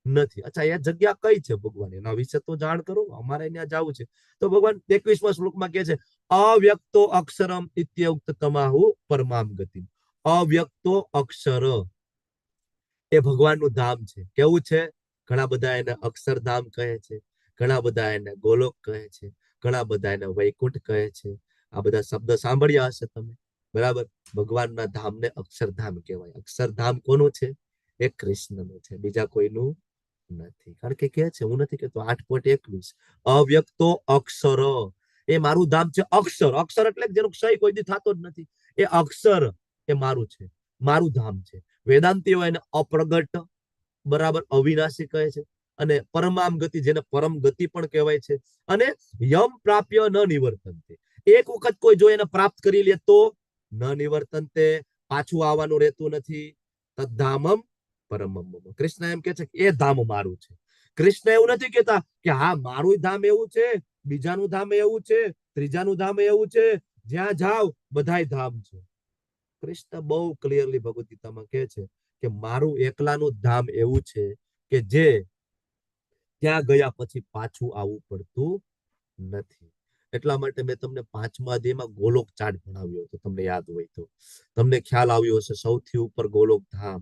નથી. અચ્છા, એ જગ્યા કઈ છે ભગવાન? એના વિશે તો જાણ કરો, અમારે ત્યાં જવું છે. તો ભગવાન 21મા શ્લોકમાં કહે છે, અવ્યક્તો અક્ષરમ ઇત્યુક્ત તમાહુ પરમામ ગતિ. અવ્યક્તો અક્ષર એ ભગવાનનું ધામ છે. કેવું છે? ઘણા બધા એને અક્ષરધામ કહે છે, ઘણા બધા એને ગોલોક કહે છે, ઘણા બધા એને વૈકુંઠ કહે છે. આ બધા શબ્દ સાંભળ્યા હશે તમે, બરાબર. ભગવાનના ધામને અક્ષરધામ કહેવાય. અક્ષરધામ કોનું છે? એ કૃષ્ણનું છે, બીજા કોઈનું નથી. કારણ કે કહે છે, હું નથી કહેતો, 8.21, અવ્યક્તો અક્ષર એ મારું ધામ છે. અક્ષર, અક્ષર એટલે જેનો ક્ષય કોઈ દી થતો જ નથી. એ અક્ષર એ મારું છે, મારું ધામ છે. વેદાંતિઓ એને અપ્રગટ, બરાબર, અવિનાશી કહે છે. અને પરમામ ગતિ, જેને પરમ ગતિ પણ કહેવાય છે. અને યમ પ્રાપ્ય ન નિવર્તનતે, એક વખત કોઈ જો એને પ્રાપ્ત કરી લે તો ન નિવર્તનતે, પાછું આવવાનું રહેતું નથી. તદ્ધામમ પરમમ. કૃષ્ણ એમ કે છે કે એ ધામ મારું છે. કૃષ્ણ એવું નથી કહેતા કે હા મારું ધામ એવું છે, બીજાનું ધામ એવું છે, ત્રીજાનું ધામ એવું છે, જ્યાં જાવ બધાય ધામ છે. કૃષ્ણ બહુ ક્લિયરલી ભગવદ ગીતામાં કહે છે કે મારું એકલાનું ધામ એવું છે કે જે ત્યાં ગયા પછી પાછું આવવું પડતું નથી. એટલા માટે મેં તમને 5મા અધ્યાયમાં ગોલોક ચાર્ટ ભણાવ્યો હતો, તમને યાદ હોય તો. તમને ખ્યાલ આવ્યો હશે, સૌથી ઉપર ગોલોક ધામ,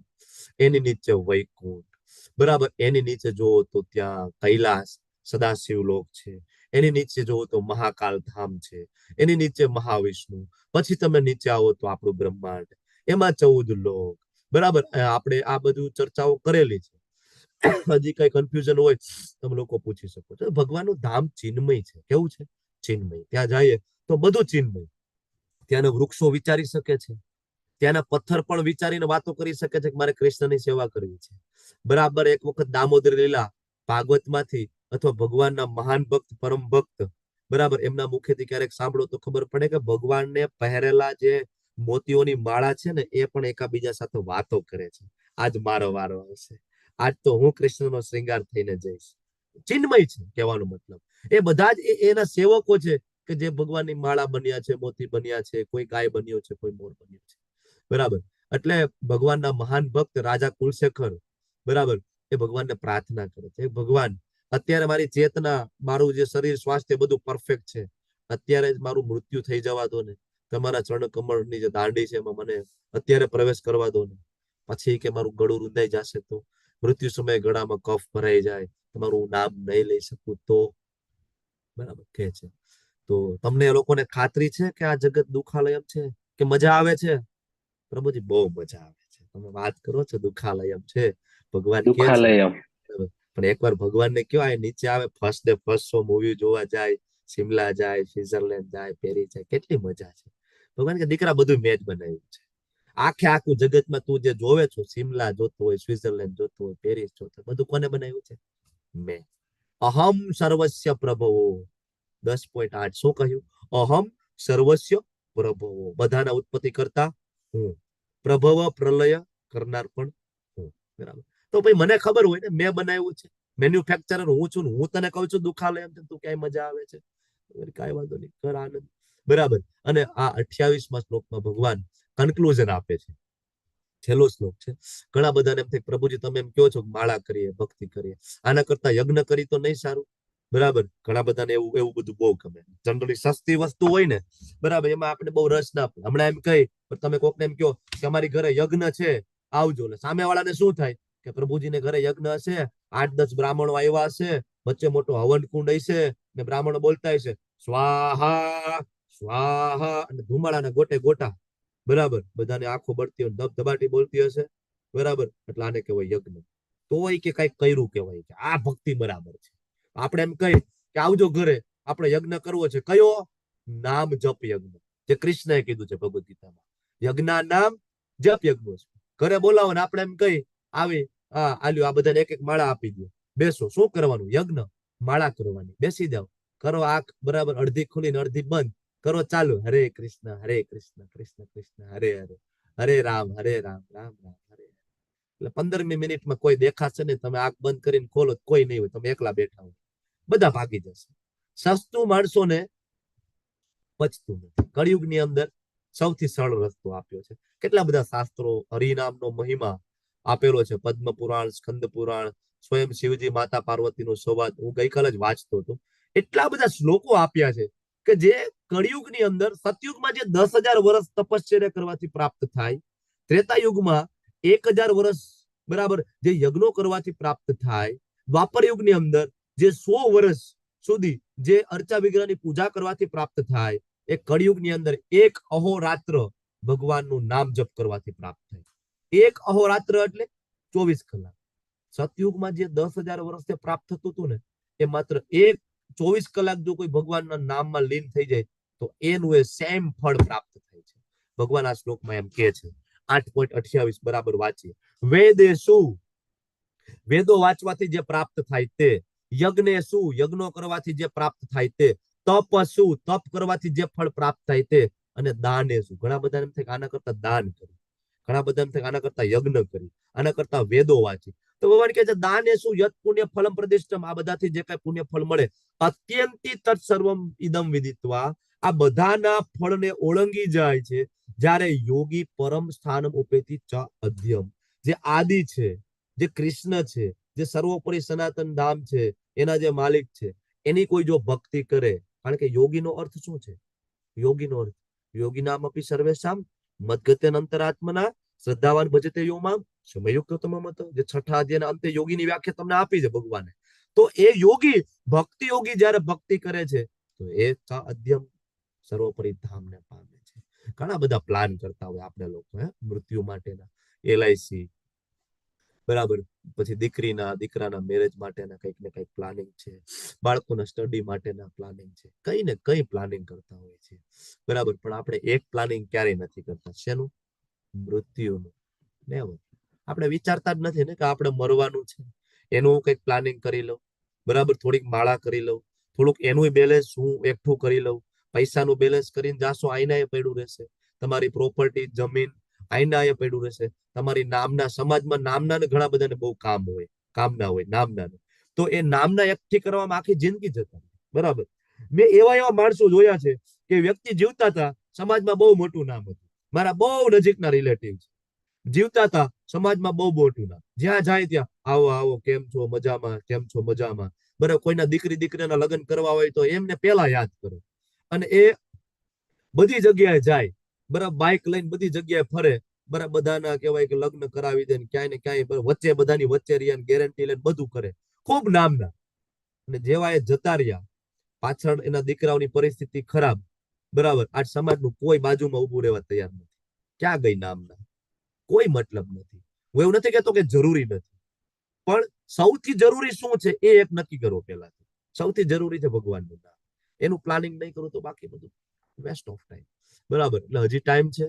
એની નીચે વૈકુંઠ, બરાબર, એની નીચે જોવો તો ત્યાં કૈલાસ સદાશિવ લોક છે, એની નીચે જોવો તો મહાકાલ ધામ છે, એની નીચે મહાવિષ્ણુ, પછી તમે નીચે આવો તો આપણું બ્રહ્માંડ, એમાં 14 લોક, બરાબર. આપણે આ બધું ચર્ચાઓ કરેલી છે. હજી કઈ કન્ફ્યુઝન હોય તમે લોકો પૂછી શકો છો. ભગવાનનું ધામ ચિન્મય છે. કેવું છે? ચિન્મય. ત્યાં જઈએ તો બધું ચિન્મય. ત્યાંના વૃક્ષો વિચારી શકે છે, ત્યાંના પથ્થર પણ વિચારીને વાતો કરી શકે છે કે મારે કૃષ્ણની સેવા કરવી છે, બરાબર. એક વખત દામોદર લીલા ભાગવતમાંથી અથવા ભગવાનના મહાન ભક્ત, પરમ ભક્ત, બરાબર, એમના મુખેથી ક્યારેક સાંભળો તો ખબર પડે કે ભગવાનને પહેરેલા જે મોતીઓની માળા છે ને, એ પણ એકાબીજા સાથે વાતો કરે છે. આજ મારો વારો આવશે, આજ તો હું કૃષ્ણનો શ્રૃંગાર થઈને જઈશ. ચિન્મય છે કહેવાનો મતલબ. એ બધા જ એના સેવકો છે કે જે ભગવાનની માળા બન્યા છે, મોતી બન્યા છે, કોઈ ગાય બન્યો છે, કોઈ મોર બન્યો છે, બરાબર. એટલે ભગવાનના મહાન ભક્ત રાજા કુલશેખર, બરાબર, એ ભગવાનને પ્રાર્થના કરે છે, ભગવાન અત્યારે મારી ચેતના, મારું જે શરીર સ્વાસ્થ્ય બધું પરફેક્ટ છે, અત્યારે જ મારું મૃત્યુ થઈ જવા દો ને, તમારા ચરણ કમળની જે દાંડી છે એમાં મને અત્યારે પ્રવેશ કરવા દો ને, પછી કે મારું ગળું રૂંધાઈ જશે તો, મૃત્યુ સમયે ગળામાં કફ ભરાઈ જાય, તમારું નામ નહીં લઈ શકું તો, બરાબર કે છે. તો તમને એ લોકોને ખાતરી છે કે આ જગત દુખાલયમ છે કે મજા આવે છે? પ્રભુજી બહુ મજા આવે છે. તમે વાત કરો છો દુખાલયમ છે, ભગવાન કે છે, પણ એકવાર ભગવાનને કયો આ નીચે આવે, first day first show movie જોવા જાય, શિમલા જાય, સ્વિટ્ઝરલેન્ડ જાય, પેરિસ જાય, કેટલી મજા છે. ભગવાન કે દીકરા બધું મેં જ બનાવ્યું છે. આખે આખું જગતમાં તું જે જોવે છો, શિમલા જોતો હોય, સ્વિટ્ઝરલેન્ડ જોતો હોય, પેરિસ જોતો હોય, બધું કોને બનાવ્યું છે? મેં. અહમ સર્વસ્ય પ્રભવો. 10.8 શું કહ્યું? અહમ સર્વસ્ય પ્રભવો. બધાના ઉત્પત્તિ કરતા હું, પ્રભવ પ્રલય કરનાર પણ હું. બરાબર. તો ભાઈ મને ખબર હોય ને મેં બનાવ્યું છે, મેન્યુફેક્ચરર હું છું, હું તને કહું છું દુખાલય એમ, તું ક્યાંય મજા આવે છે? કાંઈ વાંધો નહીં, કર આનંદ. બરાબર. અને આ 28મા શ્લોકમાં ભગવાન કન્ક્લુઝન આપે છે, છેલ્લો શ્લોક છે. ઘણા બધાને એમ થાય પ્રભુજી તમે એમ કહો છો માળા કરીએ, ભક્તિ કરીએ, આના કરતા યજ્ઞ કરી તો નહીં સારું? બરાબર. ઘણા બધાને એવું બધું બહુ ગમે. જનરલી સસ્તી વસ્તુ હોય ને, બરાબર, એમાં આપણે બહુ રસ ના પડે. હમણાં એમ કહી તમે કોકને એમ કહો કે અમારી ઘરે યજ્ઞ છે આવજો, એટલે સામે વાળાને શું થાય કે પ્રભુજીને ઘરે યજ્ઞ હશે, 8-10 બ્રાહ્મણો આવ્યા હશે, વચ્ચે મોટો હવન કુંડ હશે ને બ્રાહ્મણો બોલતા હશે સ્વાહા સ્વાહા, અને ધુમાડાના ગોટે ગોટા, બરાબર, બધાને આંખો બળતી હોય, ધબધબાટી બોલતી હશે, બરાબર, એટલે આને કહેવાય યજ્ઞ. તો હોય કે કઈક કર્યું કહેવાય કે આ ભક્તિ બરાબર છે. આપણે એમ કહી કે આવજો ઘરે, આપણે યજ્ઞ કરવો છે, કયો? નામ જપ યજ્ઞ, જે કૃષ્ણએ કીધું છે ભગવદ ગીતામાં, યજ્ઞ નામ જપ યજ્ઞ છે. ઘરે બોલાવો ને આપણે એમ કહી આવી, આલ્યો આ બધાને એક એક માળા આપી દો, બેસો. શું કરવાનું? યજ્ઞ, માળા કરવાની. બેસી જાઓ, કરો આંખ બરાબર અડધી ખુલીને અડધી બંધ કરો, ચાલુ હરે કૃષ્ણ કૃષ્ણ કૃષ્ણ હરે હરે, હરે રામ રામ રામ હરે. એટલે 15મી મિનિટમાં કોઈ દેખાશે નહીં. તમે આંખ બંધ કરીને ખોલો કોઈ નહીં હોય, તમે એકલા બેઠા હોય, બધા ભાગી જશે. સસ્તું માણસોને પચતું નથી. કળિયુગની અંદર સૌથી સરળ રસ્તો આપ્યો છે. કેટલા બધા શાસ્ત્રો, હરિનામનો મહિમા આપેલો છે, પદ્મ પુરાણ, સ્કંદ પુરાણ, સ્વયં શિવજી માતા પાર્વતીનો સંવાદ, હું ગઈકાલે જ વાંચતો હતો. એટલા બધા શ્લોકો આપ્યા છે કે જે કળિયુગની અંદર, સતયુગમાં જે 10,000 વર્ષ તપશ્ચર્યા કરવાથી પ્રાપ્ત થાય, ત્રેતા યુગમાં 1,000 વર્ષ બરાબર જે યજ્ઞો કરવાથી પ્રાપ્ત થાય, દ્વાપર યુગની અંદર જે 100 વર્ષ સુધી જે અર્ચા વિગ્રહની પૂજા કરવાથી પ્રાપ્ત થાય, એ કળિયુગની અંદર 1 અહોરાત્ર ભગવાનનું નામ જપ કરવાથી પ્રાપ્ત થાય. 1 અહોરાત્ર એટલે 24 કલાક. સતયુગમાં જે 10,000 વર્ષથી પ્રાપ્ત થતું હતું ને, એ માત્ર 24 કલાક જો કોઈ ભગવાનના નામમાં લીન થઈ જાય તો એનું એ સેમ ફળ પ્રાપ્ત થાય છે. ભગવાન આ શ્લોકમાં એમ કહે છે. 8.28 બરાબર વાંચીએ. વેદે શું? વેદો વાંચવાથી જે પ્રાપ્ત થાય તે. યજ્ઞે શું? યજ્ઞો કરવાથી જે પ્રાપ્ત થાય તે. તપ શું? તપ કરવાથી જે ફળ પ્રાપ્ત થાય તે. અને દાને શું? ઘણા બધા એમ થાય કે આના કરતા દાન કરી, ઘણા બધા એમ થાય આના કરતા યજ્ઞ કરી, આના કરતા વેદો વાંચી. તો ભગવાન કહે છે દાને શું? યત પુણ્ય ફલમ પ્રદિષ્ટમ. આ બધાથી જે કઈ પુણ્ય ફળ મળે, અત્યંતી તત્સર્વમ ઇદમ વિદિત્વા, આ બધાના ફળને ઓળંગી જાય છે જ્યારે યોગી પરમ સ્થાનમ ઉપેતી ચ અધ્યમ, જે આદિ છે, જે કૃષ્ણ છે, જે સર્વોપરી સનાતન ધામ છે, એના જે માલિક છે, એની કોઈ જો ભક્તિ કરે. કારણ કે યોગીનો અર્થ શું છે? યોગીનો અર્થ યોગી નામ અપી સર્વેશામ મદગતે અંતરાત્મના શ્રદ્ધાવાન ભજતે યોમામ સમયુક્ત તમમત. જે 6ઠા અધ્યાયના અંતે યોગીની વ્યાખ્યા તમને આપી છે ભગવાને. તો એ યોગી, ભક્તિ યોગી જયારે ભક્તિ કરે છે તો એ અધ્યમ સર્વોપરી ધામને પામે છે. ઘણા બધા પ્લાન કરતા હોય આપણે લોકો, મૃત્યુ માટેના, LIC, બરાબર, પછી દીકરાના મેરેજ માટેના કંઈક ને કંઈક પ્લાનિંગ છે, બાળકોના સ્ટડી માટેના પ્લાનિંગ છે, કઈ ને કઈ પ્લાનિંગ કરતા હોય છે, બરાબર. પણ આપણે એક પ્લાનિંગ ક્યારેય નથી કરતા. શેનું? મૃત્યુનું. આપણે વિચારતા જ નથી ને કે આપણે મરવાનું છે. એનું કંઈક પ્લાનિંગ કરી લઉં, બરાબર, થોડીક માળા કરી લઉં, થોડુંક એનું બેલેન્સ હું એકઠું કરી લઉં, પૈસાનું બેલેન્સ કરીને જાશો આઈના એ પડ્યું રહેશે, તમારી પ્રોપર્ટી જમીન આઈના એ પડ્યું રહેશે, તમારી નામના, સમાજમાં નામના ઘણા બધાને બહુ કામના હોય નામના, તો એ નામના એકઠી કરવામાં આખી જિંદગી જતા, બરાબર. મેં એવા માણસો જોયા છે કે વ્યક્તિ જીવતા હતા, સમાજમાં બહુ મોટું નામ હતું, મારા બહુ નજીકના રિલેટિવ છે, જીવતા હતા, સમાજમાં બહુ મોટું નામ, જ્યાં જાય ત્યાં આવો આવો, કેમ છો મજામાં, કેમ છો મજામાં, બરાબર. કોઈના દીકરીના લગ્ન કરવા હોય તો એમને પેલા યાદ કરો. અને એ બધી જગ્યાએ જાય, બરાબર, બાઇક લઈને બધી જગ્યાએ ફરે, બરાબર, બધાના કહેવાય કે લગ્ન કરાવી દે, ક્યાંય ને ક્યાંય વચ્ચે બધાની વચ્ચે રહ્યા, ગેરંટી લઈને બધું કરે, ખૂબ નામના. અને જેવા એ જતા રહ્યા, પાછળ એના દીકરાઓની પરિસ્થિતિ ખરાબ, બરાબર, આજ સમાજનું કોઈ બાજુમાં ઉભું રહેવા તૈયાર નથી. ક્યાં ગઈ નામના? કોઈ મતલબ નથી. હું એવું નથી કહેતો કે જરૂરી નથી, પણ સૌથી જરૂરી શું છે એ એક નક્કી કરો. પહેલા સૌથી જરૂરી છે ભગવાનનું નામ. એનું પ્લાનિંગ નહીં કરું તો બાકી બધું વેસ્ટ ઓફ ટાઈમ, બરાબર. એટલે હજી ટાઈમ છે.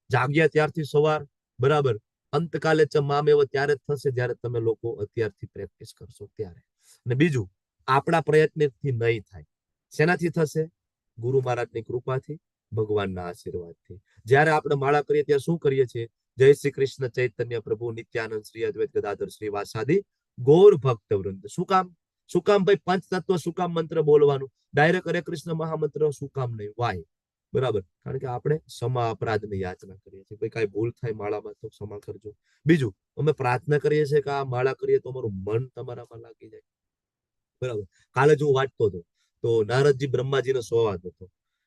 જાગ્યા ત્યારથી સવાર, બરાબર, અંતકાલે મામેવ ત્યારે જ થશે જ્યારે તમે લોકો અત્યારથી પ્રેક્ટિસ કરશો ત્યારે. અને બીજું, આપણા પ્રયત્નથી નહીં થાય. શેનાથી થશે? ગુરુ મહારાજની કૃપાથી, ભગવાનના આશીર્વાદથી. જ્યારે આપણે માળા કરીએ ત્યારે શું કરીએ છીએ? જય શ્રી કૃષ્ણ ચૈતન્ય પ્રભુ નિત્યાનંદ શ્રી અદ્વૈત ગદાધર શ્રીવાસાદિ ગૌર ભક્ત વૃંદ. શું કામ? શું કામ ભાઈ પંચ તત્વ શું કામ મંત્ર બોલવાનું? ડાયરેક્ટ હરે કૃષ્ણ મહામંત્ર શું કામ નહીં? વાય? બરાબર, કારણ કે આપણે ક્ષમા અપરાધની યાચના કરીએ છીએ. ભાઈ કાંઈ ભૂલ થાય માળામાં તો ક્ષમા કરજો. બીજું, અમે પ્રાર્થના કરીએ છીએ કે આ માળા કરીએ તો અમારું મન તમારામાં લાગી જાય, બરાબર. કાલે જ હું વાંચતો હતો તો નારદજી બ્રહ્માજીનો સંવાદ હતો.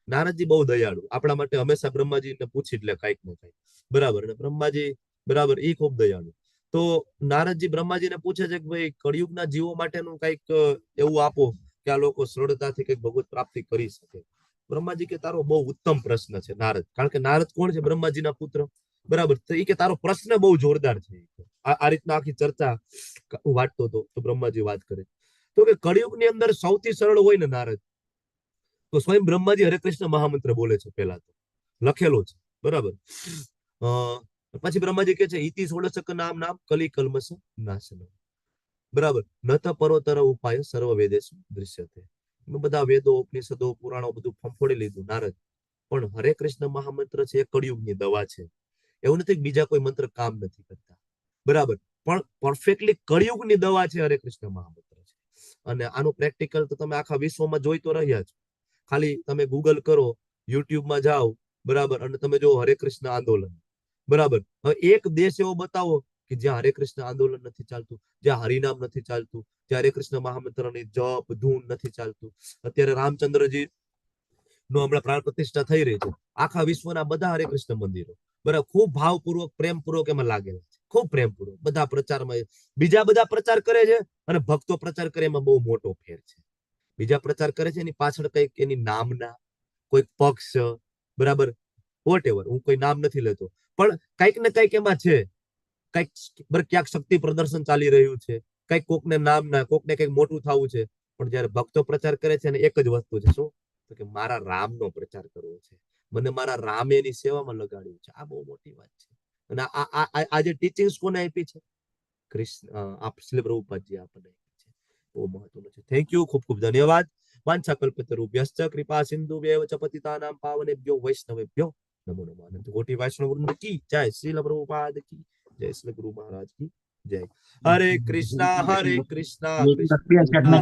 નારદજી બહુ દયાળુ, આપણા માટે હંમેશા બ્રહ્માજીને પૂછી લે કાંઈક ને કાંઈક, બરાબર. અને બ્રહ્માજી, બરાબર, એ ખૂબ દયાળુ. તો નારદજી બ્રહ્માજીને પૂછે છે કે ભાઈ કળિયુગના જીવો માટેનું કંઈક એવું આપો કે આ લોકો સરળતાથી કંઈક ભગવત પ્રાપ્તિ કરી શકે. બ્રહ્માજી કે તારો બહુ ઉત્તમ પ્રશ્ન છે નારદ. કારણ કે નારદ કોણ છે? બ્રહ્માજીના પુત્ર, બરાબર. તો એ કે તારો પ્રશ્ન બહુ જોરદાર છે. આ રીતના આખી ચર્ચા હું વાંચતો હતો તો બ્રહ્માજી વાત કરે તો કે કળિયુગની અંદર સૌથી સરળ હોય ને નારદ, તો સ્વયં બ્રહ્માજી હરે કૃષ્ણ મહામંત્ર બોલે છે. પહેલા તો લખેલો છે, બરાબર. પછી બ્રહ્માજી કે છે ઇતિ ષોડશક નામ નામ કલી કલ્મશ નાશન, બરાબર. નત પરોતર ઉપાય સર્વ વેદેશુ દૃશ્યતે. બધા વેદો, ઉપનિષદો, પુરાણો બધું ફંફોડી લીધું નારદ, પણ હરે કૃષ્ણ મહામંત્ર છે એ કળિયુગની દવા છે. એવું નથી કે બીજા કોઈ મંત્ર કામ નથી કરતા, બરાબર, પણ પરફેક્ટલી કળિયુગની દવા છે હરે કૃષ્ણ મહામંત્ર છે. અને આનું પ્રેક્ટિકલ તો તમે આખા વિશ્વમાં જોઈ તો રહ્યા છો. ખાલી તમે ગૂગલ કરો, યુટ્યુબમાં જાઓ, બરાબર, અને તમે જો હરે કૃષ્ણ આંદોલન, બરાબર. હવે એક દેશ એવો બતાવો કે જ્યાં હરે કૃષ્ણ આંદોલન નથી ચાલતું, જ્યાં હરિનામ નથી ચાલતું, જ્યાં હરે કૃષ્ણ મહામંત્રની જપ ધૂન નથી ચાલતું. અત્યારે રામચંદ્રજી નો હમણાં પ્રાણ પ્રતિષ્ઠા થઈ રહી છે. આખા વિશ્વના બધા હરે કૃષ્ણ મંદિરો, બરાબર, ખૂબ ભાવપૂર્વક પ્રેમપૂર્વક એમાં લાગેલા છે, ખૂબ પ્રેમપૂર્વક. બધા પ્રચારમાં બીજા બધા પ્રચાર કરે છે અને ભક્તો પ્રચાર કરે, એમાં બહુ મોટો ફેર છે. બીજા પ્રચાર કરે છે એની પાછળ કઈક એની નામના કોઈ પક્ષ, બરાબર, વોટ એવર, હું કોઈ નામ નથી લેતો, પણ કઈક ને કઈક એમાં છે. કઈક ક્યાંક શક્તિ પ્રદર્શન ચાલી રહ્યું છે, કઈક કોકને નામના, કોકને કઈક મોટું થવું છે. પણ જયારે ભક્તો પ્રચાર કરે છે ને એક જ વસ્તુ છે, શું? તો કે મારા રામનો પ્રચાર કરવો છે, મને મારા રામે એની સેવામાં લગાડ્યું છે. આ બહુ મોટી વાત છે. અને આ જે ટીચિંગ્સ કોને આપી છે? કૃષ્ણ શ્રીલ પ્રભુપાદજી આપણને આપી છે. બહુ મહત્વનું છે. થેન્ક યુ, ખૂબ ખૂબ ધન્યવાદ. વાંછાકલ્પતરુભ્યશ્ચ કૃપા સિંધુભ્યૈવ ચ પતિતાનાં પાવનેભ્યો વૈષ્ણવેભ્યો નમો નમઃ. અનંત કોટિ વૈષ્ણવ વૃંદ કી જય. શ્રીલ પ્રભુપાદ કી જય. શ્રી ગુરુ મહારાજ કી જય. હરે કૃષ્ણ કૃષ્ણ હરે